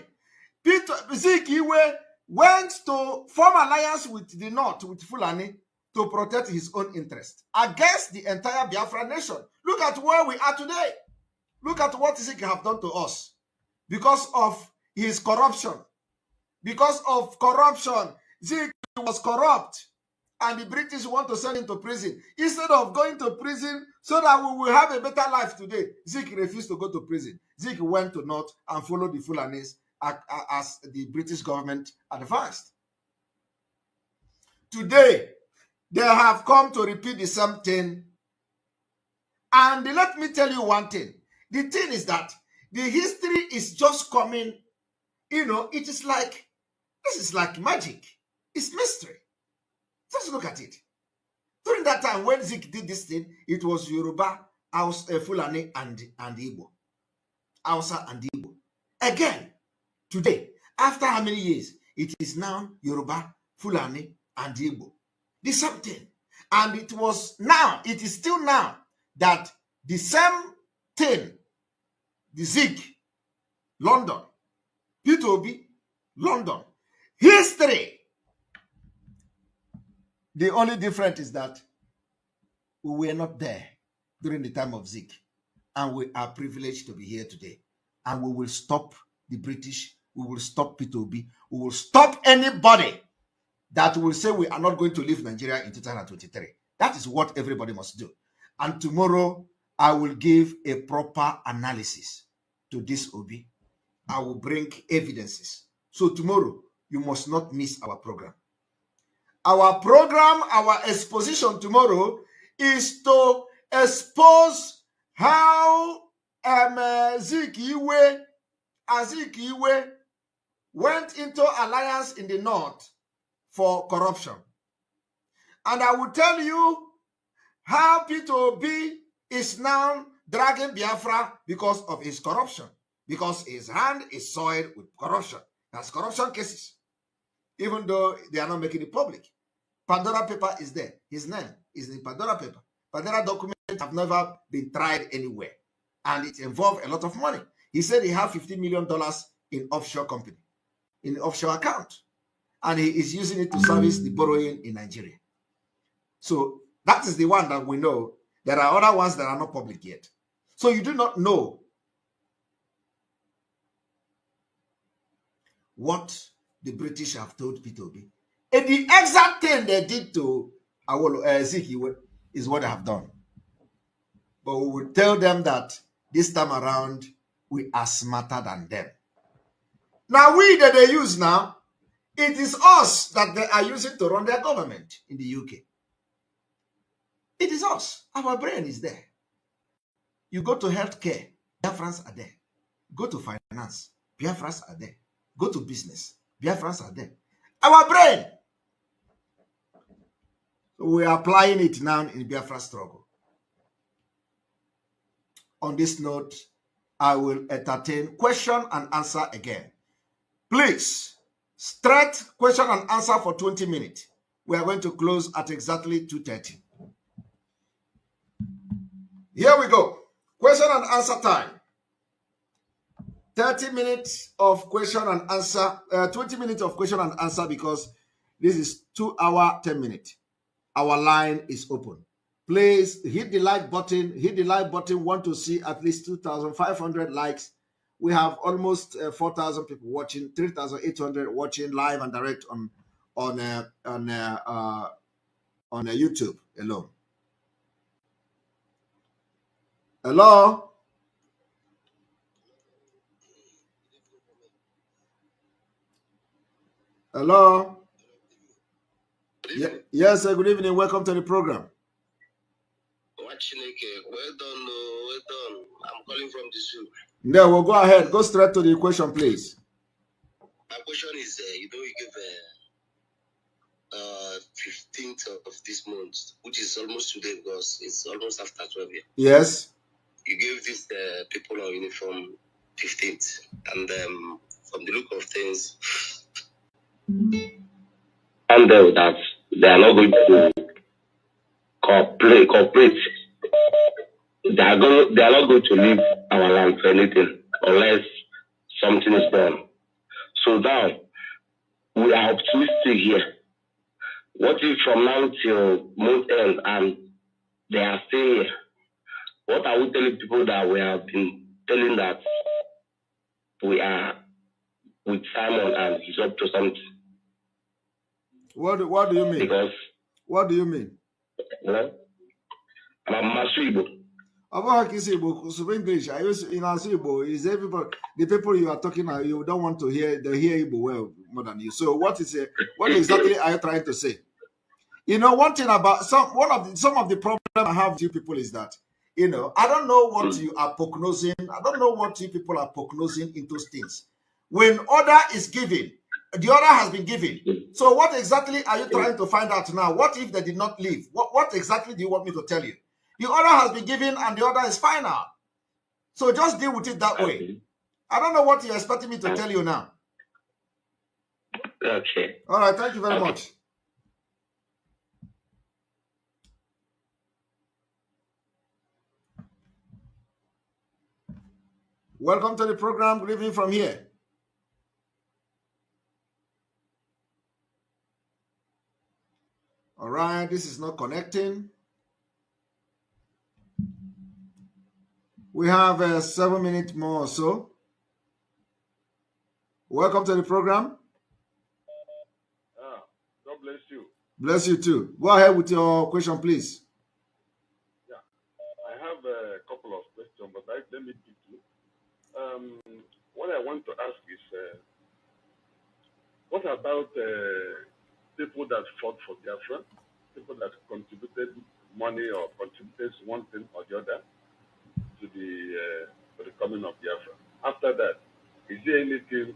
Zeke Iwe went to form alliance with the North, with Fulani, to protect his own interest against the entire Biafran nation. Look at where we are today. Look at what Zeke have done to us because of his corruption. Because of corruption, Zeke was corrupt, and the British want to send him to prison. Instead of going to prison so that we will have a better life today, Zeke refused to go to prison. Zeke went to North and followed the Fulanis as the British government advised. Today, they have come to repeat the same thing. And let me tell you one thing. The thing is that the history is just coming, it is like, this is like magic. It's mystery. Just look at it. During that time when Zeke did this thing, it was Yoruba, Fulani, and Igbo. Hausa and Igbo. Again, today, after how many years, it is now Yoruba, Fulani, and Igbo. The same thing. And it is still now that the same thing, the Zeke, London, Peter Obi, London, history. The only difference is that we were not there during the time of Zeke, and we are privileged to be here today. And we will stop the British, we will stop Peter Obi, we will stop anybody that will say we are not going to leave Nigeria in 2023. That is what everybody must do. And tomorrow, I will give a proper analysis to this Obi. I will bring evidences. So tomorrow, you must not miss our program. Our program, our exposition tomorrow is to expose how Zeke Iwe went into alliance in the North for corruption. And I will tell you how Peter Obi is now dragging Biafra because of his corruption, because his hand is soiled with corruption. That's corruption cases, even though they are not making it public. Pandora paper is there. His name is in Pandora paper. Pandora documents have never been tried anywhere, and it involved a lot of money. He said he had $15 million in offshore company, in offshore account, and he is using it to service the borrowing in Nigeria. So that is the one that we know. There are other ones that are not public yet. So you do not know what the British have told Peter Obi. And the exact thing they did to Zeke is what they have done. But we will tell them that this time around, we are smarter than them. Now, we that they use now, it is us that they are using to run their government in the UK. It is us. Our brain is there. You go to healthcare, Biafrans are there. Go to finance, Biafrans are there. Go to business, Biafrans are there. Our brain. So we are applying it now in the Biafra struggle. On this note, I will entertain question and answer again. Please, straight question and answer for 20 minutes. We are going to close at exactly 2:30. Here we go. Question and answer time. 30 minutes of question and answer, 20 minutes of question and answer, because this is 2 hours, 10 minutes. Our line is open. Please hit the like button. Hit the like button. Want to see at least 2,500 likes. We have almost 4,000 people watching, 3,800 watching live and direct on on YouTube alone. Hello? Hello? Yes, good evening. Welcome to the program. Well done, well done. I'm calling from the zoo. No, we'll go ahead. Go straight to the question, please. My question is, you give 15th of this month, which is almost today because it's almost after 12 years. Yes. You gave these people on uniform 15th, and from the look of things, and that they are not going to cooperate. They are not going to leave our land for anything unless something is done. So now we are optimistic here. What if from now till month end and they are still here? What are we telling people that we have been telling that we are with Simon and he's up to something? What do you mean? Because what do you mean? I'm Masuibo. About English, I use in Asuibo is everybody the people you are talking about, you don't want to hear they hear Igbo well more than you. So what exactly are you trying to say? One thing about some of the problem I have with you people is that I don't know what you are prognosing. I don't know what you people are prognosing into things. When order is given, the order has been given. So what exactly are you trying to find out now? What if they did not leave? What exactly do you want me to tell you? The order has been given and the order is final. So just deal with it that way. I don't know what you're expecting me to tell you now. Okay. All right. Thank you very much. Welcome to the program. Good evening from here. All right. This is not connecting. We have 7 minutes more or so. Welcome to the program. God bless you. Bless you too. Go ahead with your question, please. Yeah, I have a couple of questions, but let me pick two. What I want to ask is, what about people that fought for Biafran, people that contributed money or contributed one thing or the other to the coming of Biafra? After that, is there anything?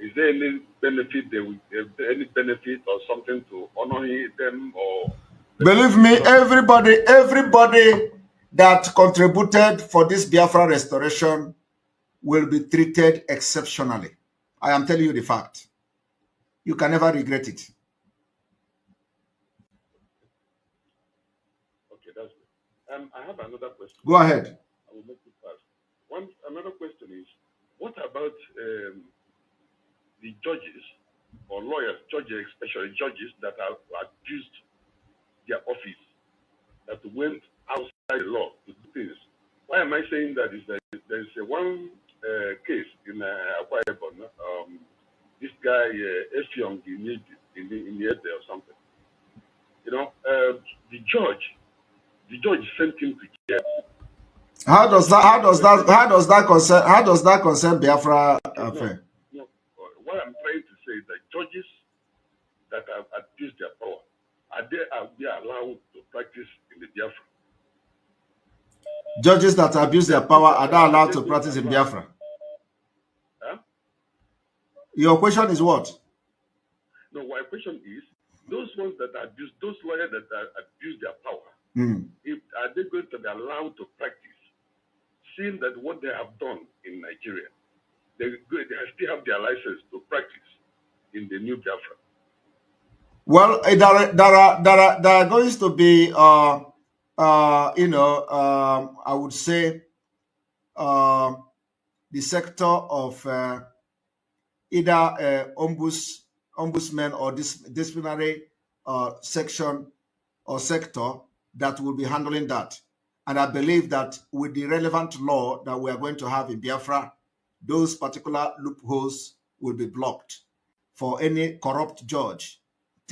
Is there any benefit? Any benefit or something to honor them? Or believe me, everybody that contributed for this Biafra restoration will be treated exceptionally. I am telling you the fact. You can never regret it. Okay, that's good. I have another question. Go ahead. I will make it fast. Another question is, what about the judges or lawyers, judges, especially judges that have abused their office, that went outside the law to do things? Why am I saying that? Is that there's one case in Akwa Ibom, this guy Effiong in the Ede or something. The judge sent him to jail. How does that concern Biafra affair? No. What I'm trying to say is that judges that have abused their power, are they allowed to practice in the Biafra? Judges that abuse their power, are they allowed to practice in Biafra? Huh? Your question is what? No, my question is, those ones that abuse, those lawyers that abuse their power, are they going to be allowed to practice? Seeing that what they have done in Nigeria, they still have their license to practice in the new Biafra. Well, there are going to be, I would say, the sector of either ombudsman or disciplinary section or sector that will be handling that. And I believe that with the relevant law that we are going to have in Biafra, those particular loopholes will be blocked for any corrupt judge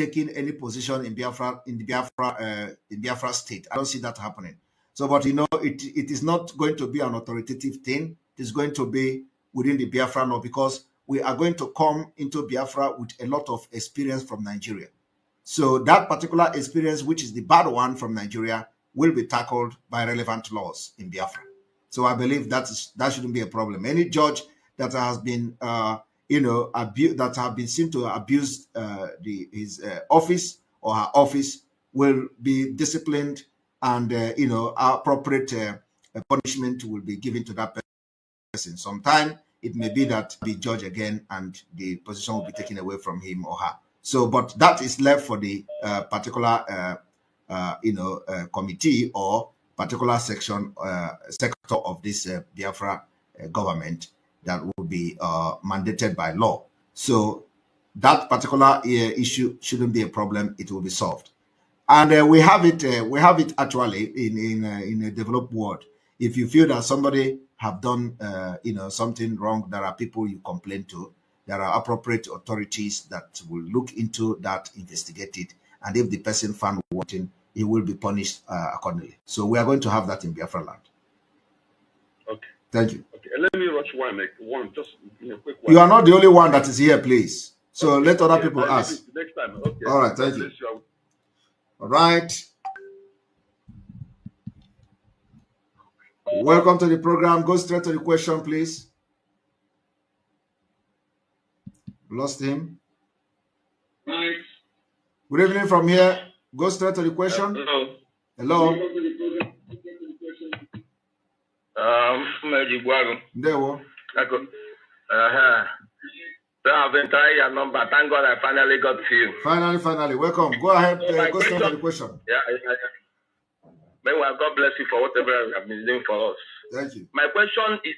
taking any position in Biafra in Biafra state. I don't see that happening. So, but you know, it is not going to be an authoritative thing. It is going to be within the Biafra law, because we are going to come into Biafra with a lot of experience from Nigeria. So that particular experience, which is the bad one from Nigeria, will be tackled by relevant laws in Biafra. So I believe that shouldn't be a problem. Any judge that has been, that have been seen to abuse his office or her office will be disciplined, and appropriate punishment will be given to that person. Sometime it may be that be judged again, and the position will be taken away from him or her. So, but that is left for the particular, committee or particular sector of this Biafra government that will be mandated by law. So that particular issue shouldn't be a problem. It will be solved, and we have it. We have it actually in a developed world. If you feel that somebody have done something wrong, there are people you complain to. There are appropriate authorities that will look into that, investigate it, and if the person found wanting, he will be punished accordingly. So we are going to have that in Biafra land. Okay. Thank you. Okay, let me rush one, just quick one. You are not the only one that is here, please. So okay, let other people ask. Next time. Okay. All right, thank you. All right. Welcome to the program. Go straight to the question, please. Lost him. Hi. Good evening from here. Go straight to the question. Hello. Hello. There we So I've been trying your number. Thank God I finally got to you. Finally. Welcome. Go ahead. Go straight to the question. Yeah. Meanwhile, God bless you for whatever you have been doing for us. Thank you. My question is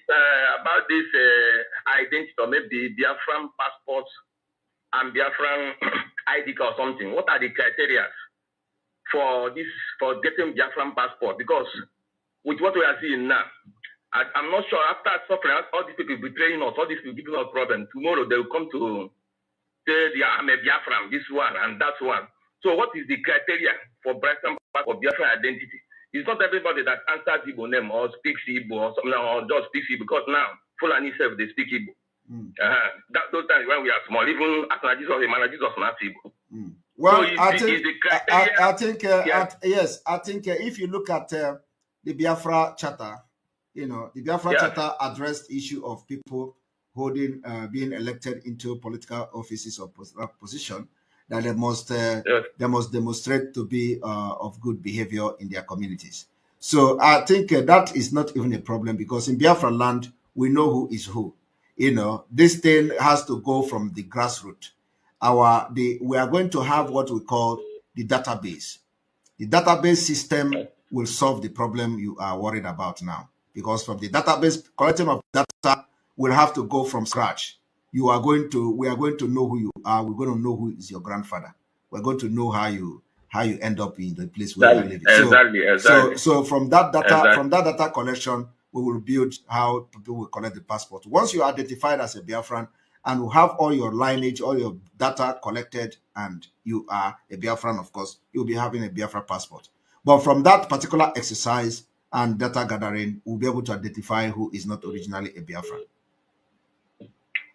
about this identity, or maybe Biafran passports and Biafran ID or something. What are the criteria for getting Biafran passport? Because with what we are seeing now, I'm not sure after suffering, all these people betraying us, all these people giving us problems, tomorrow they will come to say I'm a Biafran, this one and that one. So what is the criteria for Biafran passport, Biafran identity? It's not everybody that answers Igbo name or speaks Igbo or something, or just speaks Igbo, because now Fulani self they speak Igbo. Those times when we are small, even after Jesus, not Igbo. Well, so I think if you look at the Biafra Charter, the Biafra Charter addressed the issue of people holding, being elected into political offices or position, that they must demonstrate to be of good behavior in their communities. So I think that is not even a problem, because in Biafra land, we know who is who. This thing has to go from the grassroots. We are going to have what we call the database. The database system will solve the problem you are worried about now, because from the database collecting of data will have to go from scratch. We are going to know who you are. We're going to know who is your grandfather. We're going to know how you end up in the place where you live. Exactly. So from that data collection, we will build how people will collect the passport. Once you are identified as a Biafran and you have all your lineage, all your data collected, and you are a Biafran, of course, you'll be having a Biafra passport. But from that particular exercise and data gathering, we'll be able to identify who is not originally a Biafran.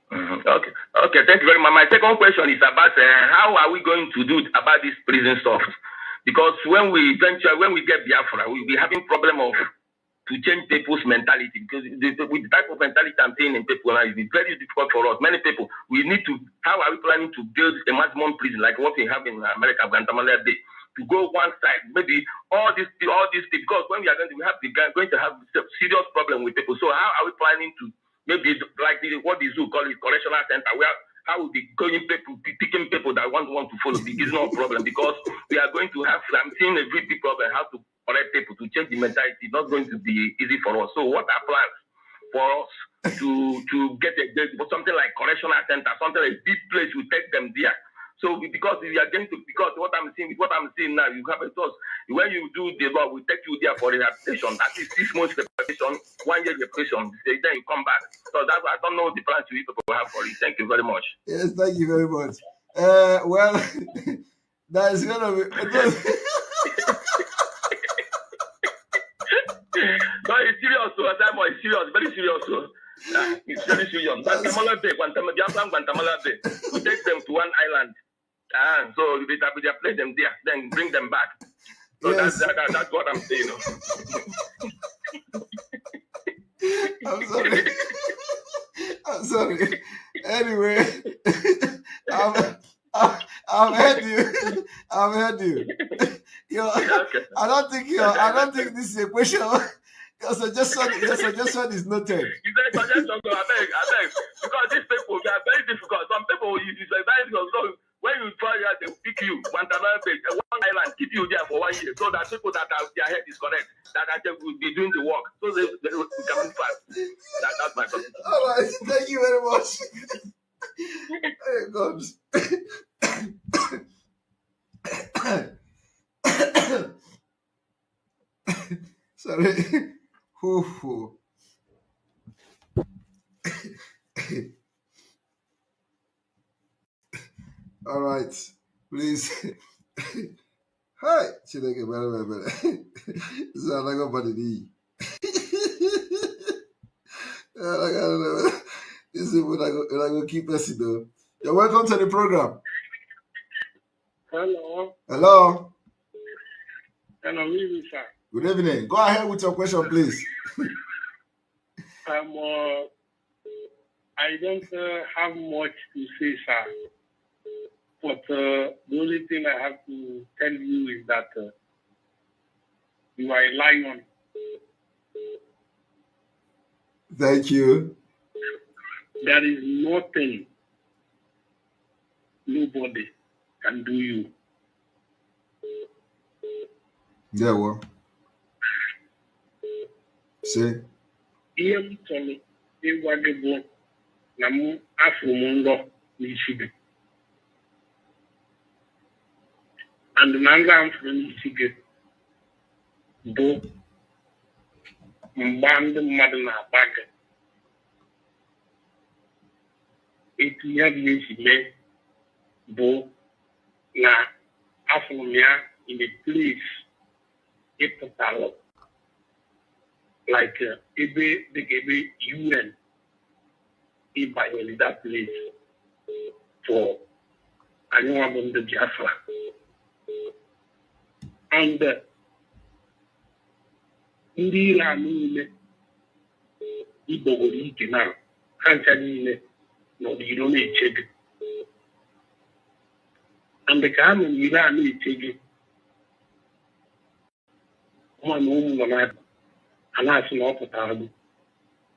Okay, thank you very much. My second question is about how are we going to do about this prison stuff? Because when we get Biafra, we'll be having problem to change people's mentality, because with the type of mentality I'm seeing in people now, it's very difficult for us. Many people, how are we planning to build a maximum prison like what we have in America, Guantanamo Bay, to go one side, maybe all these people, because when we are going to have serious problem with people. So how are we planning to maybe like what the zoo call it, correctional center, where how will be going people, picking people that want to follow? It's no problem, because we are going to have, I'm seeing a very big problem, how to correct people, to change the mentality. Not going to be easy for us. So what are plans for us to get something like correctional center, something like big place, we take them there? So because what I'm seeing now, you have a thought, when you do the law, we take you there for rehabilitation. That is 6 months rehabilitation, 1 year rehabilitation. Then you come back. So that's why I don't know the plans you people have for it. Thank you very much. Yes, thank you very much. That is gonna be. No, it's serious. So Simon, it's serious, very serious. So it's very serious. Guantanamo Bay, Biafran, Guantanamo Bay. We take them to one island. So they place them there, then bring them back. So Yes. that's what I'm saying. I'm sorry. I'm sorry. Anyway, I've heard you. I've heard you. I don't think this is a question. Your suggestion is noted. You say suggestion, so I beg. Because these people, they are very difficult. Some people, it's very difficult. When you try they pick you, one island, keep you there for 1 year, so that people that their head is correct, that will be doing the work, so they will come in fast. That's my suggestion. All right, thank you very much. Oh, God. Sorry. All right, please. Hi, should I get better? This is like a buddy. I don't know. This is what I go keep us though. You're welcome to the program. Hello. Hello. Hello, sir. Good evening. Go ahead with your question, please. I don't have much to say, sir. But the only thing I have to tell you is that you are a lion. Thank you. There is nothing, nobody can do you. Yeah, well. See? And nanga am from Michigan. Do band madna bag. It yard me do na afumia in a place it total like the UN by that place for anyone on the Biafra. And ndị Ira niile igbogoro ike na ha ncha niile n'ọdịro na-eche gị. And ka ha nọ n'ire a na-eche gị nwa na ụmụ nọ na a na-asị na ọ pụtara gị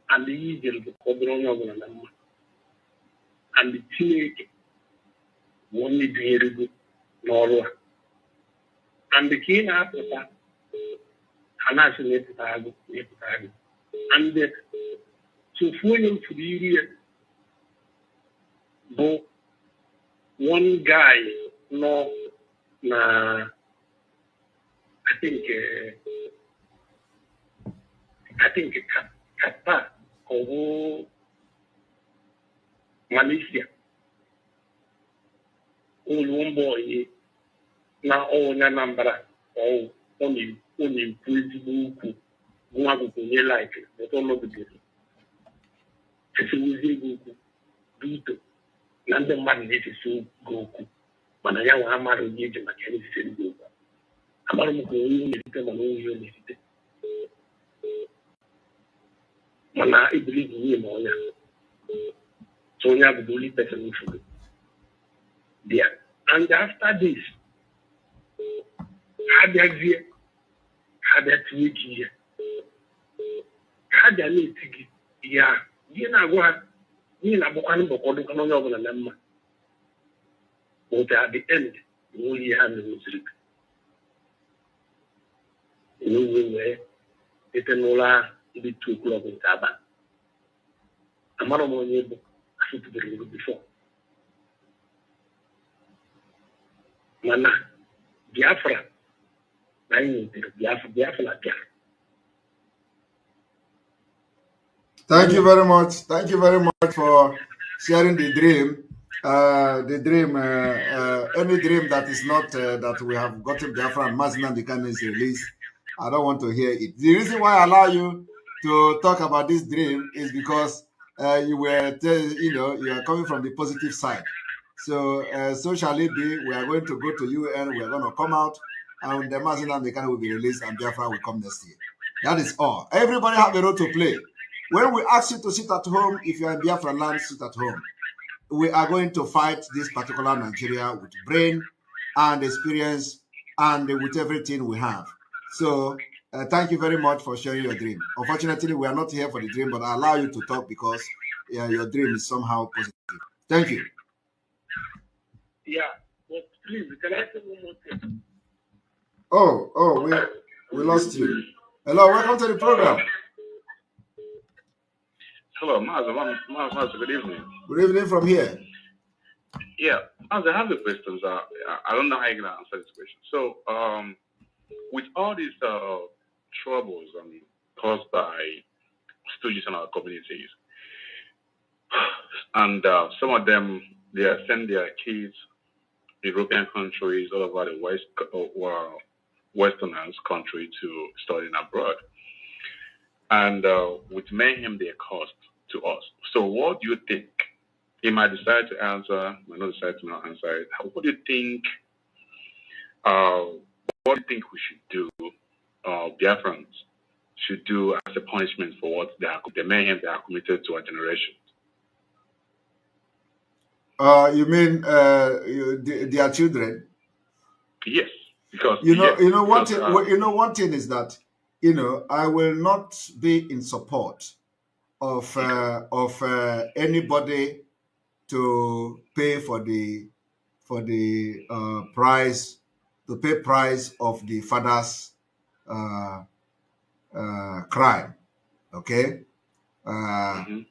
and ihe ijere bụ ka ọ bụrụ onye ọbụla na mma and Chineke bụ onye dunyere gị n'ọrụ a and ka ị na-apụta ha na-asị na ịpụtara gị and tufu onye mfuru iri ya bụ one guy nọ na I think Qatar or Malaysia. All one boy na all na number or only principle go like but all of the people. It's easy go do and the man is so go but I am a you can say go. Amaru ko you need to Mana, I believe in you, so you have the only person who should be there. And after this, had that year, had that week here, had that need to get, yeah, you know what, you know, I'm going to go over the number. But at the end, you only have the music. You know where it's no be 2 o'clock in Taban. I'm not on able to be before. Mana, Biafra, Biafra. Thank you very much. Thank you very much for sharing the dream. The dream, any dream that is not that we have gotten Biafra and Mazin the can is released, I don't want to hear it. The reason why I allow you to talk about this dream is because you were, you are coming from the positive side. So, so shall it be. We are going to go to UN. We are going to come out, and the Mazin and the can will be released, and Biafra will come next year. That is all. Everybody have a role to play. When we ask you to sit at home, if you are in Biafra land, sit at home. We are going to fight this particular Nigeria with brain and experience and with everything we have. So thank you very much for sharing your dream. Unfortunately, we are not here for the dream, but I allow you to talk because your dream is somehow positive. Thank you. Yeah, but please, can I say one more thing? Oh, we lost you. Hello, welcome to the program. Hello, Maz, good evening. Good evening from here. Yeah, Maz, I have a question. I don't know how you're going to answer this question. So, with all these troubles caused by stooges in our communities, and some of them, they are sending their kids European countries all over the West or Westerners country to studying abroad. And with mayhem they cost to us. So what do you think? He might decide to answer, might not decide to not answer it. What do you think? What do you think we should do? Biafrans should do as a punishment for what the mayhem they are committed to our generation. You mean their children? Yes, because one thing is that I will not be in support of anybody to pay for the price of the father's crime. Okay, I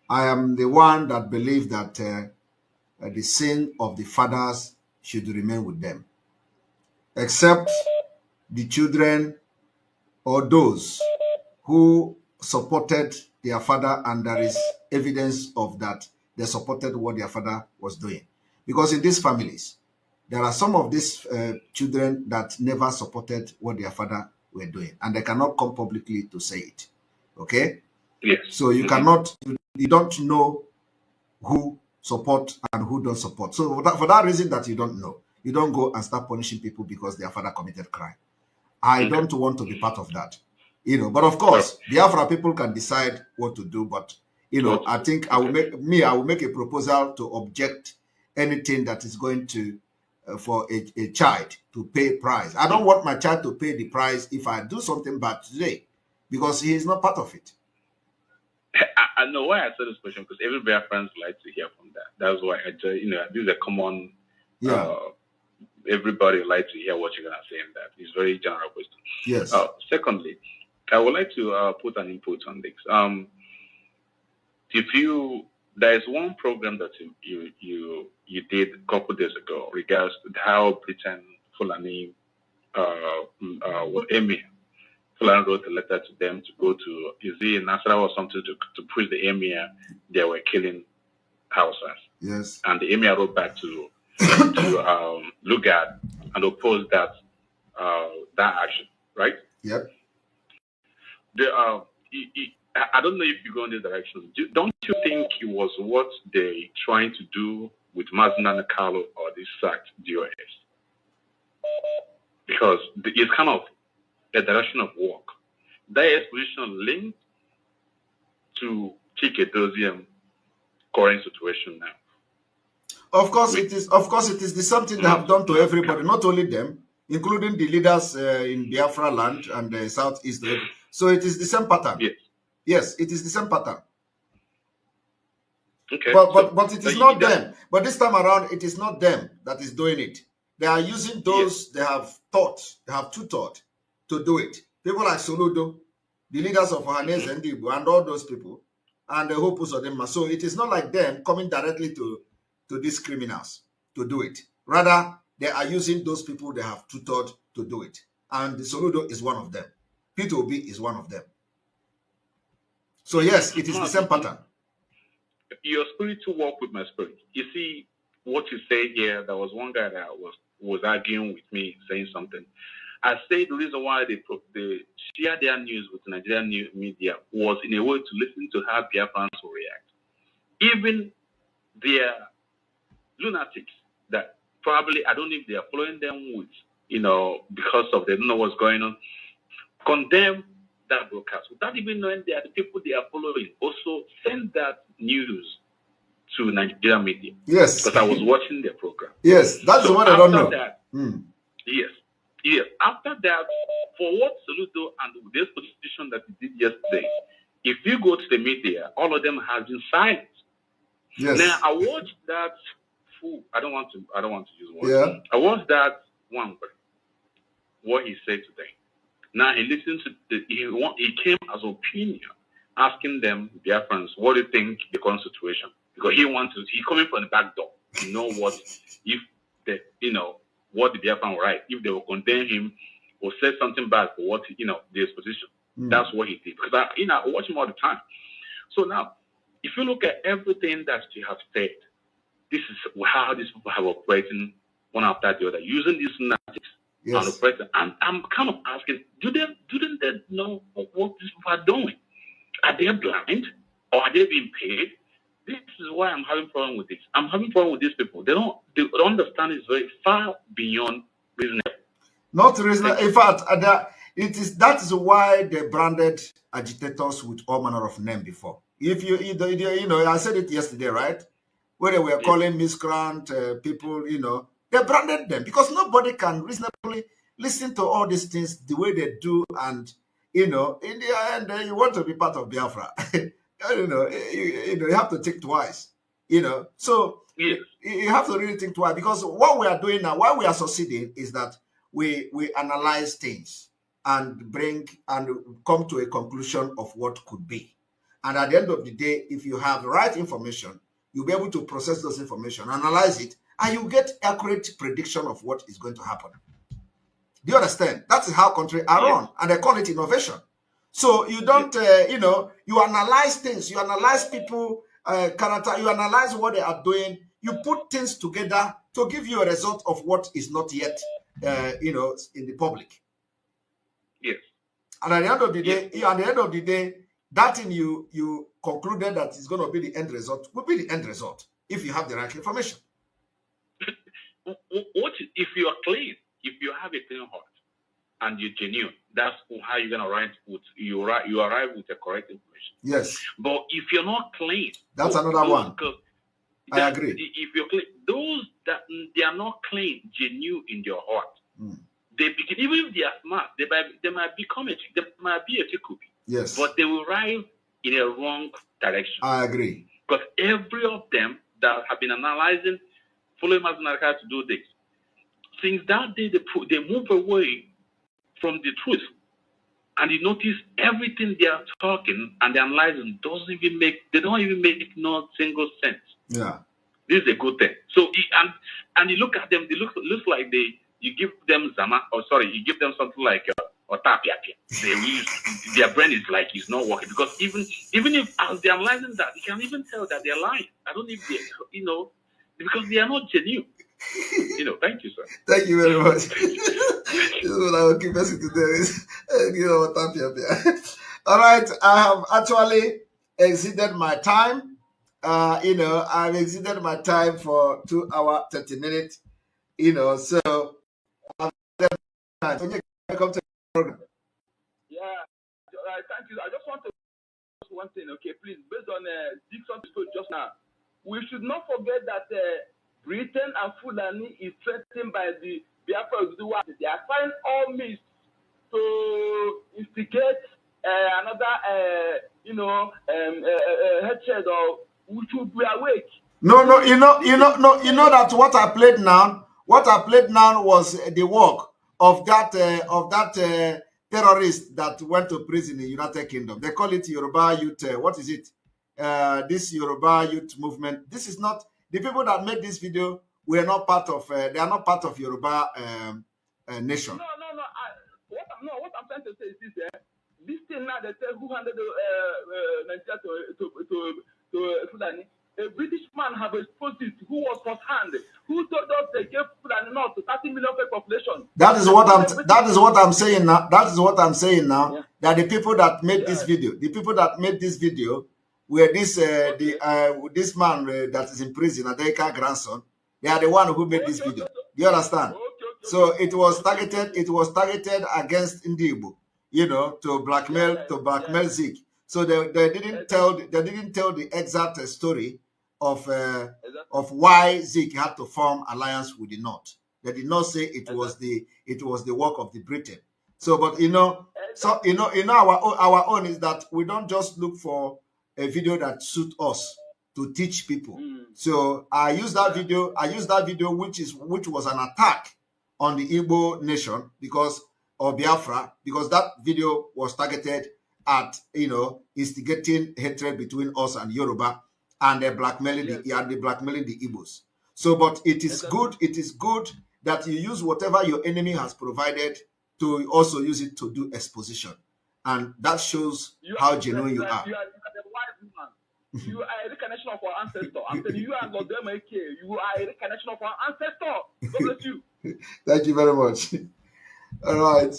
am the one that believes that the sin of the fathers should remain with them, except the children or those who supported their father, and there is evidence of that they supported what their father was doing. Because in these families, there are some of these children that never supported what their father were doing, and they cannot come publicly to say it. Okay? Yes. So you cannot, you don't know who support and who don't support. So for that reason that you don't know, you don't go and start punishing people because their father committed crime. I don't want to be part of that. But of course, Biafra people can decide what to do. But I think I will make a proposal to object anything that is going to for a child to pay price. I don't want my child to pay the price if I do something bad today, because he is not part of it. I know why I said this question, because every Biafran like to hear from that. That's why I just, this is a common. Everybody likes to hear what you're gonna say in that. It's very general question. Yes. Secondly, I would like to put an input on this. There is one program that you did a couple days ago regards to how Britain Fulani Emir Fulani wrote a letter to them to go to Nasarawa or something to push the Emir they were killing Hausas. Yes. And the Emir wrote back to Lugard and opposed that action, right? Yep. I don't know if you go in this direction. Don't you think it was what they trying to do with Mazina Nakalo or this sacked DOS? Because it's kind of a direction of work. That exposition linked to Chike current situation now. Of course, it is the same thing they have done to everybody, not only them, including the leaders in Biafra land and the southeast. So it is the same pattern. Yes, it is the same pattern. Okay. But it is not them. But this time around, it is not them that is doing it. They are using those they have tutored to do it. People like Soludo, the leaders of Ohanese and Igbo, and all those people, and the Hopus of them. So it is not like them coming directly to these criminals to do it. Rather, they are using those people they have tutored to do it. And the Soludo is one of them. P2B is one of them. So yes, it is the same pattern. Your spirit to work with my spirit. You see, what you say here, there was one guy that was arguing with me, saying something. I said the reason why they share their news with Nigerian media was in a way to listen to how Biafrans will react. Even their lunatics that probably, I don't know if they are following them with, because of they don't know what's going on, condemn that broadcast without even knowing they are the people they are following. Also send that news to Nigerian media. Yes. Because I was watching their program. Yes, that's the one I don't know. That, Yes. After that, for what Soludo and this position that he did yesterday, if you go to the media, all of them have been silent. Yes. Now I watched that fool. I don't want to use words. Yeah. I watched that one word, what he said today. Now he listened to he came as opinion, asking them, Biafrans, what do you think the current situation? Because he coming from the back door to know what if what the Biafran will write, if they will condemn him or say something bad for what the exposition. That's what he did. Because I watch him all the time. So now, if you look at everything that you have said, this is how these people have operating one after the other, using these narratives. Yes. And operating. And I'm kind of asking, didn't they know what these people are doing? Are they blind or are they being paid? This is why I'm having problem with this. I'm having problem with these people. They don't understand it's very far beyond reasonable. Not reasonable. In fact, that is why they branded agitators with all manner of name before. If I said it yesterday, right? Where they were calling miscreant people, they branded them because nobody can reasonably listen to all these things the way they do, and in the end, you want to be part of Biafra. You have to think twice. So you have to really think twice, because what we are doing now, why we are succeeding, is that we analyze things and come to a conclusion of what could be. And at the end of the day, if you have the right information, you'll be able to process those information, analyze it, and you get accurate prediction of what is going to happen. Do you understand? That's how countries are run, and they call it innovation. So you don't, you analyze things, you analyze people, character, you analyze what they are doing, you put things together to give you a result of what is not yet, in the public. Yes. And at the end of the day, that thing you concluded that is going to be the end result will be the end result if you have the right information. What if you are clean? If you have a clean heart and you're genuine, that's how you're gonna arrive with you arrive with the correct information. Yes. But if you're not clean, that's another one. I agree. If you're clean, those that they are not clean, genuine in their heart, even if they are smart, they might be a copy. Yes. But they will arrive in a wrong direction. I agree. Because every of them that have been analyzing, following Mazinarka to do this, since that day they move away from the truth. And you notice everything they are talking and they're analyzing don't even make no single sense. Yeah. This is a good thing. So and you look at them, they look like you give them you give them something like or tapiapia. Their brain is like it's not working, because even if as they're analyzing that, you can even tell that they're lying. I don't know if they because they are not genuine. Thank you, sir. Thank you very much. This is what I will keep us today. All right, I have actually exceeded my time. I've exceeded my time for 2 hours, 30 minutes. So I've come to the program. Yeah, thank you. I just want to say one thing, okay, please, based on Dixon spoke just now, we should not forget that Britain and Fulani is threatened by the Biafra. They are trying all means to instigate another, headshed, or we should be awake. No, that what I played now was the work of that terrorist that went to prison in the United Kingdom. They call it Yoruba Youth. What is it? This Yoruba Youth movement. This is not the people that made this video. We are not part of. They are not part of Yoruba nation. No. What I'm trying to say is this: this thing now, they say who handed Nigeria to Fulani. A British man have exposed it who was first hand, who told us they gave food and not to 30 million population. That is what I'm saying now. That is what I'm saying now. Yeah. That the people that made this video, were this this man that is in prison, Adeka grandson, they are the one who made this video. Do you understand? So it was targeted against Ndibu, you know, to blackmail Zeke. So they didn't tell the exact story of why Zeke had to form alliance with the North. They did not say it was the work of the Britain. So, but our own is that we don't just look for a video that suits us to teach people. So I use that video. which was an attack on the Igbo nation or Biafra, because that video was targeted at instigating hatred between us and Yoruba, and blackmailing the Igbos. So, but it is good that you use whatever your enemy has provided to also use it to do exposition, and that shows how genuine you are. You are the wise man. You are a reconnection of our ancestor. I'm telling you, and God, you are a reconnection of our ancestor. God bless you. Thank you very much. All right.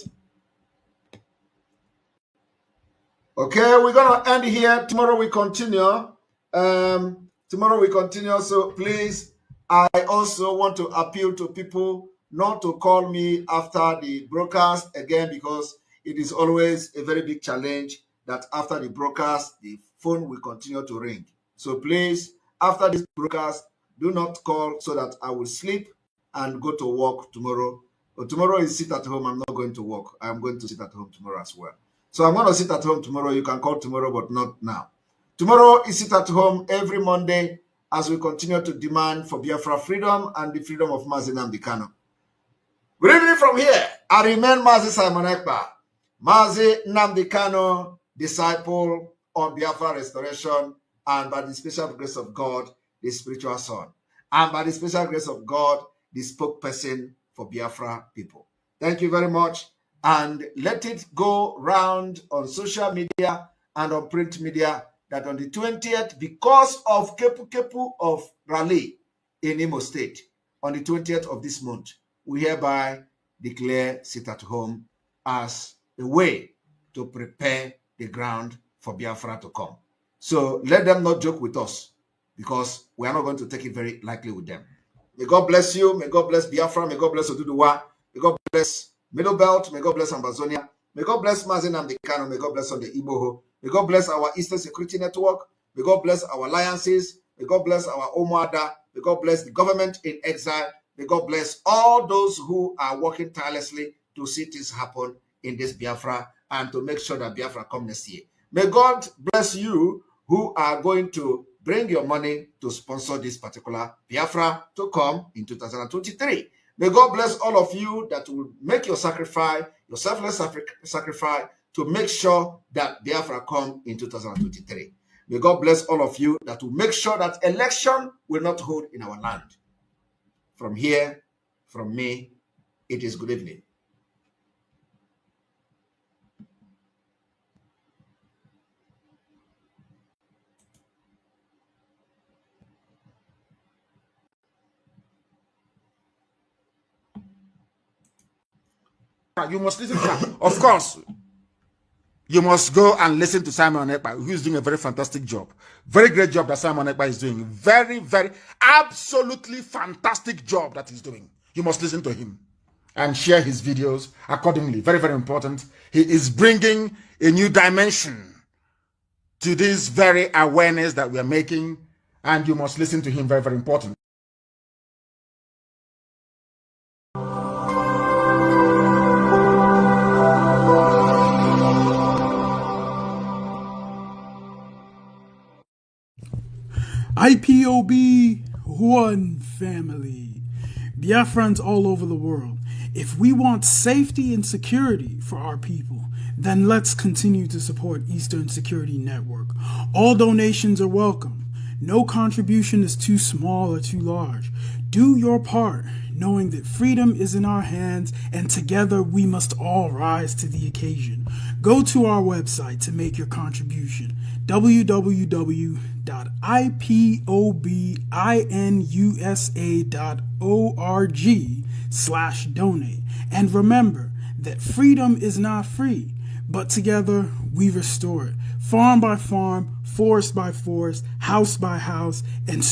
Okay, we're gonna end here. Tomorrow we continue. So please, I also want to appeal to people not to call me after the broadcast again, because it is always a very big challenge that after the broadcast, the phone will continue to ring. So please, after this broadcast, do not call so that I will sleep and go to work tomorrow. But tomorrow is sit at home. I'm not going to work. I'm going to sit at home tomorrow as well. So I'm going to sit at home tomorrow. You can call tomorrow, but not now. Tomorrow is sit at home every Monday as we continue to demand for Biafra freedom and the freedom of Mazi Nnamdi Kanu. Good evening from here. I remain Mazi Simon Ekpa. Mazi Nnamdi Kanu, disciple on Biafra restoration, and by the special grace of God, the spiritual son. And by the special grace of God, the spokesperson for Biafra people. Thank you very much. And let it go round on social media and on print media that on the 20th, because of Kepu of Raleigh in Imo State, on the 20th of this month, we hereby declare sit at home as a way to prepare the ground for Biafra to come. So let them not joke with us, because we are not going to take it very lightly with them. May God bless you. May God bless Biafra. May God bless Oduduwa. May God bless Middle Belt. May God bless Ambazonia. May God bless Mazi Nnamdi Kanu. May God bless on the Igboho. May God bless our Eastern Security Network. May God bless our alliances. May God bless our Omoada. May God bless the government in exile. May God bless all those who are working tirelessly to see this happen in this Biafra and to make sure that Biafra come next year. May God bless you who are going to bring your money to sponsor this particular Biafra to come in 2023. May God bless all of you that will make your sacrifice, your selfless sacrifice, to make sure that Biafra come in 2023. May God bless all of you that will make sure that election will not hold in our land. From here, from me, it is good evening. You must listen to that. Of course, you must go and listen to Simon Ekpa, who is doing a very fantastic job. Very great job that Simon Ekpa is doing. Very, very, absolutely fantastic job that he's doing. You must listen to him and share his videos accordingly. Very, very important. He is bringing a new dimension to this very awareness that we are making, and you must listen to him. Very, very important. IPOB, one family. Biafrans all over the world. If we want safety and security for our people, then let's continue to support Eastern Security Network. All donations are welcome. No contribution is too small or too large. Do your part, knowing that freedom is in our hands, and together we must all rise to the occasion. Go to our website to make your contribution, www.ipobinUSA.org/donate. And remember that freedom is not free, but together we restore it. Farm by farm, forest by forest, house by house, and